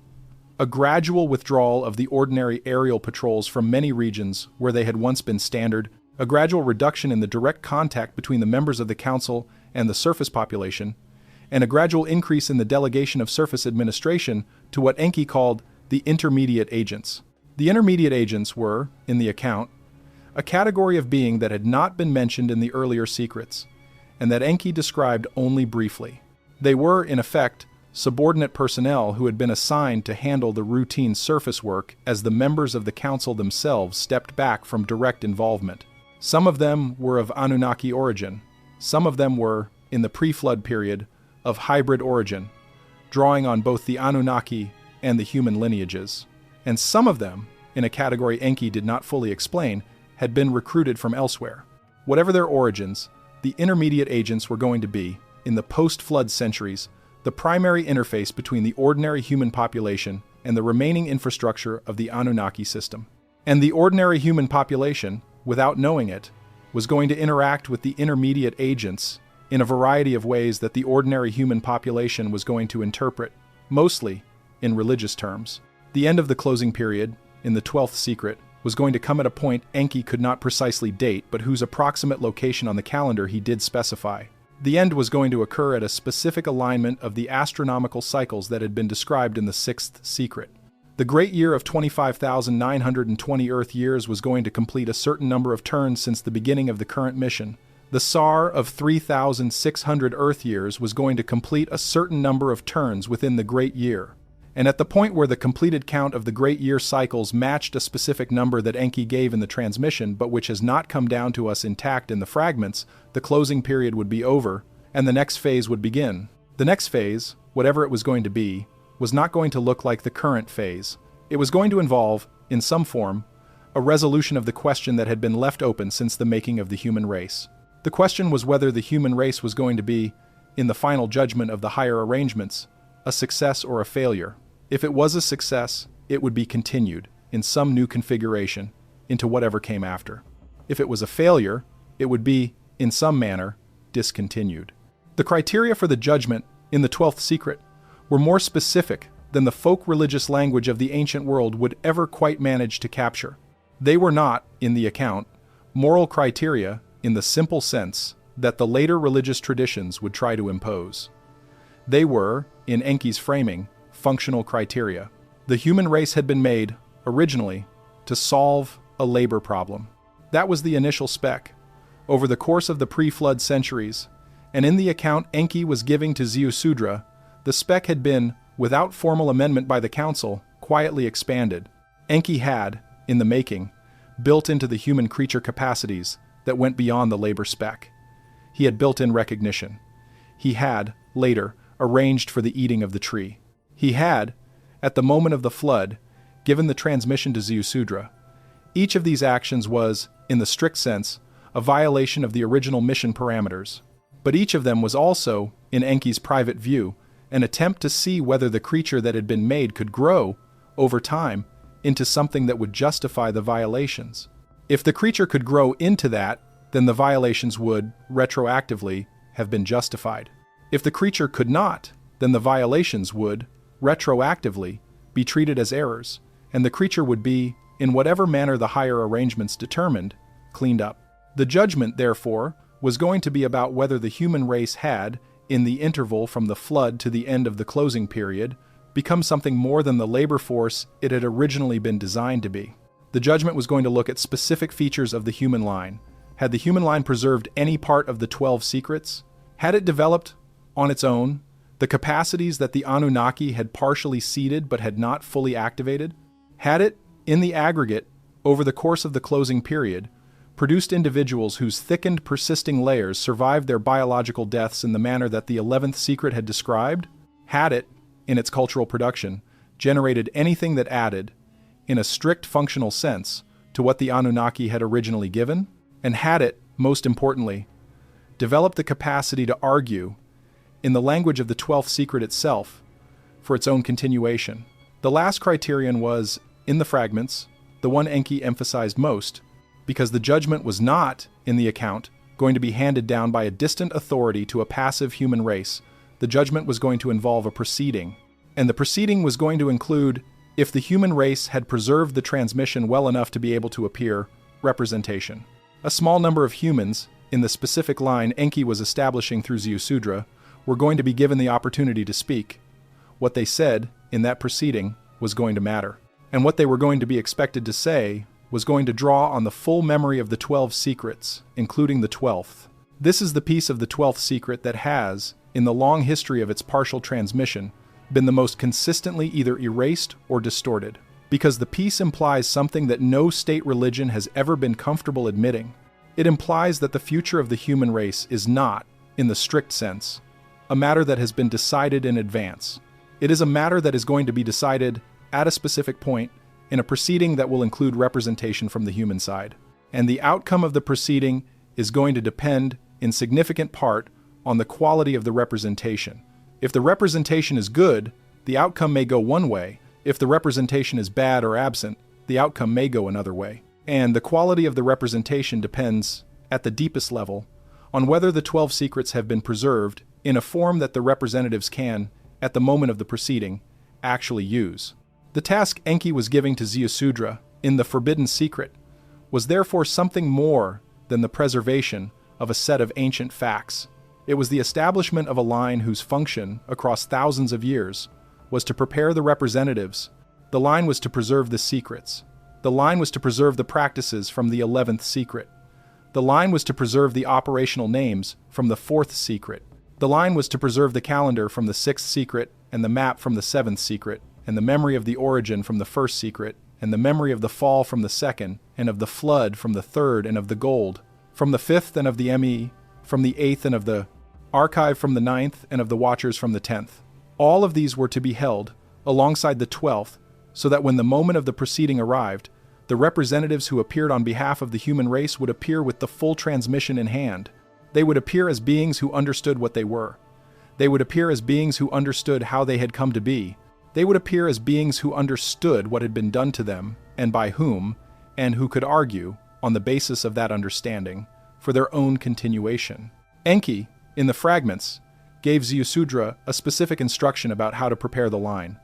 a gradual withdrawal of the ordinary aerial patrols from many regions where they had once been standard, a gradual reduction in the direct contact between the members of the council and the surface population, and a gradual increase in the delegation of surface administration to what Enki called the intermediate agents. The intermediate agents were, in the account, a category of being that had not been mentioned in the earlier secrets, and that Enki described only briefly. They were, in effect, subordinate personnel who had been assigned to handle the routine surface work as the members of the council themselves stepped back from direct involvement. Some of them were of Anunnaki origin. Some of them were, in the pre-flood period, of hybrid origin, drawing on both the Anunnaki and the human lineages. And some of them, in a category Enki did not fully explain, had been recruited from elsewhere. Whatever their origins, the intermediate agents were going to be, in the post-flood centuries, the primary interface between the ordinary human population and the remaining infrastructure of the Anunnaki system. And the ordinary human population, without knowing it, was going to interact with the intermediate agents in a variety of ways that the ordinary human population was going to interpret, mostly in religious terms. The end of the closing period, in the 12th secret, was going to come at a point Enki could not precisely date, but whose approximate location on the calendar he did specify. The end was going to occur at a specific alignment of the astronomical cycles that had been described in the 6th secret. The great year of 25,920 Earth years was going to complete a certain number of turns since the beginning of the current mission. The Sar of 3,600 Earth years was going to complete a certain number of turns within the great year. And at the point where the completed count of the great year cycles matched a specific number that Enki gave in the transmission, but which has not come down to us intact in the fragments, the closing period would be over, and the next phase would begin. The next phase, whatever it was going to be, was not going to look like the current phase. It was going to involve, in some form, a resolution of the question that had been left open since the making of the human race. The question was whether the human race was going to be, in the final judgment of the higher arrangements, a success or a failure. If it was a success, it would be continued, in some new configuration, into whatever came after. If it was a failure, it would be, in some manner, discontinued. The criteria for the judgment, in the 12th secret, were more specific than the folk religious language of the ancient world would ever quite manage to capture. They were not, in the account, Moral criteria, in the simple sense that the later religious traditions would try to impose. They were, in Enki's framing, functional criteria. The human race had been made, originally, to solve a labor problem. That was the initial spec. Over the course of the pre-flood centuries, and in the account Enki was giving to Ziusudra, the spec had been, without formal amendment by the council, quietly expanded. Enki had, in the making, built into the human creature capacities that went beyond the labor spec. He had built in recognition. He had, later, arranged for the eating of the tree. He had, at the moment of the flood, given the transmission to Ziusudra. Each of these actions was, in the strict sense, a violation of the original mission parameters. But each of them was also, in Enki's private view, an attempt to see whether the creature that had been made could grow, over time, into something that would justify the violations. If the creature could grow into that, then the violations would, retroactively, have been justified. If the creature could not, then the violations would, retroactively, be treated as errors, and the creature would be, in whatever manner the higher arrangements determined, cleaned up. The judgment, therefore, was going to be about whether the human race had, in the interval from the flood to the end of the closing period, become something more than the labor force it had originally been designed to be. The judgment was going to look at specific features of the human line. Had the human line preserved any part of the 12 secrets? Had it developed, on its own, the capacities that the Anunnaki had partially seeded but had not fully activated? Had it, in the aggregate, over the course of the closing period, produced individuals whose thickened, persisting layers survived their biological deaths in the manner that the 11th secret had described? Had it, in its cultural production, generated anything that added, in a strict functional sense, to what the Anunnaki had originally given? And had it, most importantly, developed the capacity to argue, in the language of the 12th secret itself, for its own continuation? The last criterion was, in the fragments, the one Enki emphasized most, because the judgment was not, in the account, going to be handed down by a distant authority to a passive human race. The judgment was going to involve a proceeding. And the proceeding was going to include, if the human race had preserved the transmission well enough to be able to appear, representation. A small number of humans, in the specific line Enki was establishing through Ziusudra, were going to be given the opportunity to speak. What they said, in that proceeding, was going to matter. And what they were going to be expected to say was going to draw on the full memory of the 12 secrets, including the 12th. This is the piece of the 12th secret that has, in the long history of its partial transmission, been the most consistently either erased or distorted. Because the piece implies something that no state religion has ever been comfortable admitting. It implies that the future of the human race is not, in the strict sense, a matter that has been decided in advance. It is a matter that is going to be decided at a specific point in a proceeding that will include representation from the human side. And the outcome of the proceeding is going to depend, in significant part, on the quality of the representation. If the representation is good, the outcome may go one way. If the representation is bad or absent, the outcome may go another way. And the quality of the representation depends, at the deepest level, on whether the 12 secrets have been preserved in a form that the representatives can, at the moment of the proceeding, actually use. The task Enki was giving to Ziusudra, in the Forbidden Secret, was therefore something more than the preservation of a set of ancient facts. It was the establishment of a line whose function, across thousands of years, was to prepare the representatives. The line was to preserve the secrets. The line was to preserve the practices from the 11th secret. The line was to preserve the operational names from the 4th secret. The line was to preserve the calendar from the 6th secret, and the map from the 7th secret, and the memory of the origin from the 1st secret, and the memory of the fall from the 2nd, and of the flood from the 3rd, and of the gold from the 5th, and of the ME from the 8th, and of the archive from the 9th, and of the watchers from the 10th. All of these were to be held, alongside the 12th, so that when the moment of the proceeding arrived, the representatives who appeared on behalf of the human race would appear with the full transmission in hand. They would appear as beings who understood what they were. They would appear as beings who understood how they had come to be. They would appear as beings who understood what had been done to them, and by whom, and who could argue, on the basis of that understanding, for their own continuation. Enki, in the fragments, gave Ziusudra a specific instruction about how to prepare the line.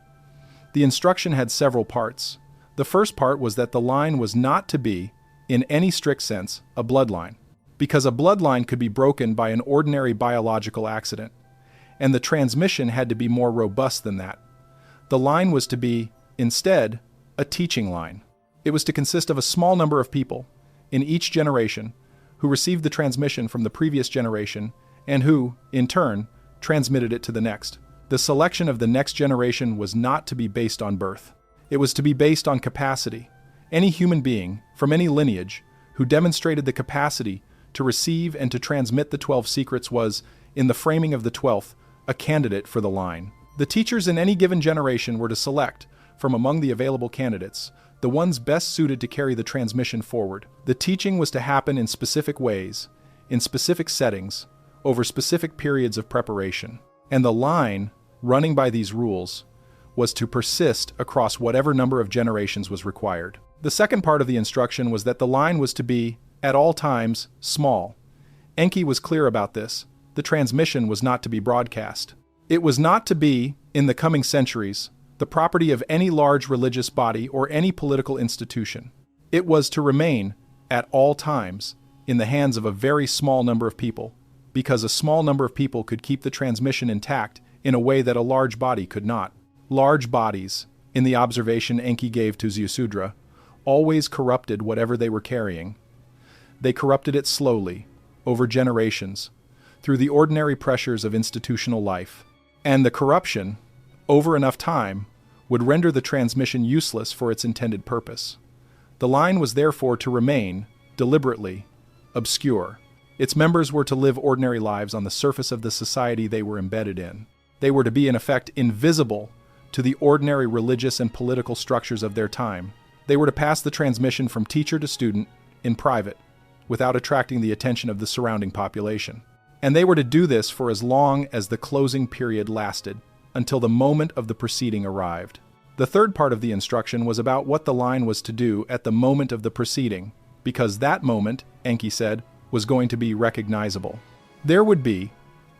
The instruction had several parts. The first part was that the line was not to be, in any strict sense, a bloodline, because a bloodline could be broken by an ordinary biological accident, and the transmission had to be more robust than that. The line was to be, instead, a teaching line. It was to consist of a small number of people, in each generation, who received the transmission from the previous generation, and who, in turn, transmitted it to the next. The selection of the next generation was not to be based on birth. It was to be based on capacity. Any human being, from any lineage, who demonstrated the capacity to receive and to transmit the 12 secrets was, in the framing of the 12th, a candidate for the line. The teachers in any given generation were to select, from among the available candidates, the ones best suited to carry the transmission forward. The teaching was to happen in specific ways, in specific settings, over specific periods of preparation. And the line, running by these rules, was to persist across whatever number of generations was required. The second part of the instruction was that the line was to be, at all times, small. Enki was clear about this. The transmission was not to be broadcast. It was not to be, in the coming centuries, the property of any large religious body or any political institution. It was to remain, at all times, in the hands of a very small number of people, because a small number of people could keep the transmission intact in a way that a large body could not. Large bodies, in the observation Enki gave to Ziusudra, always corrupted whatever they were carrying. They corrupted it slowly, over generations, through the ordinary pressures of institutional life. And the corruption, over enough time, would render the transmission useless for its intended purpose. The line was therefore to remain, deliberately, obscure. Its members were to live ordinary lives on the surface of the society they were embedded in. They were to be in effect invisible to the ordinary religious and political structures of their time. They were to pass the transmission from teacher to student, in private, without attracting the attention of the surrounding population. And they were to do this for as long as the closing period lasted, until the moment of the proceeding arrived. The third part of the instruction was about what the line was to do at the moment of the proceeding, because that moment, Enki said, was going to be recognizable. There would be,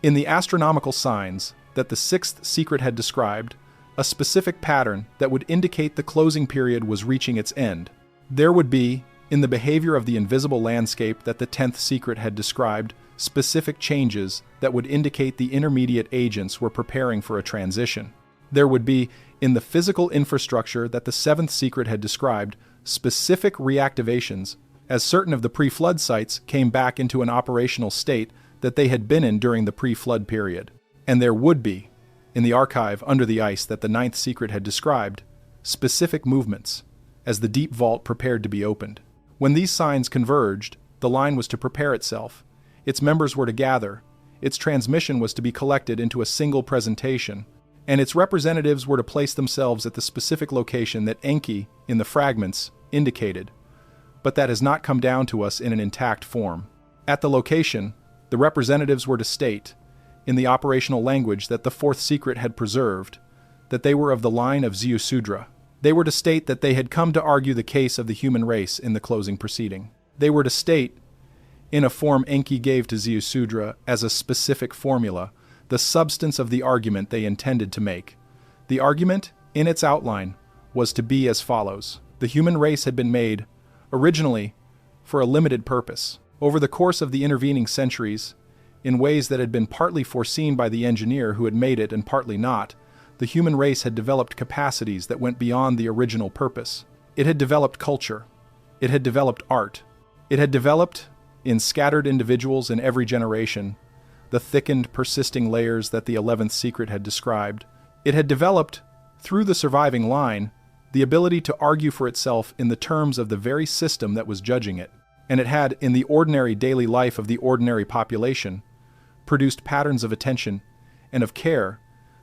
in the astronomical signs that the sixth secret had described, a specific pattern that would indicate the closing period was reaching its end. There would be, in the behavior of the invisible landscape that the 10th secret had described, specific changes that would indicate the intermediate agents were preparing for a transition. There would be, in the physical infrastructure that the 7th secret had described, specific reactivations as certain of the pre-flood sites came back into an operational state that they had been in during the pre-flood period. And there would be, in the archive under the ice that the 9th secret had described, specific movements as the deep vault prepared to be opened. When these signs converged, the line was to prepare itself. Its members were to gather, its transmission was to be collected into a single presentation, and its representatives were to place themselves at the specific location that Enki, in the fragments, indicated, but that has not come down to us in an intact form. At the location, the representatives were to state, in the operational language that the 4th secret had preserved, that they were of the line of Ziusudra. They were to state that they had come to argue the case of the human race in the closing proceeding. They were to state, in a form Enki gave to Ziusudra as a specific formula, the substance of the argument they intended to make. The argument, in its outline, was to be as follows. The human race had been made, originally, for a limited purpose. Over the course of the intervening centuries, in ways that had been partly foreseen by the engineer who had made it and partly not, the human race had developed capacities that went beyond the original purpose. It had developed culture. It had developed art. It had developed, in scattered individuals in every generation, the thickened, persisting layers that the 11th secret had described. It had developed, through the surviving line, the ability to argue for itself in the terms of the very system that was judging it. And it had, in the ordinary daily life of the ordinary population, produced patterns of attention and of care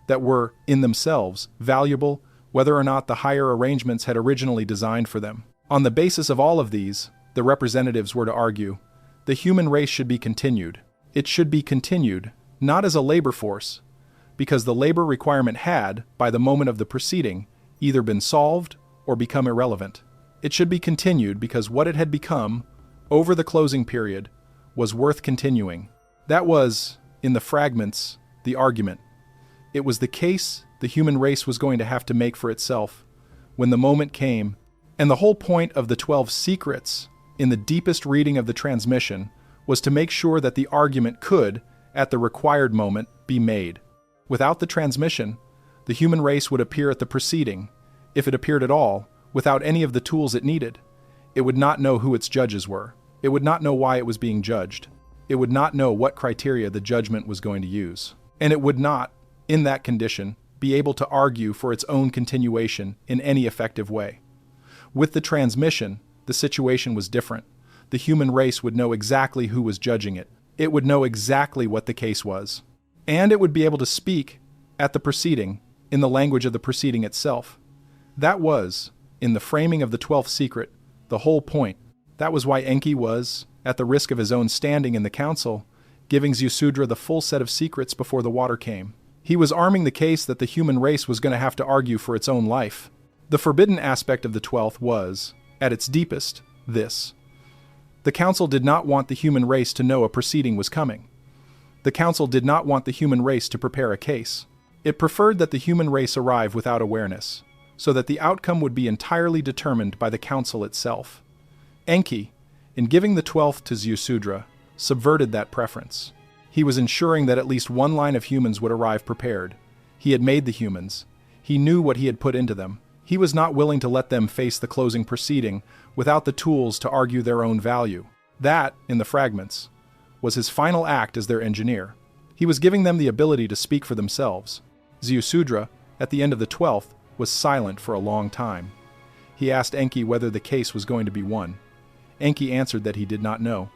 that were, in themselves, valuable, whether or not the higher arrangements had originally designed for them. On the basis of all of these, the representatives were to argue, the human race should be continued. It should be continued, not as a labor force, because the labor requirement had, by the moment of the proceeding, either been solved or become irrelevant. It should be continued because what it had become, over the closing period, was worth continuing. That was, in the fragments, the argument. It was the case the human race was going to have to make for itself when the moment came, and the whole point of the 12 secrets, in the deepest reading of the transmission, was to make sure that the argument could, at the required moment, be made. Without the transmission, the human race would appear at the proceeding, if it appeared at all, without any of the tools it needed. It would not know who its judges were. It would not know why it was being judged. It would not know what criteria the judgment was going to use. And it would not, in that condition, be able to argue for its own continuation in any effective way. With the transmission, the situation was different. The human race would know exactly who was judging it. It would know exactly what the case was. And it would be able to speak, at the proceeding, in the language of the proceeding itself. That was, in the framing of the 12th secret, the whole point. That was why Enki was, at the risk of his own standing in the council, giving Ziusudra the full set of secrets before the water came. He was arming the case that the human race was going to have to argue for its own life. The forbidden aspect of the 12th was, at its deepest, this. The council did not want the human race to know a proceeding was coming. The council did not want the human race to prepare a case. It preferred that the human race arrive without awareness, so that the outcome would be entirely determined by the council itself. Enki, in giving the 12th to Ziusudra, subverted that preference. He was ensuring that at least one line of humans would arrive prepared. He had made the humans. He knew what he had put into them. He was not willing to let them face the closing proceeding without the tools to argue their own value. That, in the fragments, was his final act as their engineer. He was giving them the ability to speak for themselves. Ziusudra, at the end of the 12th, was silent for a long time. He asked Enki whether the case was going to be won. Enki answered that he did not know.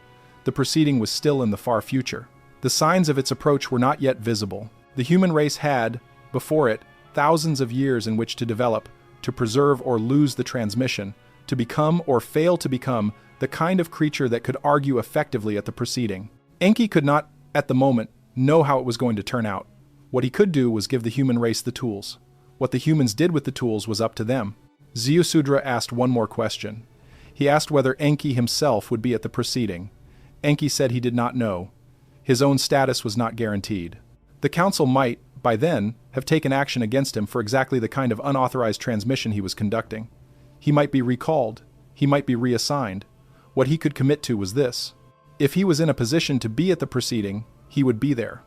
The proceeding was still in the far future. The signs of its approach were not yet visible. The human race had, before it, thousands of years in which to develop, to preserve or lose the transmission, to become or fail to become the kind of creature that could argue effectively at the proceeding. Enki could not, at the moment, know how it was going to turn out. What he could do was give the human race the tools. What the humans did with the tools was up to them. Ziusudra asked one more question. He asked whether Enki himself would be at the proceeding. Enki said he did not know. His own status was not guaranteed. The council might, by then, have taken action against him for exactly the kind of unauthorized transmission he was conducting. He might be recalled. He might be reassigned. What he could commit to was this. If he was in a position to be at the proceeding, he would be there.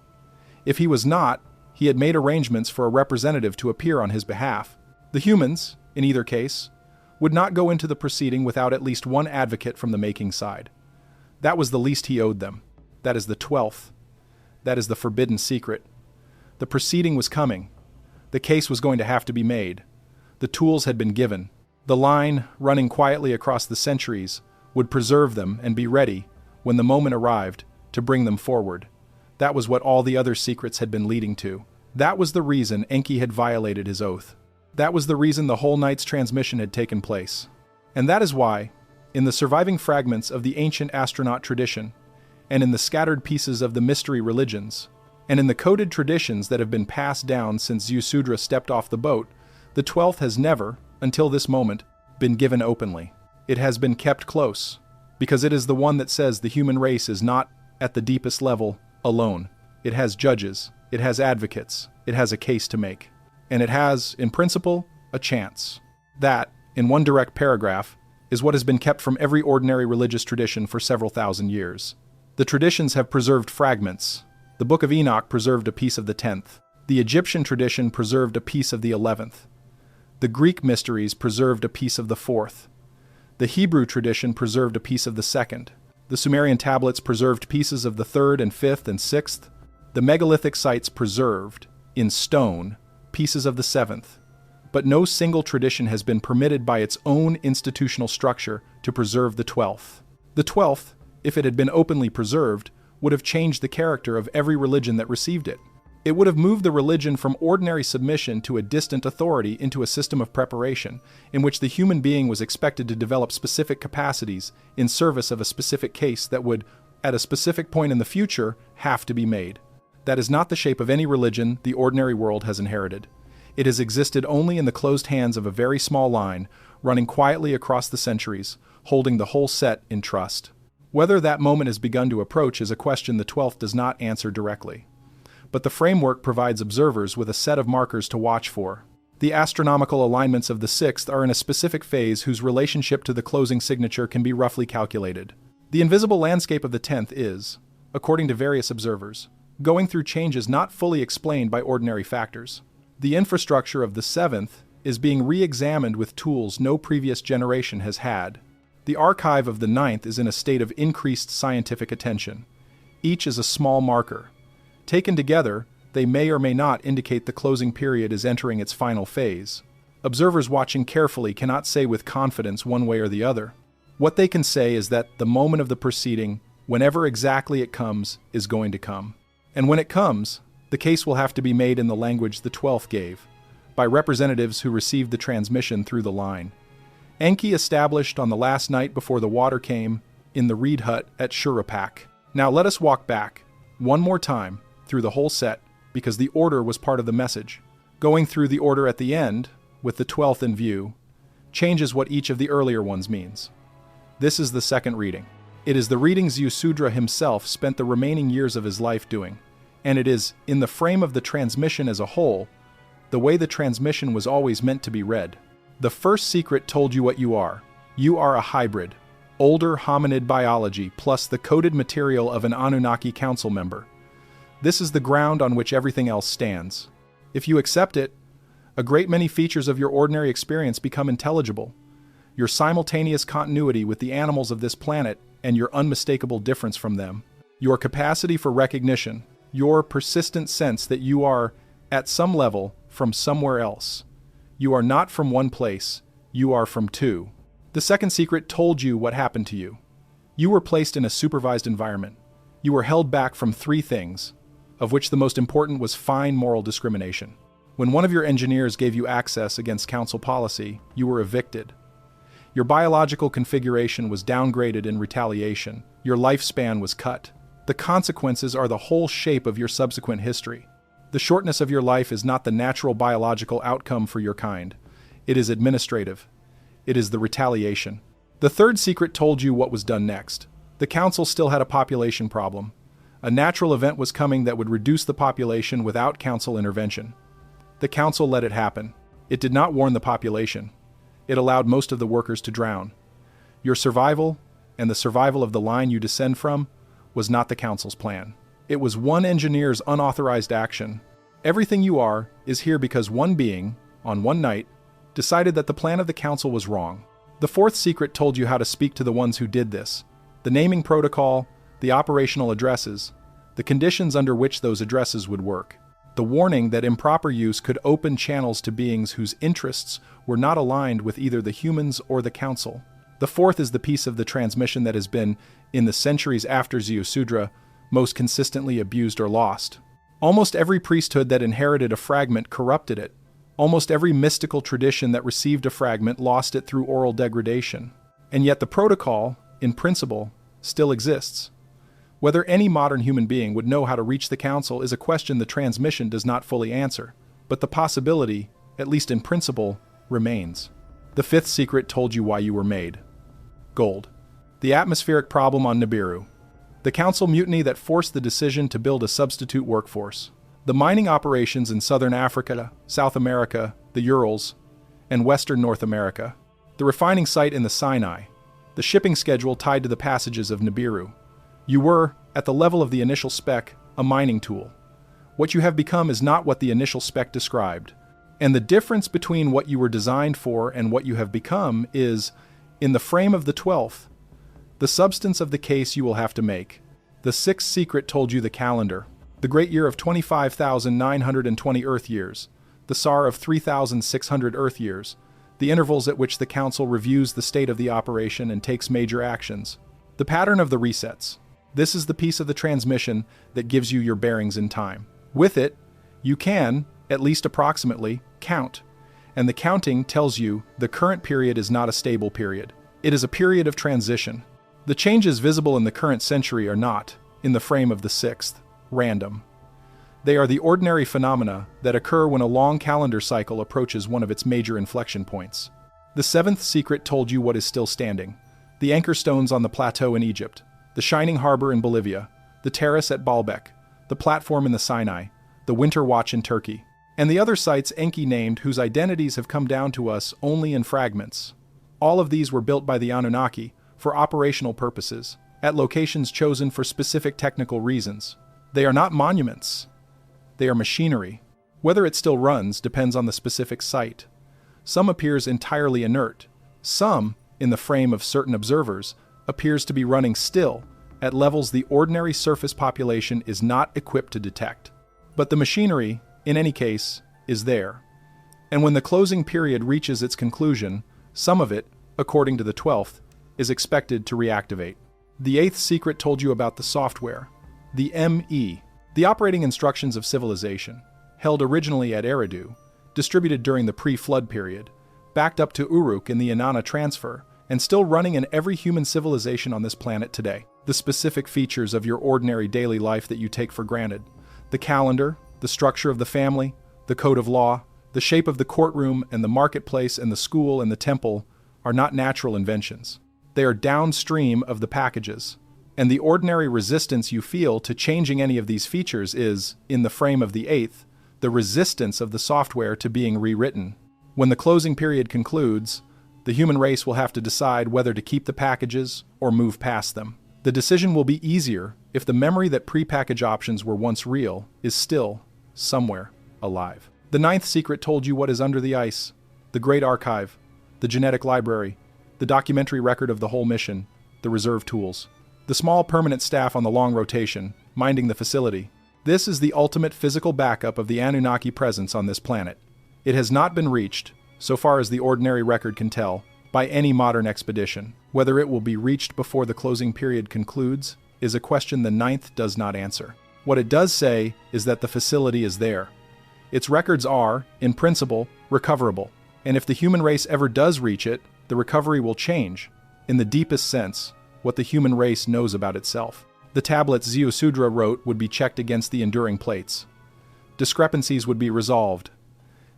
If he was not, he had made arrangements for a representative to appear on his behalf. The humans, in either case, would not go into the proceeding without at least one advocate from the making side. That was the least he owed them. That is the 12th. That is the forbidden secret. The proceeding was coming. The case was going to have to be made. The tools had been given. The line, running quietly across the centuries, would preserve them and be ready, when the moment arrived, to bring them forward. That was what all the other secrets had been leading to. That was the reason Enki had violated his oath. That was the reason the whole night's transmission had taken place. And that is why, in the surviving fragments of the ancient astronaut tradition, and in the scattered pieces of the mystery religions, and in the coded traditions that have been passed down since Ziusudra stepped off the boat, the 12th has never, until this moment, been given openly. It has been kept close, because it is the one that says the human race is not, at the deepest level, alone. It has judges, it has advocates, it has a case to make. And it has, in principle, a chance. That, in one direct paragraph, is what has been kept from every ordinary religious tradition for several thousand years. The traditions have preserved fragments. The Book of Enoch preserved a piece of the 10th. The Egyptian tradition preserved a piece of the 11th. The Greek mysteries preserved a piece of the 4th. The Hebrew tradition preserved a piece of the 2nd. The Sumerian tablets preserved pieces of the 3rd and 5th and 6th. The megalithic sites preserved, in stone, pieces of the 7th. But no single tradition has been permitted by its own institutional structure to preserve the 12th. The 12th, if it had been openly preserved, would have changed the character of every religion that received it. It would have moved the religion from ordinary submission to a distant authority into a system of preparation, in which the human being was expected to develop specific capacities in service of a specific case that would, at a specific point in the future, have to be made. That is not the shape of any religion the ordinary world has inherited. It has existed only in the closed hands of a very small line, running quietly across the centuries, holding the whole set in trust. Whether that moment has begun to approach is a question the 12th does not answer directly. But the framework provides observers with a set of markers to watch for. The astronomical alignments of the 6th are in a specific phase whose relationship to the closing signature can be roughly calculated. The invisible landscape of the 10th is, according to various observers, going through changes not fully explained by ordinary factors. The infrastructure of the 7th is being re-examined with tools no previous generation has had. The archive of the 9th is in a state of increased scientific attention. Each is a small marker. Taken together, they may or may not indicate the closing period is entering its final phase. Observers watching carefully cannot say with confidence one way or the other. What they can say is that the moment of the proceeding, whenever exactly it comes, is going to come. And when it comes, the case will have to be made in the language the 12th gave, by representatives who received the transmission through the line. Enki established on the last night before the water came, in the reed hut at Shurapak. Now let us walk back, one more time, through the whole set, because the order was part of the message. Going through the order at the end, with the 12th in view, changes what each of the earlier ones means. This is the second reading. It is the reading Ziusudra himself spent the remaining years of his life doing, and it is, in the frame of the transmission as a whole, the way the transmission was always meant to be read. The first secret told you what you are. You are a hybrid, older hominid biology plus the coded material of an Anunnaki council member. This is the ground on which everything else stands. If you accept it, a great many features of your ordinary experience become intelligible. Your simultaneous continuity with the animals of this planet and your unmistakable difference from them. Your capacity for recognition. Your persistent sense that you are, at some level, from somewhere else. You are not from one place, you are from two. The second secret told you what happened to you. You were placed in a supervised environment. You were held back from three things, of which the most important was fine moral discrimination. When one of your engineers gave you access against council policy, you were evicted. Your biological configuration was downgraded in retaliation. Your lifespan was cut. The consequences are the whole shape of your subsequent history. The shortness of your life is not the natural biological outcome for your kind. It is administrative. It is the retaliation. The third secret told you what was done next. The council still had a population problem. A natural event was coming that would reduce the population without council intervention. The council let it happen. It did not warn the population. It allowed most of the workers to drown. Your survival, and the survival of the line you descend from, was not the council's plan. It was one engineer's unauthorized action. Everything you are is here because one being, on one night, decided that the plan of the council was wrong. The fourth secret told you how to speak to the ones who did this. The naming protocol, the operational addresses, the conditions under which those addresses would work. The warning that improper use could open channels to beings whose interests were not aligned with either the humans or the council. The fourth is the piece of the transmission that has been, in the centuries after Ziusudra, most consistently abused or lost. Almost every priesthood that inherited a fragment corrupted it. Almost every mystical tradition that received a fragment lost it through oral degradation. And yet the protocol, in principle, still exists. Whether any modern human being would know how to reach the council is a question the transmission does not fully answer, but the possibility, at least in principle, remains. The fifth secret told you why you were made. Gold. The atmospheric problem on Nibiru. The council mutiny that forced the decision to build a substitute workforce. The mining operations in southern Africa, South America, the Urals, and western North America. The refining site in the Sinai. The shipping schedule tied to the passages of Nibiru. You were, at the level of the initial spec, a mining tool. What you have become is not what the initial spec described. And the difference between what you were designed for and what you have become is, in the frame of the 12th, the substance of the case you will have to make. The sixth secret told you the calendar. The great year of 25,920 Earth years. The SAR of 3,600 Earth years. The intervals at which the council reviews the state of the operation and takes major actions. The pattern of the resets. This is the piece of the transmission that gives you your bearings in time. With it, you can, at least approximately, count. And the counting tells you the current period is not a stable period. It is a period of transition. The changes visible in the current century are not, in the frame of the sixth, random. They are the ordinary phenomena that occur when a long calendar cycle approaches one of its major inflection points. The seventh secret told you what is still standing. The anchor stones on the plateau in Egypt, the shining harbor in Bolivia, the terrace at Baalbek, the platform in the Sinai, the winter watch in Turkey. and the other sites Enki named whose identities have come down to us only in fragments. All of these were built by the Anunnaki for operational purposes, at locations chosen for specific technical reasons. They are not monuments. They are machinery. Whether it still runs depends on the specific site. Some appears entirely inert. Some, in the frame of certain observers, appears to be running still, at levels the ordinary surface population is not equipped to detect. But the machinery, in any case, is there. And when the closing period reaches its conclusion, some of it, according to the 12th, is expected to reactivate. The 8th secret told you about the software, the ME, the operating instructions of civilization, held originally at Eridu, distributed during the pre-flood period, backed up to Uruk in the Inanna transfer, and still running in every human civilization on this planet today. The specific features of your ordinary daily life that you take for granted, the calendar, the structure of the family, the code of law, the shape of the courtroom and the marketplace and the school and the temple, are not natural inventions. They are downstream of the packages, and the ordinary resistance you feel to changing any of these features is, in the frame of the 8th, the resistance of the software to being rewritten. When the closing period concludes, the human race will have to decide whether to keep the packages or move past them. The decision will be easier if the memory that pre-package options were once real is still, somewhere, alive. The 9th secret told you what is under the ice, the Great Archive, the genetic library, the documentary record of the whole mission, the reserve tools, the small permanent staff on the long rotation, minding the facility. This is the ultimate physical backup of the Anunnaki presence on this planet. It has not been reached, so far as the ordinary record can tell, by any modern expedition. Whether it will be reached before the closing period concludes is a question the 9th does not answer. What it does say is that the facility is there. Its records are, in principle, recoverable, and if the human race ever does reach it, the recovery will change, in the deepest sense, what the human race knows about itself. The tablets Ziusudra wrote would be checked against the enduring plates. Discrepancies would be resolved.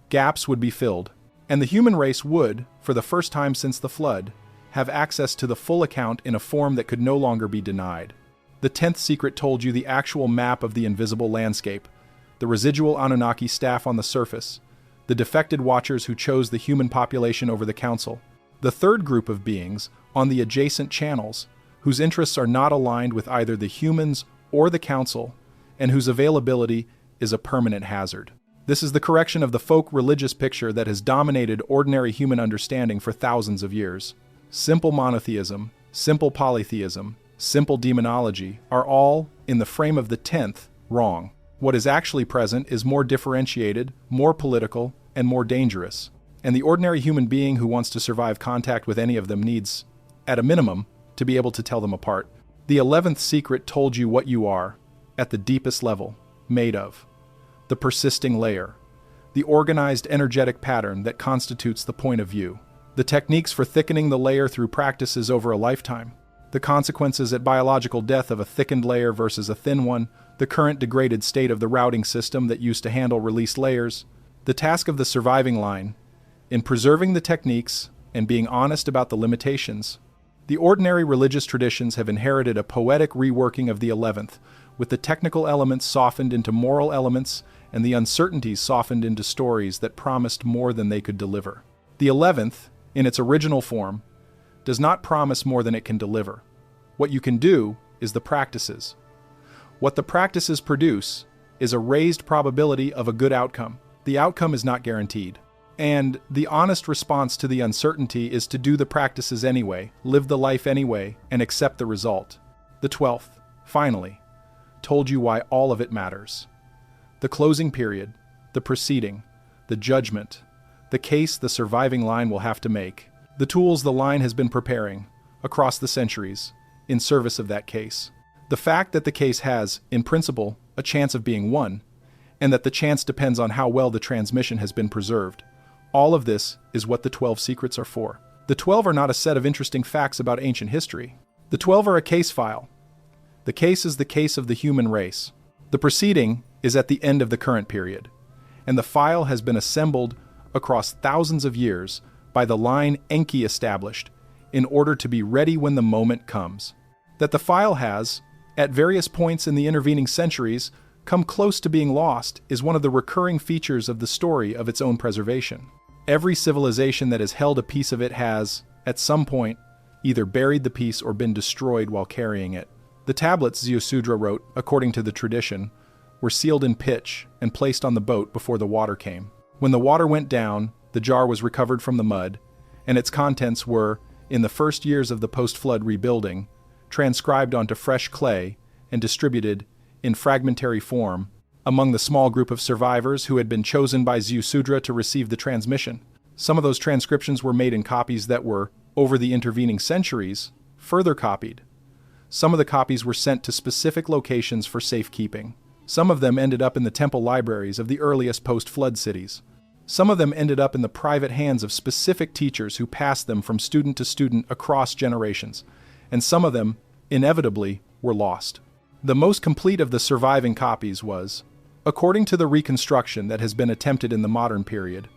Gaps would be filled. And the human race would, for the first time since the flood, have access to the full account in a form that could no longer be denied. The 10th secret told you the actual map of the invisible landscape, the residual Anunnaki staff on the surface, the defected watchers who chose the human population over the council, the third group of beings on the adjacent channels, whose interests are not aligned with either the humans or the council, and whose availability is a permanent hazard. This is the correction of the folk religious picture that has dominated ordinary human understanding for thousands of years. Simple monotheism, simple polytheism, simple demonology are all, in the frame of the 10th, wrong. What is actually present is more differentiated, more political, and more dangerous. And the ordinary human being who wants to survive contact with any of them needs, at a minimum, to be able to tell them apart. The 11th secret told you what you are, at the deepest level, made of. The persisting layer. The organized energetic pattern that constitutes the point of view. The techniques for thickening the layer through practices over a lifetime. The consequences at biological death of a thickened layer versus a thin one. The current degraded state of the routing system that used to handle released layers. The task of the surviving line, in preserving the techniques and being honest about the limitations. The ordinary religious traditions have inherited a poetic reworking of the 11th, with the technical elements softened into moral elements and the uncertainties softened into stories that promised more than they could deliver. The 11th, in its original form, does not promise more than it can deliver. What you can do is the practices. What the practices produce is a raised probability of a good outcome. The outcome is not guaranteed. And the honest response to the uncertainty is to do the practices anyway, live the life anyway, and accept the result. The 12th, finally, told you why all of it matters. The closing period, the proceeding, the judgment, the case the surviving line will have to make, the tools the line has been preparing, across the centuries, in service of that case. The fact that the case has, in principle, a chance of being won, and that the chance depends on how well the transmission has been preserved. All of this is what the 12 secrets are for. The 12 are not a set of interesting facts about ancient history. The 12 are a case file. The case is the case of the human race. The proceeding is at the end of the current period, and the file has been assembled across thousands of years by the line Enki established in order to be ready when the moment comes. That the file has, at various points in the intervening centuries, come close to being lost is one of the recurring features of the story of its own preservation. Every civilization that has held a piece of it has, at some point, either buried the piece or been destroyed while carrying it. The tablets Ziusudra wrote, according to the tradition, were sealed in pitch and placed on the boat before the water came. When the water went down, the jar was recovered from the mud, and its contents were, in the first years of the post-flood rebuilding, transcribed onto fresh clay and distributed, in fragmentary form, among the small group of survivors who had been chosen by Ziusudra to receive the transmission. Some of those transcriptions were made in copies that were, over the intervening centuries, further copied. Some of the copies were sent to specific locations for safekeeping. Some of them ended up in the temple libraries of the earliest post-flood cities. Some of them ended up in the private hands of specific teachers who passed them from student to student across generations, and some of them, inevitably, were lost. The most complete of the surviving copies was, according to the reconstruction that has been attempted in the modern period,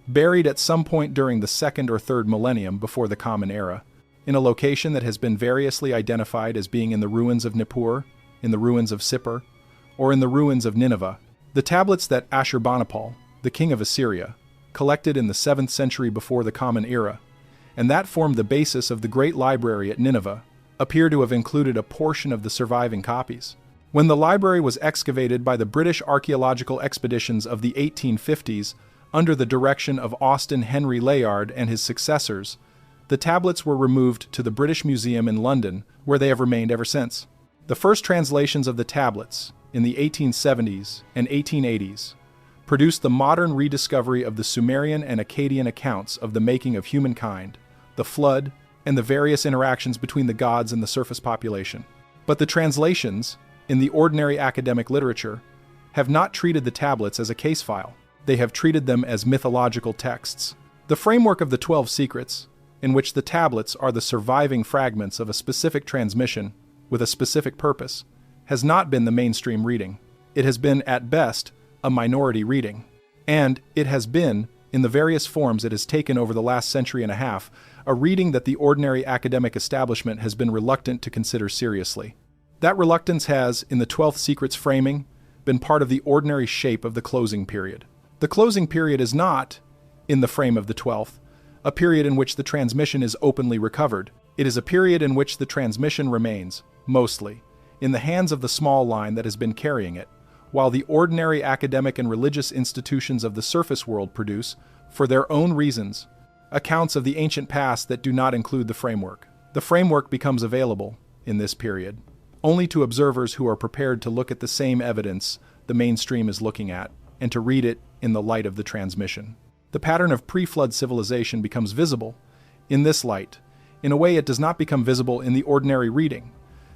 buried at some point during the 2nd or 3rd millennium before the Common Era, in a location that has been variously identified as being in the ruins of Nippur, in the ruins of Sippar, or in the ruins of Nineveh. The tablets that Ashurbanipal, the king of Assyria, collected in the 7th century before the Common Era, and that formed the basis of the Great Library at Nineveh, appear to have included a portion of the surviving copies. When the library was excavated by the British archaeological expeditions of the 1850s under the direction of Austin Henry Layard and his successors, the tablets were removed to the British Museum in London, where they have remained ever since. The first translations of the tablets, in the 1870s and 1880s, produced the modern rediscovery of the Sumerian and Akkadian accounts of the making of humankind, the flood, and the various interactions between the gods and the surface population. But the translations, in the ordinary academic literature, have not treated the tablets as a case file. They have treated them as mythological texts. The framework of the 12 Secrets, in which the tablets are the surviving fragments of a specific transmission with a specific purpose, has not been the mainstream reading. It has been, at best, a minority reading. And it has been, in the various forms it has taken over the last century and a half, a reading that the ordinary academic establishment has been reluctant to consider seriously. That reluctance has, in the 12th Secret's framing, been part of the ordinary shape of the closing period. The closing period is not, in the frame of the 12th, a period in which the transmission is openly recovered. It is a period in which the transmission remains, mostly, in the hands of the small line that has been carrying it, while the ordinary academic and religious institutions of the surface world produce, for their own reasons, accounts of the ancient past that do not include the framework. The framework becomes available, in this period, only to observers who are prepared to look at the same evidence the mainstream is looking at, and to read it in the light of the transmission. The pattern of pre-flood civilization becomes visible, in this light, in a way it does not become visible in the ordinary reading.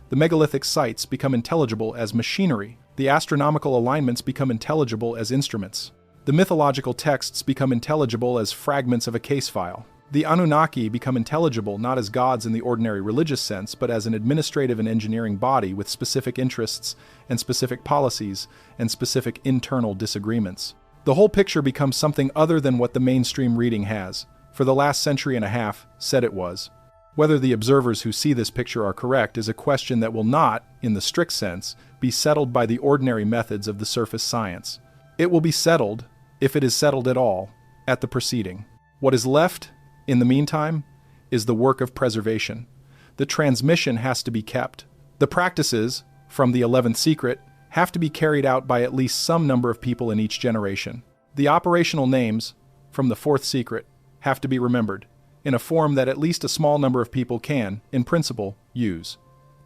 The megalithic sites become intelligible as machinery, the astronomical alignments become intelligible as instruments. The mythological texts become intelligible as fragments of a case file. The Anunnaki become intelligible not as gods in the ordinary religious sense, but as an administrative and engineering body with specific interests and specific policies and specific internal disagreements. The whole picture becomes something other than what the mainstream reading has, for the last century and a half, said it was. Whether the observers who see this picture are correct is a question that will not, in the strict sense, be settled by the ordinary methods of the surface science. It will be settled, if it is settled at all, at the proceeding. What is left, in the meantime, is the work of preservation. The transmission has to be kept. The practices, from the 11th Secret, have to be carried out by at least some number of people in each generation. The operational names, from the 4th Secret, have to be remembered, in a form that at least a small number of people can, in principle, use.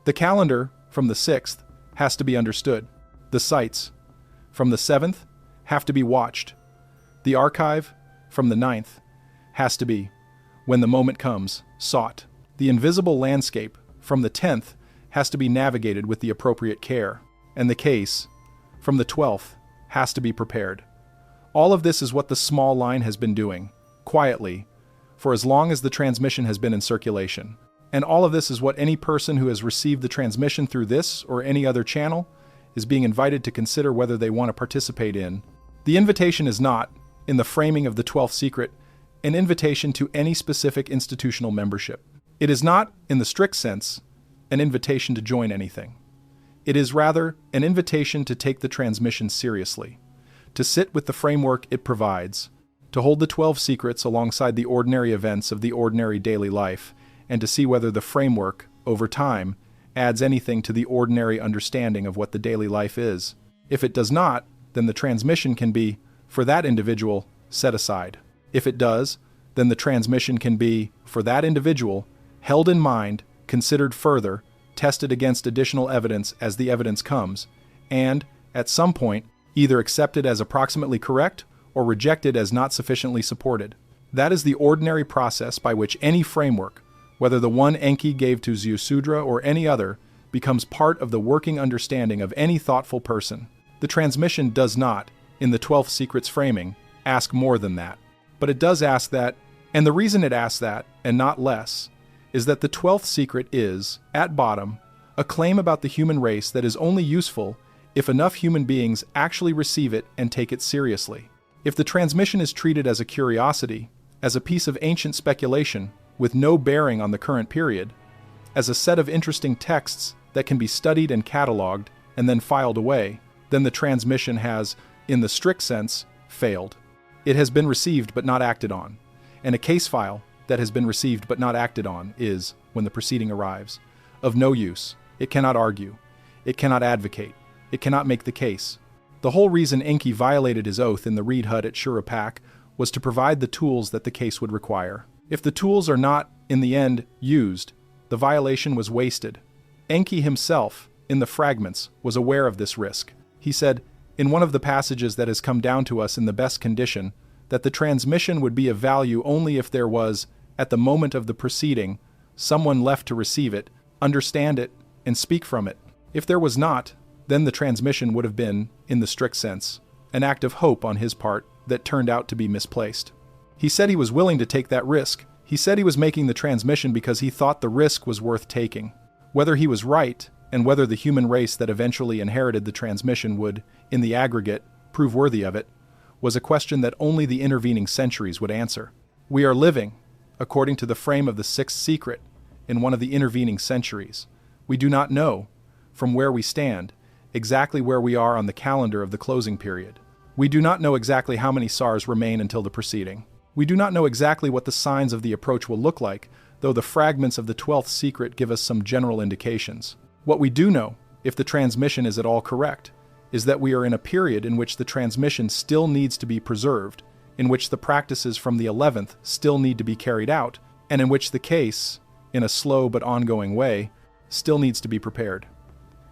The calendar, from the 6th, has to be understood. The sites, from the 7th, have to be watched. The archive, from the 9th, has to be, when the moment comes, sought. The invisible landscape, from the 10th, has to be navigated with the appropriate care. And the case, from the 12th, has to be prepared. All of this is what the small line has been doing, quietly, for as long as the transmission has been in circulation. And all of this is what any person who has received the transmission through this or any other channel is being invited to consider whether they want to participate in. The invitation is not, in the framing of the 12th Secret, an invitation to any specific institutional membership. It is not, in the strict sense, an invitation to join anything. It is rather an invitation to take the transmission seriously, to sit with the framework it provides, to hold the 12 secrets alongside the ordinary events of the ordinary daily life, and to see whether the framework, over time, adds anything to the ordinary understanding of what the daily life is. If it does not, then the transmission can be, for that individual, set aside. If it does, then the transmission can be, for that individual, held in mind, considered further, tested against additional evidence as the evidence comes, and, at some point, either accepted as approximately correct or rejected as not sufficiently supported. That is the ordinary process by which any framework, whether the one Enki gave to Ziusudra or any other, becomes part of the working understanding of any thoughtful person. The transmission does not, in the 12th Secret's framing, ask more than that. But it does ask that, and the reason it asks that, and not less, is that the 12th Secret is, at bottom, a claim about the human race that is only useful if enough human beings actually receive it and take it seriously. If the transmission is treated as a curiosity, as a piece of ancient speculation with no bearing on the current period, as a set of interesting texts that can be studied and catalogued and then filed away, then the transmission has, in the strict sense, failed. It has been received but not acted on, and a case file that has been received but not acted on is, when the proceeding arrives, of no use. It cannot argue. It cannot advocate. It cannot make the case. The whole reason Enki violated his oath in the reed hut at Shurapak was to provide the tools that the case would require. If the tools are not, in the end, used, the violation was wasted. Enki himself, in the fragments, was aware of this risk. He said, in one of the passages that has come down to us in the best condition, that the transmission would be of value only if there was, at the moment of the proceeding, someone left to receive it, understand it, and speak from it. If there was not, then the transmission would have been, in the strict sense, an act of hope on his part that turned out to be misplaced. He said he was willing to take that risk. He said he was making the transmission because he thought the risk was worth taking. Whether he was right, and whether the human race that eventually inherited the transmission would, in the aggregate, prove worthy of it, was a question that only the intervening centuries would answer. We are living, according to the frame of the 6th Secret, in one of the intervening centuries. We do not know, from where we stand, exactly where we are on the calendar of the closing period. We do not know exactly how many SARs remain until the proceeding. We do not know exactly what the signs of the approach will look like, though the fragments of the 12th Secret give us some general indications. What we do know, if the transmission is at all correct, is that we are in a period in which the transmission still needs to be preserved, in which the practices from the 11th still need to be carried out, and in which the case, in a slow but ongoing way, still needs to be prepared.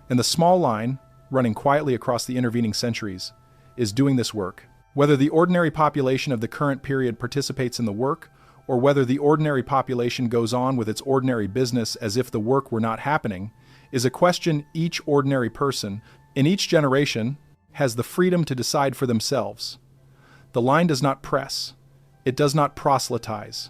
And the small line, running quietly across the intervening centuries, is doing this work. Whether the ordinary population of the current period participates in the work, or whether the ordinary population goes on with its ordinary business as if the work were not happening, is a question each ordinary person, in each generation, has the freedom to decide for themselves. The line does not press. It does not proselytize.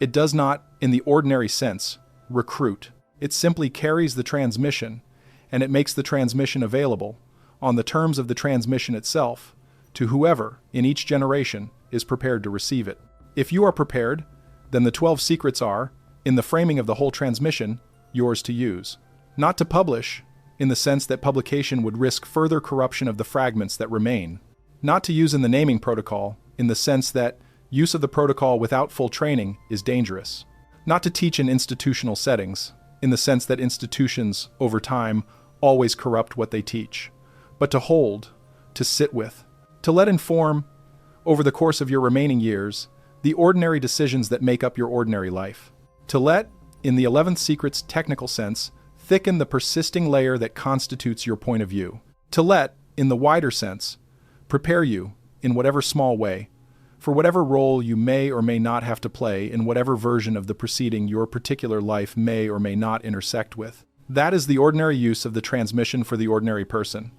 It does not, in the ordinary sense, recruit. It simply carries the transmission, and it makes the transmission available, on the terms of the transmission itself, to whoever, in each generation, is prepared to receive it. If you are prepared, then the 12 secrets are, in the framing of the whole transmission, yours to use. Not to publish, in the sense that publication would risk further corruption of the fragments that remain. Not to use in the naming protocol, in the sense that use of the protocol without full training is dangerous. Not to teach in institutional settings, in the sense that institutions, over time, always corrupt what they teach, but to hold, to sit with, to let inform, over the course of your remaining years, the ordinary decisions that make up your ordinary life. To let, in the 11th Secret's technical sense, thicken the persisting layer that constitutes your point of view. To let, in the wider sense, prepare you, in whatever small way, for whatever role you may or may not have to play in whatever version of the proceeding your particular life may or may not intersect with. That is the ordinary use of the transmission for the ordinary person.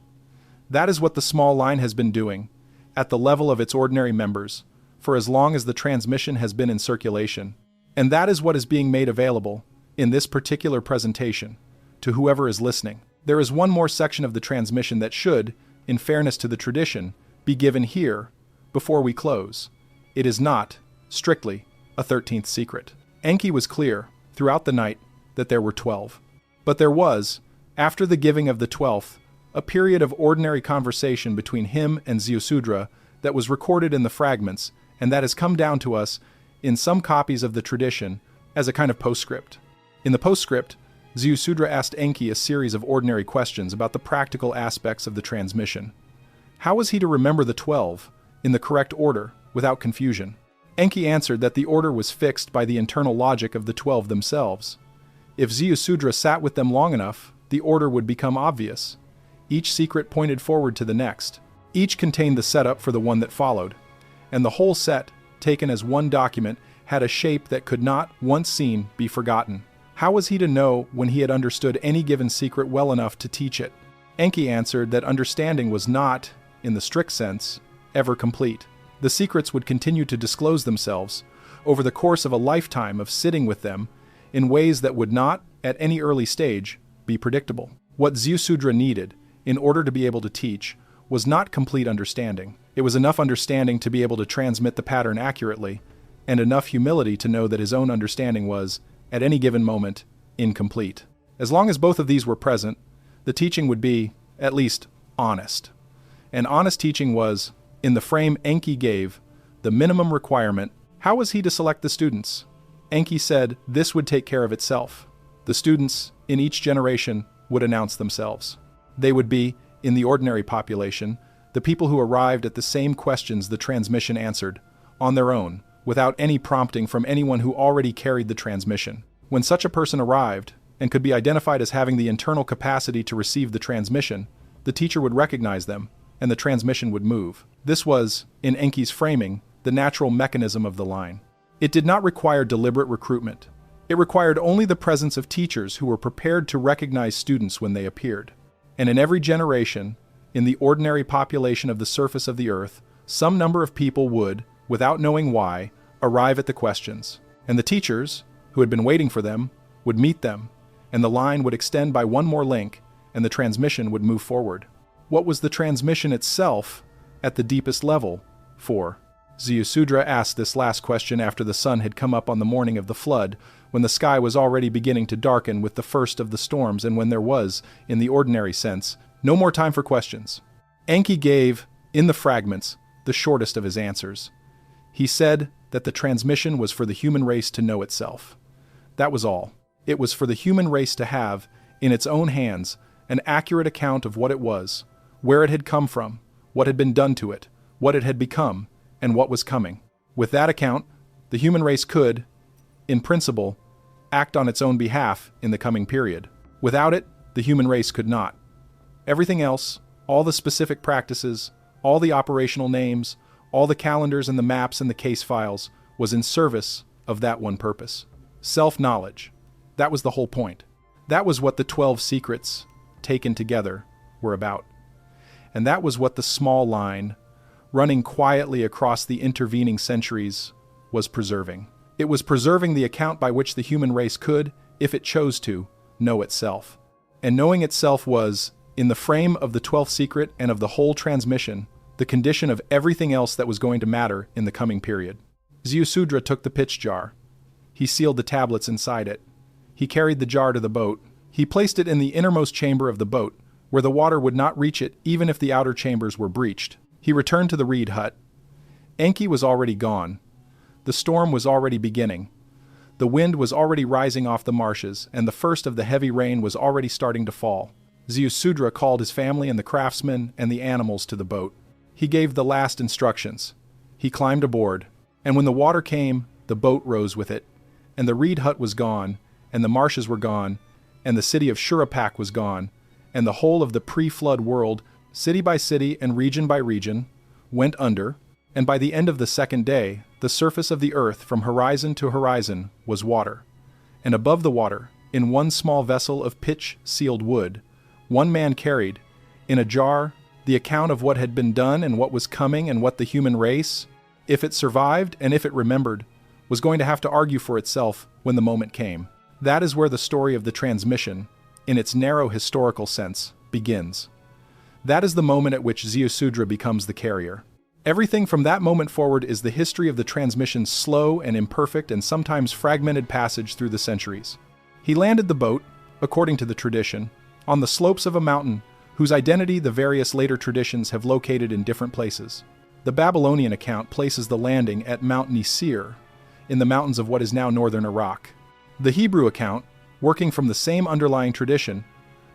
That is what the small line has been doing, at the level of its ordinary members, for as long as the transmission has been in circulation. And that is what is being made available, in this particular presentation, to whoever is listening. There is one more section of the transmission that should, in fairness to the tradition, be given here, before we close. It is not, strictly, a 13th secret. Enki was clear, throughout the night, that there were 12. But there was, After the giving of the 12th, a period of ordinary conversation between him and Ziusudra that was recorded in the fragments, and that has come down to us in some copies of the tradition as a kind of postscript. In the postscript, Ziusudra asked Enki a series of ordinary questions about the practical aspects of the transmission. How was he to remember the 12 in the correct order without confusion? Enki answered that the order was fixed by the internal logic of the 12 themselves. If Ziusudra sat with them long enough, the order would become obvious. Each secret pointed forward to the next. Each contained the setup for the one that followed. And the whole set, taken as one document, had a shape that could not, once seen, be forgotten. How was he to know when he had understood any given secret well enough to teach it? Enki answered that understanding was not, in the strict sense, ever complete. The secrets would continue to disclose themselves over the course of a lifetime of sitting with them in ways that would not, at any early stage, be predictable. What Ziusudra needed, in order to be able to teach, was not complete understanding. It was enough understanding to be able to transmit the pattern accurately, and enough humility to know that his own understanding was, at any given moment, incomplete. As long as both of these were present, the teaching would be, at least, honest. And honest teaching was, in the frame Enki gave, the minimum requirement. How was he to select the students? Enki said this would take care of itself. The students, in each generation, would announce themselves. They would be, in the ordinary population, the people who arrived at the same questions the transmission answered, on their own, without any prompting from anyone who already carried the transmission. When such a person arrived, and could be identified as having the internal capacity to receive the transmission, the teacher would recognize them, and the transmission would move. This was, in Enki's framing, the natural mechanism of the line. It did not require deliberate recruitment. It required only the presence of teachers who were prepared to recognize students when they appeared. And in every generation, in the ordinary population of the surface of the earth, some number of people would, without knowing why, arrive at the questions. And the teachers, who had been waiting for them, would meet them, and the line would extend by one more link, and the transmission would move forward. What was the transmission itself, at the deepest level, for? Ziusudra asked this last question after the sun had come up on the morning of the flood, when the sky was already beginning to darken with the first of the storms and when there was, in the ordinary sense, no more time for questions. Enki gave, in the fragments, the shortest of his answers. He said that the transmission was for the human race to know itself. That was all. It was for the human race to have, in its own hands, an accurate account of what it was, where it had come from, what had been done to it, what it had become, and what was coming. With that account, the human race could, in principle, act on its own behalf in the coming period. Without it, the human race could not. Everything else, all the specific practices, all the operational names, all the calendars and the maps and the case files, was in service of that one purpose. Self-knowledge. That was the whole point. That was what the 12 secrets, taken together, were about. And that was what the small line, running quietly across the intervening centuries, was preserving. It was preserving the account by which the human race could, if it chose to, know itself. And knowing itself was, in the frame of the 12th secret and of the whole transmission, the condition of everything else that was going to matter in the coming period. Ziusudra took the pitch jar. He sealed the tablets inside it. He carried the jar to the boat. He placed it in the innermost chamber of the boat, where the water would not reach it even if the outer chambers were breached. He returned to the reed hut. Enki was already gone. The storm was already beginning. The wind was already rising off the marshes, and the first of the heavy rain was already starting to fall. Ziusudra called his family and the craftsmen and the animals to the boat. He gave the last instructions. He climbed aboard, and when the water came, the boat rose with it, and the reed hut was gone, and the marshes were gone, and the city of Shurapak was gone, and the whole of the pre-flood world, city by city and region by region, went under, and by the end of the second day, the surface of the earth from horizon to horizon was water. And above the water, in one small vessel of pitch-sealed wood, one man carried, in a jar, the account of what had been done and what was coming and what the human race, if it survived and if it remembered, was going to have to argue for itself when the moment came. That is where the story of the transmission, in its narrow historical sense, begins. That is the moment at which Ziusudra becomes the carrier. Everything from that moment forward is the history of the transmission's slow and imperfect and sometimes fragmented passage through the centuries. He landed the boat, according to the tradition, on the slopes of a mountain whose identity the various later traditions have located in different places. The Babylonian account places the landing at Mount Nisir, in the mountains of what is now northern Iraq. The Hebrew account, working from the same underlying tradition,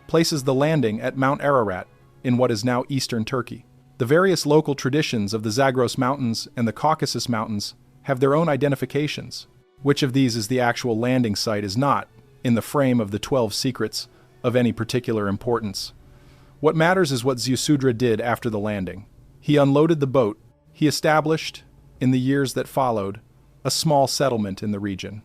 places the landing at Mount Ararat, in what is now eastern Turkey. The various local traditions of the Zagros Mountains and the Caucasus Mountains have their own identifications. Which of these is the actual landing site is not, in the frame of the 12 secrets, of any particular importance. What matters is what Ziusudra did after the landing. He unloaded the boat. He established, in the years that followed, a small settlement in the region.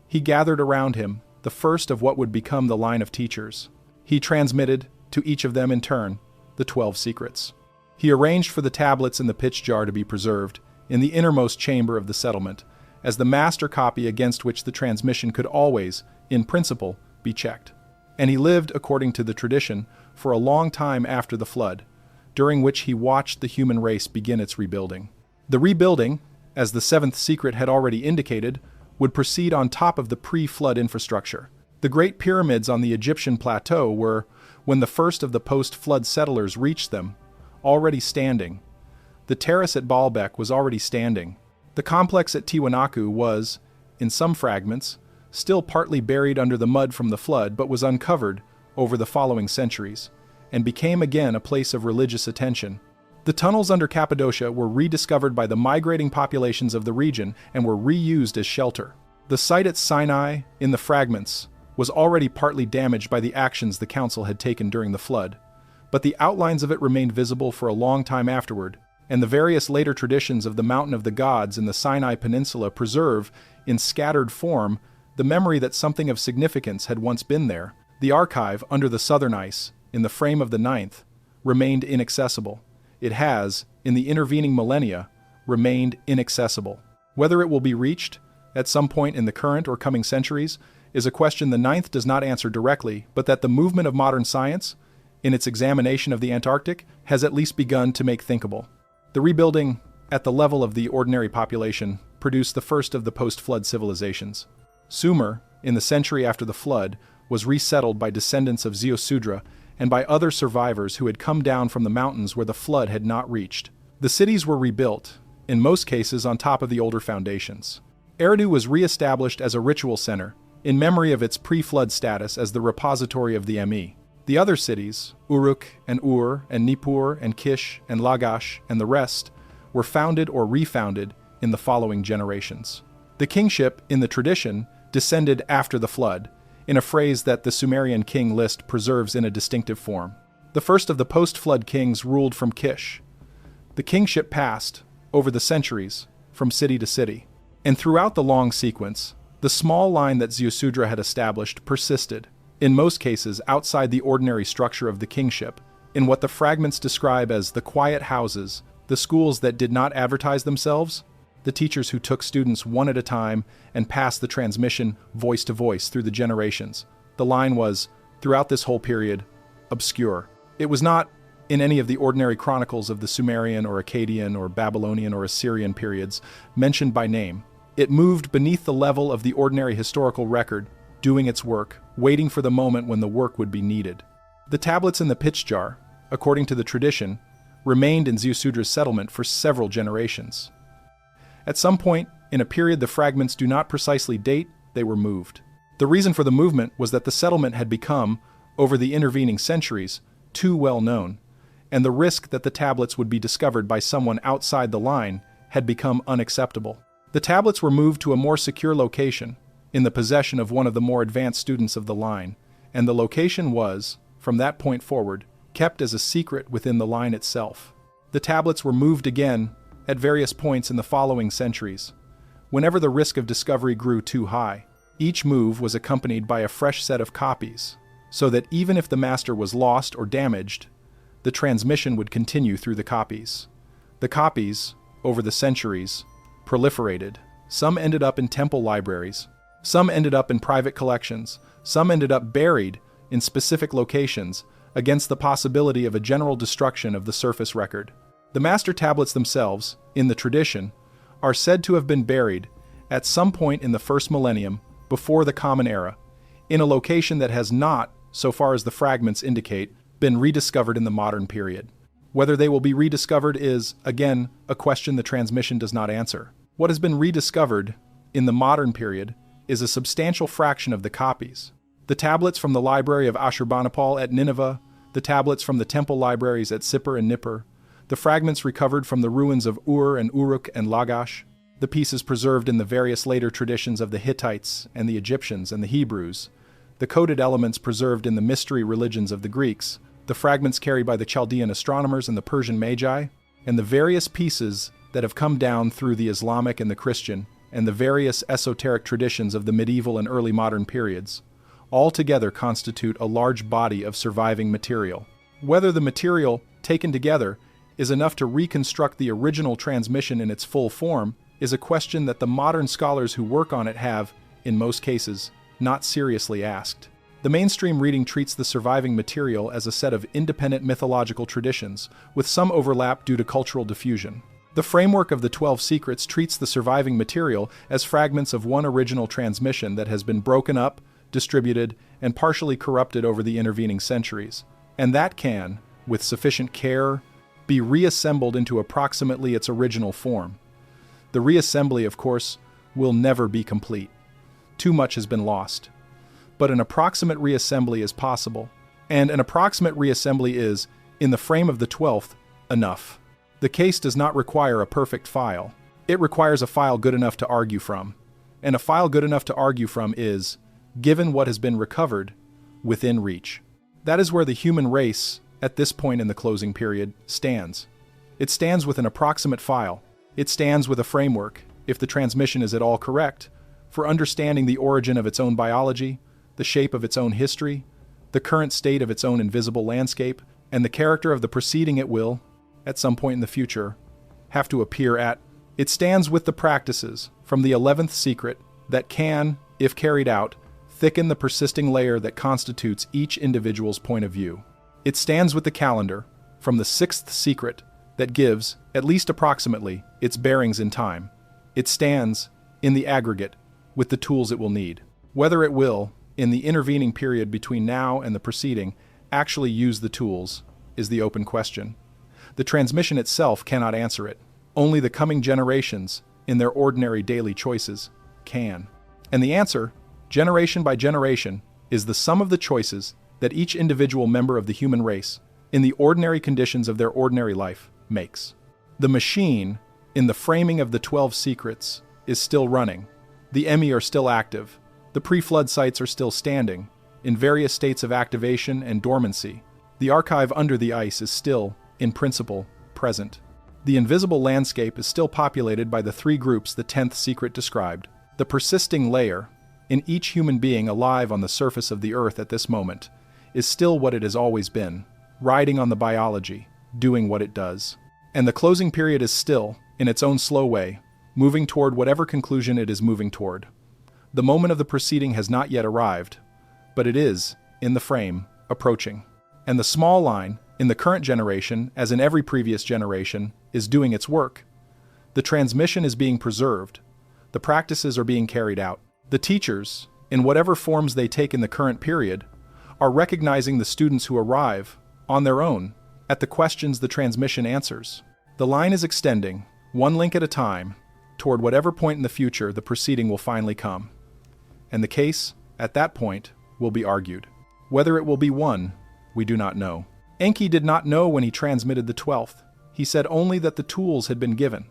He gathered around him the first of what would become the line of teachers. He transmitted, to each of them in turn, the 12 secrets. He arranged for the tablets in the pitch jar to be preserved in the innermost chamber of the settlement, as the master copy against which the transmission could always, in principle, be checked. And he lived, according to the tradition, for a long time after the flood, during which he watched the human race begin its rebuilding. The rebuilding, as the seventh secret had already indicated, would proceed on top of the pre-flood infrastructure. The Great Pyramids on the Egyptian plateau were, when the first of the post-flood settlers reached them, already standing. The terrace at Baalbek was already standing. The complex at Tiwanaku was, in some fragments, still partly buried under the mud from the flood, but was uncovered over the following centuries, and became again a place of religious attention. The tunnels under Cappadocia were rediscovered by the migrating populations of the region and were reused as shelter. The site at Sinai, in the fragments, was already partly damaged by the actions the council had taken during the flood, but the outlines of it remained visible for a long time afterward, and the various later traditions of the Mountain of the Gods in the Sinai Peninsula preserve, in scattered form, the memory that something of significance had once been there. The archive, under the southern ice, in the frame of the ninth, remained inaccessible. It has, in the intervening millennia, remained inaccessible. Whether it will be reached, at some point in the current or coming centuries, is a question the ninth does not answer directly, but that the movement of modern science, in its examination of the Antarctic, has at least begun to make thinkable. The rebuilding, at the level of the ordinary population, produced the first of the post-flood civilizations. Sumer, in the century after the flood, was resettled by descendants of Ziusudra and by other survivors who had come down from the mountains where the flood had not reached. The cities were rebuilt, in most cases on top of the older foundations. Eridu was re-established as a ritual center, in memory of its pre-flood status as the repository of the ME. The other cities, Uruk and Ur and Nippur and Kish and Lagash and the rest, were founded or refounded in the following generations. The kingship, in the tradition, descended after the flood, in a phrase that the Sumerian king list preserves in a distinctive form. The first of the post-flood kings ruled from Kish. The kingship passed, over the centuries, from city to city. And throughout the long sequence, the small line that Ziusudra had established persisted, in most cases outside the ordinary structure of the kingship, in what the fragments describe as the quiet houses, the schools that did not advertise themselves, the teachers who took students one at a time and passed the transmission voice to voice through the generations. The line was, throughout this whole period, obscure. It was not, in any of the ordinary chronicles of the Sumerian or Akkadian or Babylonian or Assyrian periods, mentioned by name. It moved beneath the level of the ordinary historical record, doing its work, waiting for the moment when the work would be needed. The tablets in the pitch jar, according to the tradition, remained in Ziusudra's settlement for several generations. At some point, in a period the fragments do not precisely date, they were moved. The reason for the movement was that the settlement had become, over the intervening centuries, too well known, and the risk that the tablets would be discovered by someone outside the line had become unacceptable. The tablets were moved to a more secure location, in the possession of one of the more advanced students of the line, and the location was, from that point forward, kept as a secret within the line itself. The tablets were moved again, at various points in the following centuries, whenever the risk of discovery grew too high. Each move was accompanied by a fresh set of copies, so that even if the master was lost or damaged, the transmission would continue through the copies. The copies, over the centuries, proliferated. Some ended up in temple libraries, some ended up in private collections, some ended up buried in specific locations against the possibility of a general destruction of the surface record. The master tablets themselves, in the tradition, are said to have been buried at some point in the first millennium before the Common Era, in a location that has not, so far as the fragments indicate, been rediscovered in the modern period. Whether they will be rediscovered is, again, a question the transmission does not answer. What has been rediscovered in the modern period is a substantial fraction of the copies. The tablets from the library of Ashurbanipal at Nineveh, the tablets from the temple libraries at Sippar and Nippur, the fragments recovered from the ruins of Ur and Uruk and Lagash, the pieces preserved in the various later traditions of the Hittites and the Egyptians and the Hebrews, the coded elements preserved in the mystery religions of the Greeks, the fragments carried by the Chaldean astronomers and the Persian Magi, and the various pieces that have come down through the Islamic and the Christian, and the various esoteric traditions of the medieval and early modern periods, all together constitute a large body of surviving material. Whether the material, taken together, is enough to reconstruct the original transmission in its full form is a question that the modern scholars who work on it have, in most cases, not seriously asked. The mainstream reading treats the surviving material as a set of independent mythological traditions, with some overlap due to cultural diffusion. The framework of the 12 Secrets treats the surviving material as fragments of one original transmission that has been broken up, distributed, and partially corrupted over the intervening centuries, and that can, with sufficient care, be reassembled into approximately its original form. The reassembly, of course, will never be complete. Too much has been lost. But an approximate reassembly is possible, and an approximate reassembly is, in the frame of the 12th, enough. The case does not require a perfect file. It requires a file good enough to argue from. And a file good enough to argue from is, given what has been recovered, within reach. That is where the human race, at this point in the closing period, stands. It stands with an approximate file. It stands with a framework, if the transmission is at all correct, for understanding the origin of its own biology, the shape of its own history, the current state of its own invisible landscape, and the character of the preceding it will, at some point in the future, have to appear at. It stands with the practices from the 11th secret that can, if carried out, thicken the persisting layer that constitutes each individual's point of view. It stands with the calendar from the 6th secret that gives, at least approximately, its bearings in time. It stands, in the aggregate, with the tools it will need. Whether it will, in the intervening period between now and the preceding, actually use the tools, is the open question. The transmission itself cannot answer it. Only the coming generations, in their ordinary daily choices, can. And the answer, generation by generation, is the sum of the choices that each individual member of the human race, in the ordinary conditions of their ordinary life, makes. The machine, in the framing of the 12 secrets, is still running. The Emmy are still active. The pre-flood sites are still standing, in various states of activation and dormancy. The archive under the ice is still, in principle, present. The invisible landscape is still populated by the three groups the 10th secret described. The persisting layer, in each human being alive on the surface of the earth at this moment, is still what it has always been, riding on the biology, doing what it does. And the closing period is still, in its own slow way, moving toward whatever conclusion it is moving toward. The moment of the preceding has not yet arrived, but it is, in the frame, approaching. And the small line, in the current generation, as in every previous generation, is doing its work. The transmission is being preserved. The practices are being carried out. The teachers, in whatever forms they take in the current period, are recognizing the students who arrive, on their own, at the questions the transmission answers. The line is extending, one link at a time, toward whatever point in the future the preceding will finally come. And the case, at that point, will be argued. Whether it will be won, we do not know. Enki did not know when he transmitted the 12th. He said only that the tools had been given.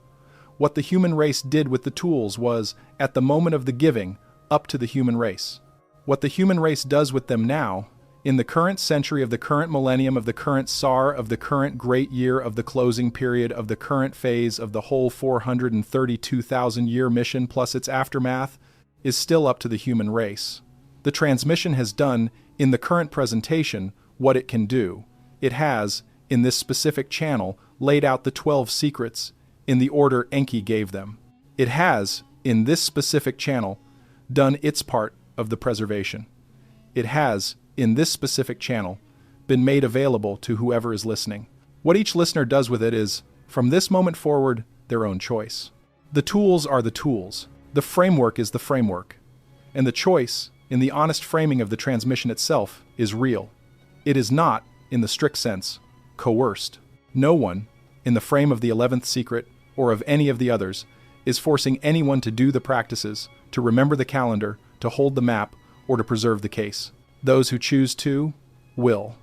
What the human race did with the tools was, at the moment of the giving, up to the human race. What the human race does with them now, in the current century of the current millennium of the current Sar of the current great year of the closing period of the current phase of the whole 432,000-year mission plus its aftermath, is still up to the human race. The transmission has done, in the current presentation, what it can do. It has, in this specific channel, laid out the 12 secrets in the order Enki gave them. It has, in this specific channel, done its part of the preservation. It has, in this specific channel, been made available to whoever is listening. What each listener does with it is, from this moment forward, their own choice. The tools are the tools. The framework is the framework. And the choice, in the honest framing of the transmission itself, is real. It is not, in the strict sense, coerced. No one, in the frame of the 11th secret, or of any of the others, is forcing anyone to do the practices, to remember the calendar, to hold the map, or to preserve the case. Those who choose to, will.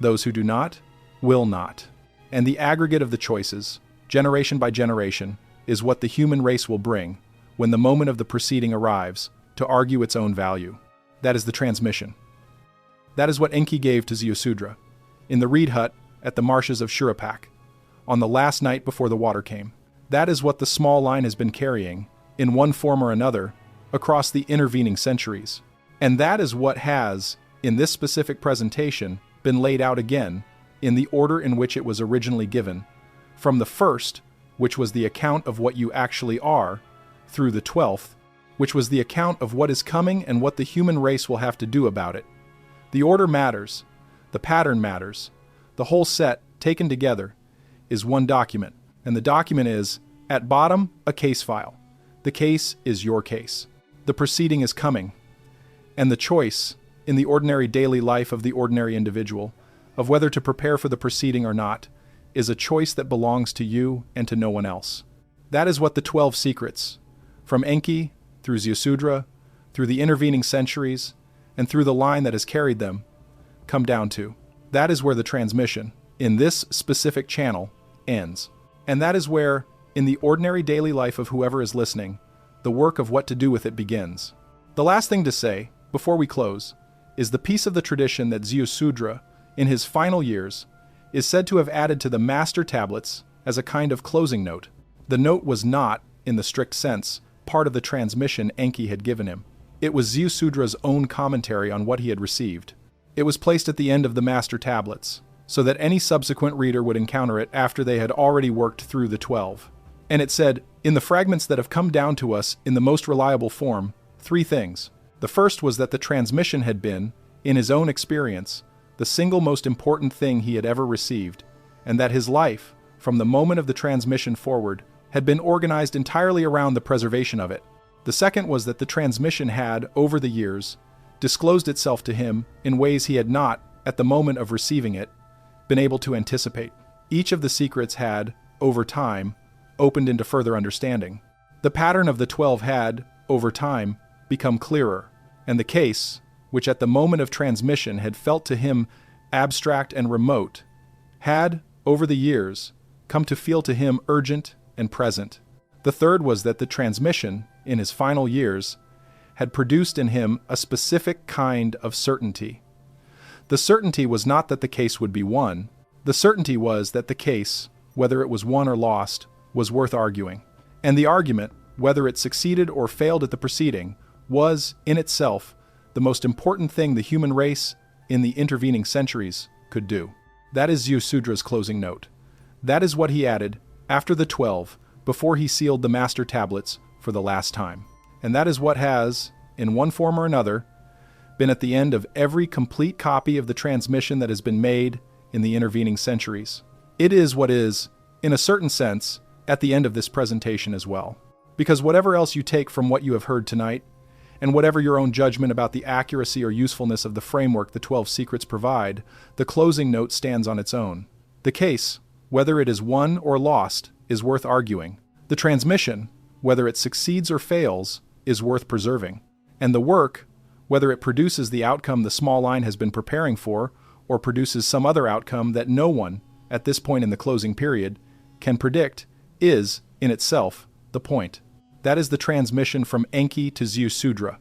Those who do not, will not. And the aggregate of the choices, generation by generation, is what the human race will bring, when the moment of the proceeding arrives, to argue its own value. That is the transmission. That is what Enki gave to Ziusudra, in the reed hut at the marshes of Shurapak, on the last night before the water came. That is what the small line has been carrying, in one form or another, across the intervening centuries. And that is what has, in this specific presentation, been laid out again, in the order in which it was originally given, from the first, which was the account of what you actually are, through the 12th, which was the account of what is coming and what the human race will have to do about it. The order matters, the pattern matters, the whole set, taken together, is one document, and the document is, at bottom, a case file. The case is your case. The proceeding is coming, and the choice, in the ordinary daily life of the ordinary individual, of whether to prepare for the proceeding or not, is a choice that belongs to you and to no one else. That is what the 12 secrets, from Enki, through Ziusudra, through the intervening centuries, and through the line that has carried them, come down to. That is where the transmission, in this specific channel, ends. And that is where, in the ordinary daily life of whoever is listening, the work of what to do with it begins. The last thing to say, before we close, is the piece of the tradition that Ziusudra, in his final years, is said to have added to the master tablets as a kind of closing note. The note was not, in the strict sense, part of the transmission Enki had given him. It was Ziusudra's own commentary on what he had received. It was placed at the end of the master tablets, so that any subsequent reader would encounter it after they had already worked through the 12. And it said, in the fragments that have come down to us in the most reliable form, 3 things. The first was that the transmission had been, in his own experience, the single most important thing he had ever received, and that his life, from the moment of the transmission forward, had been organized entirely around the preservation of it. The second was that the transmission had, over the years, disclosed itself to him in ways he had not, at the moment of receiving it, been able to anticipate. Each of the secrets had, over time, opened into further understanding. The pattern of the 12 had, over time, become clearer, and the case, which at the moment of transmission had felt to him abstract and remote, had, over the years, come to feel to him urgent and present. The third was that the transmission, in his final years, had produced in him a specific kind of certainty. The certainty was not that the case would be won. The certainty was that the case, whether it was won or lost, was worth arguing. And the argument, whether it succeeded or failed at the proceeding, was, in itself, the most important thing the human race, in the intervening centuries, could do. That is Ziusudra's closing note. That is what he added, after the 12, before he sealed the master tablets for the last time. And that is what has, in one form or another, been at the end of every complete copy of the transmission that has been made in the intervening centuries. It is what is, in a certain sense, at the end of this presentation as well. Because whatever else you take from what you have heard tonight, and whatever your own judgment about the accuracy or usefulness of the framework the 12 secrets provide, the closing note stands on its own. The case, whether it is won or lost, is worth arguing. The transmission, whether it succeeds or fails, is worth preserving. And the work, whether it produces the outcome the small line has been preparing for, or produces some other outcome that no one, at this point in the closing period, can predict, is, in itself, the point. That is the transmission from Enki to Ziusudra.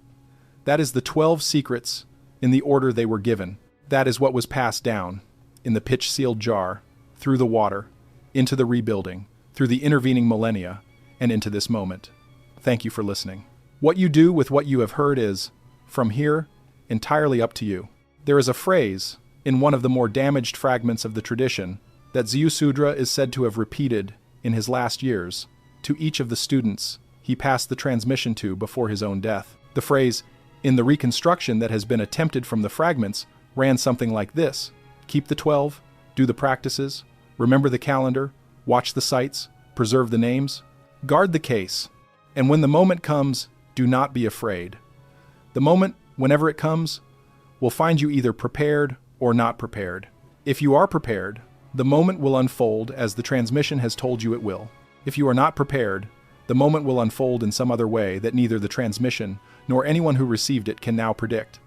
That is the 12 secrets in the order they were given. That is what was passed down, in the pitch-sealed jar, through the water, into the rebuilding, through the intervening millennia, and into this moment. Thank you for listening. What you do with what you have heard is, from here, entirely up to you. There is a phrase, in one of the more damaged fragments of the tradition, that Ziusudra is said to have repeated, in his last years, to each of the students he passed the transmission to before his own death. The phrase, in the reconstruction that has been attempted from the fragments, ran something like this: keep the 12, do the practices, remember the calendar, watch the sites, preserve the names, guard the case, and when the moment comes, do not be afraid. The moment whenever it comes, will find you either prepared or not prepared. If you are prepared, the moment will unfold as the transmission has told you it will. If you are not prepared, the moment will unfold in some other way that neither the transmission nor anyone who received it can now predict.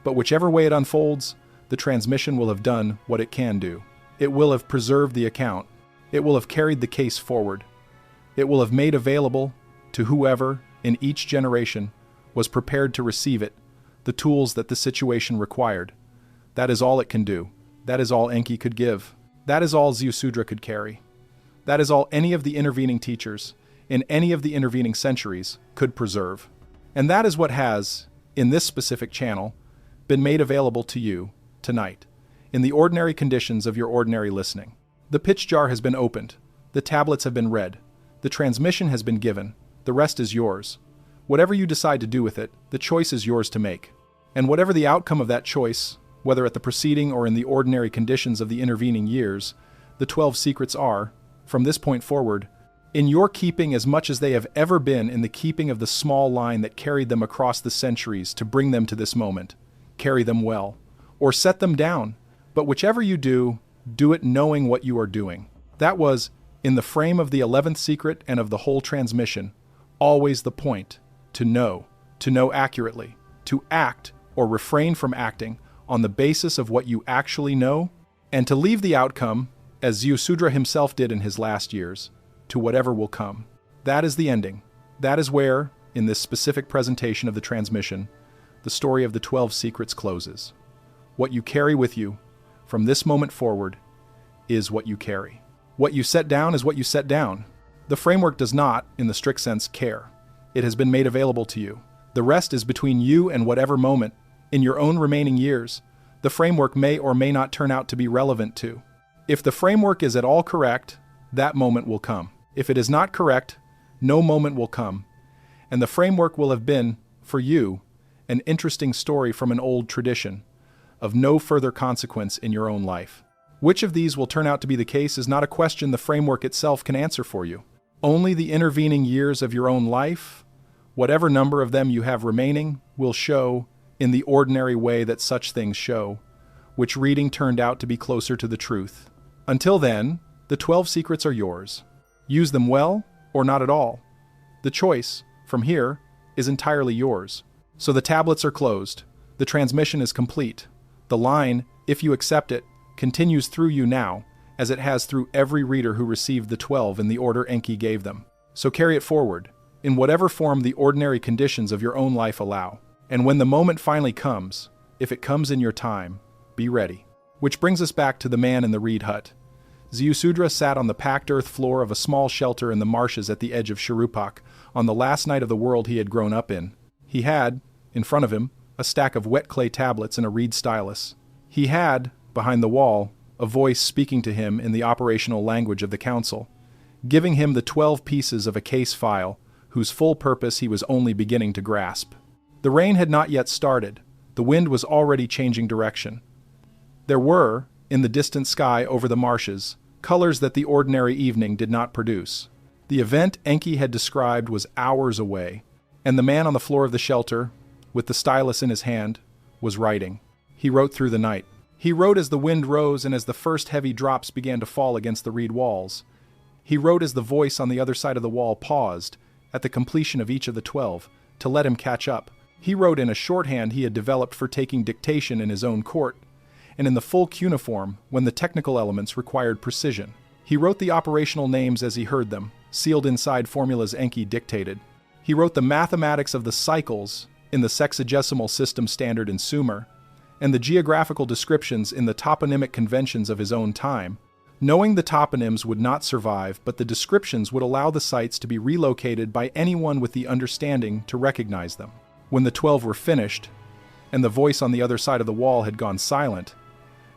But whichever way it unfolds, the transmission will have done what it can do. It will have preserved the account. It will have carried the case forward. It will have made available to whoever, in each generation, was prepared to receive it, the tools that the situation required. That is all it can do. That is all Enki could give. That is all Ziusudra could carry. That is all any of the intervening teachers, in any of the intervening centuries, could preserve. And that is what has, in this specific channel, been made available to you, tonight, in the ordinary conditions of your ordinary listening. The pitch jar has been opened. The tablets have been read. The transmission has been given. The rest is yours. Whatever you decide to do with it, the choice is yours to make. And whatever the outcome of that choice, whether at the preceding or in the ordinary conditions of the intervening years, the 12 secrets are, from this point forward, in your keeping as much as they have ever been in the keeping of the small line that carried them across the centuries to bring them to this moment. Carry them well, or set them down, but whichever you do, do it knowing what you are doing. That was, in the frame of the 11th secret and of the whole transmission, always the point, to know accurately, to act or refrain from acting on the basis of what you actually know, and to leave the outcome, as Ziusudra himself did in his last years, to whatever will come. That is the ending. That is where, in this specific presentation of the transmission, the story of the 12 secrets closes. What you carry with you, from this moment forward, is what you carry. What you set down is what you set down. The framework does not, in the strict sense, care. It has been made available to you. The rest is between you and whatever moment, in your own remaining years, the framework may or may not turn out to be relevant to. If the framework is at all correct, that moment will come. If it is not correct, no moment will come, and the framework will have been, for you, an interesting story from an old tradition, of no further consequence in your own life. Which of these will turn out to be the case is not a question the framework itself can answer for you. Only the intervening years of your own life, whatever number of them you have remaining, will show, in the ordinary way that such things show, which reading turned out to be closer to the truth. Until then, the 12 secrets are yours. Use them well, or not at all. The choice, from here, is entirely yours. So the tablets are closed. The transmission is complete. The line, if you accept it, continues through you now, as it has through every reader who received the 12 in the order Enki gave them. So carry it forward, in whatever form the ordinary conditions of your own life allow. And when the moment finally comes, if it comes in your time, be ready. Which brings us back to the man in the reed hut. Ziusudra sat on the packed earth floor of a small shelter in the marshes at the edge of Shuruppak, on the last night of the world he had grown up in. He had, in front of him, a stack of wet clay tablets and a reed stylus. He had, behind the wall, a voice speaking to him in the operational language of the council, giving him the 12 pieces of a case file, whose full purpose he was only beginning to grasp. The rain had not yet started. The wind was already changing direction. There were, in the distant sky over the marshes, colors that the ordinary evening did not produce. The event Enki had described was hours away, and the man on the floor of the shelter, with the stylus in his hand, was writing. He wrote through the night. He wrote as the wind rose and as the first heavy drops began to fall against the reed walls. He wrote as the voice on the other side of the wall paused, at the completion of each of the 12, to let him catch up. He wrote in a shorthand he had developed for taking dictation in his own court, and in the full cuneiform when the technical elements required precision. He wrote the operational names as he heard them, sealed inside formulas Enki dictated. He wrote the mathematics of the cycles in the sexagesimal system standard in Sumer, and the geographical descriptions in the toponymic conventions of his own time, knowing the toponyms would not survive, but the descriptions would allow the sites to be relocated by anyone with the understanding to recognize them. When the 12 were finished, and the voice on the other side of the wall had gone silent,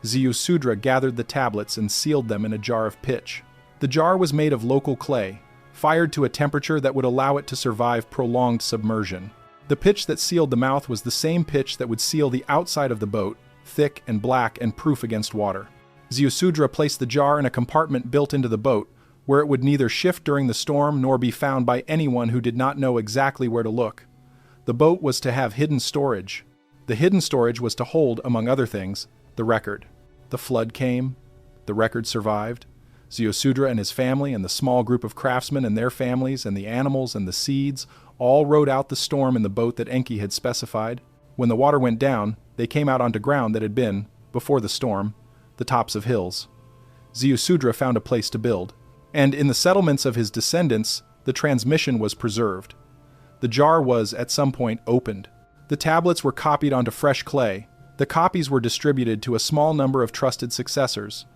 Ziusudra gathered the tablets and sealed them in a jar of pitch. The jar was made of local clay, fired to a temperature that would allow it to survive prolonged submersion. The pitch that sealed the mouth was the same pitch that would seal the outside of the boat, thick and black and proof against water. Ziusudra placed the jar in a compartment built into the boat, where it would neither shift during the storm nor be found by anyone who did not know exactly where to look. The boat was to have hidden storage. The hidden storage was to hold, among other things, the record. The flood came. The record survived. Ziusudra and his family and the small group of craftsmen and their families and the animals and the seeds all rode out the storm in the boat that Enki had specified. When the water went down, they came out onto ground that had been, before the storm, the tops of hills. Ziusudra found a place to build, and in the settlements of his descendants, the transmission was preserved. The jar was, at some point, opened. The tablets were copied onto fresh clay. The copies were distributed to a small number of trusted successors,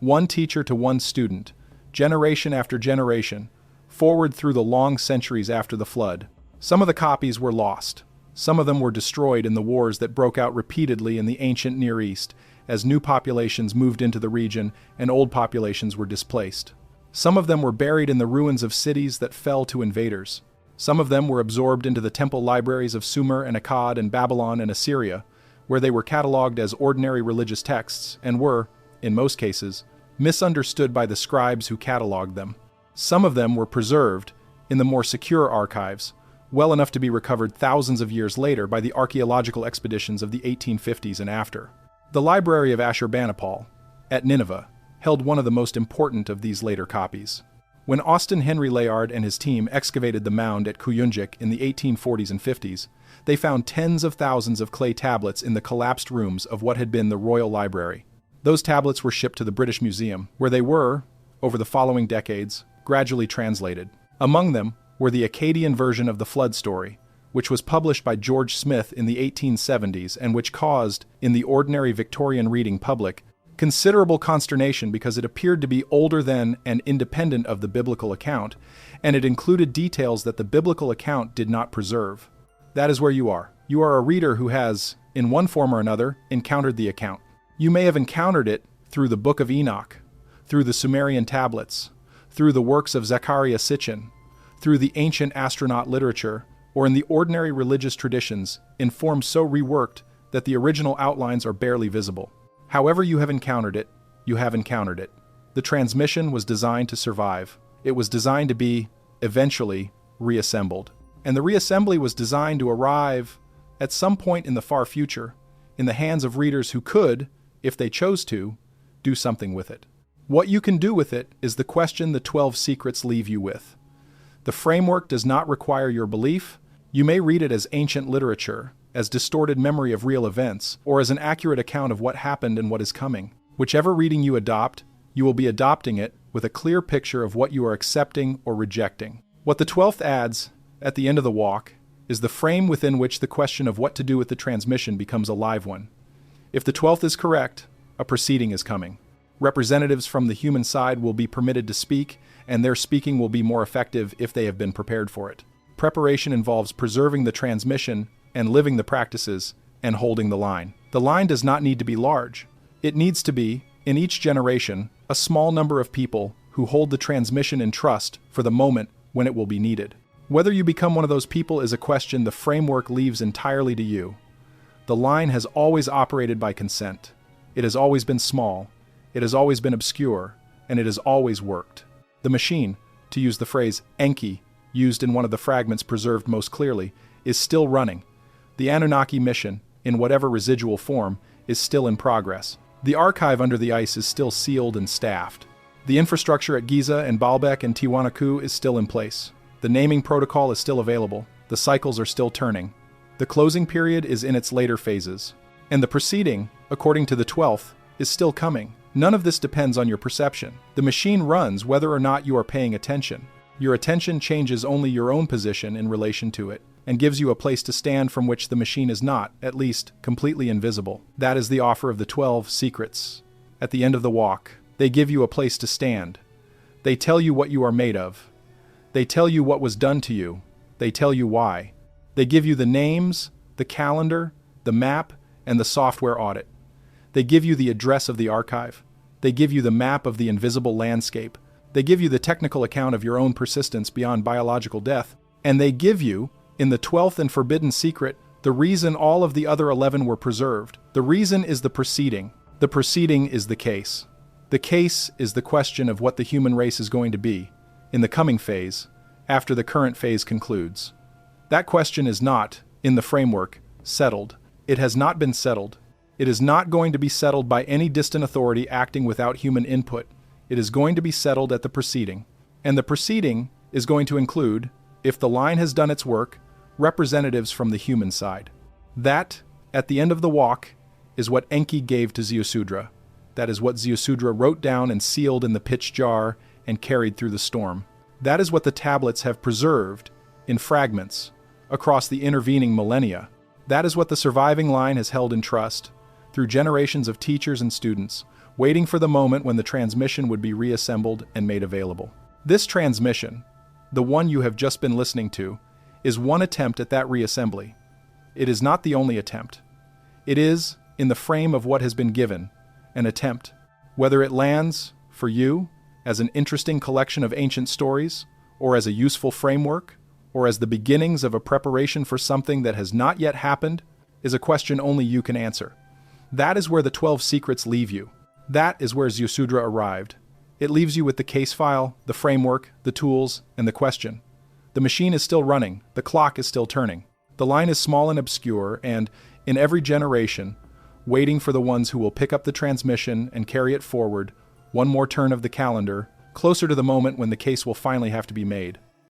one teacher to one student, generation after generation, forward through the long centuries after the flood. Some of the copies were lost. Some of them were destroyed in the wars that broke out repeatedly in the ancient Near East, as new populations moved into the region and old populations were displaced. Some of them were buried in the ruins of cities that fell to invaders. Some of them were absorbed into the temple libraries of Sumer and Akkad and Babylon and Assyria, where they were catalogued as ordinary religious texts and were, in most cases, misunderstood by the scribes who catalogued them. Some of them were preserved in the more secure archives, well enough to be recovered thousands of years later by the archaeological expeditions of the 1850s and after. The library of Ashurbanipal, at Nineveh, held one of the most important of these later copies. When Austin Henry Layard and his team excavated the mound at Kuyunjik in the 1840s and 50s, they found tens of thousands of clay tablets in the collapsed rooms of what had been the Royal Library. Those tablets were shipped to the British Museum, where they were, over the following decades, gradually translated. Among them were the Akkadian version of the flood story, which was published by George Smith in the 1870s and which caused, in the ordinary Victorian reading public, considerable consternation because it appeared to be older than and independent of the biblical account, and it included details that the biblical account did not preserve. That is where you are. You are a reader who has, in one form or another, encountered the account. You may have encountered it through the Book of Enoch, through the Sumerian tablets, through the works of Zechariah Sitchin, through the ancient astronaut literature, or in the ordinary religious traditions in forms so reworked that the original outlines are barely visible. However you have encountered it, you have encountered it. The transmission was designed to survive. It was designed to be, eventually, reassembled. And the reassembly was designed to arrive, at some point in the far future, in the hands of readers who could, if they chose to, do something with it. What you can do with it is the question the 12 secrets leave you with. The framework does not require your belief. You may read it as ancient literature, as distorted memory of real events, or as an accurate account of what happened and what is coming. Whichever reading you adopt, you will be adopting it with a clear picture of what you are accepting or rejecting. What the 12th adds, at the end of the walk, is the frame within which the question of what to do with the transmission becomes a live one. If the 12th is correct, a proceeding is coming. Representatives from the human side will be permitted to speak, and their speaking will be more effective if they have been prepared for it. Preparation involves preserving the transmission and living the practices and holding the line. The line does not need to be large. It needs to be, in each generation, a small number of people who hold the transmission in trust for the moment when it will be needed. Whether you become one of those people is a question the framework leaves entirely to you. The line has always operated by consent. It has always been small, it has always been obscure, and it has always worked. The machine, to use the phrase Enki, used in one of the fragments preserved most clearly, is still running. The Anunnaki mission, in whatever residual form, is still in progress. The archive under the ice is still sealed and staffed. The infrastructure at Giza and Baalbek and Tiwanaku is still in place. The naming protocol is still available. The cycles are still turning. The closing period is in its later phases. And the proceeding, according to the 12th, is still coming. None of this depends on your perception. The machine runs whether or not you are paying attention. Your attention changes only your own position in relation to it, and gives you a place to stand from which the machine is not, at least, completely invisible. That is the offer of the 12 secrets. At the end of the walk, they give you a place to stand. They tell you what you are made of. They tell you what was done to you. They tell you why. They give you the names, the calendar, the map, and the software audit. They give you the address of the archive. They give you the map of the invisible landscape. They give you the technical account of your own persistence beyond biological death. And they give you, in the 12th and forbidden secret, the reason all of the other 11 were preserved. The reason is the proceeding. The proceeding is the case. The case is the question of what the human race is going to be, in the coming phase, after the current phase concludes. That question is not, in the framework, settled. It has not been settled. It is not going to be settled by any distant authority acting without human input. It is going to be settled at the proceeding. And the proceeding is going to include, if the line has done its work, representatives from the human side. That, at the end of the walk, is what Enki gave to Ziusudra. That is what Ziusudra wrote down and sealed in the pitch jar and carried through the storm. That is what the tablets have preserved in fragments across the intervening millennia. That is what the surviving line has held in trust through generations of teachers and students, waiting for the moment when the transmission would be reassembled and made available. This transmission, the one you have just been listening to, is one attempt at that reassembly. It is not the only attempt. It is, in the frame of what has been given, an attempt. Whether it lands, for you, as an interesting collection of ancient stories, or as a useful framework, or as the beginnings of a preparation for something that has not yet happened, is a question only you can answer. That is where the 12 secrets leave you. That is where Ziusudra arrived. It leaves you with the case file, the framework, the tools, and the question. The machine is still running, the clock is still turning. The line is small and obscure, and, in every generation, waiting for the ones who will pick up the transmission and carry it forward, one more turn of the calendar, closer to the moment when the case will finally have to be made.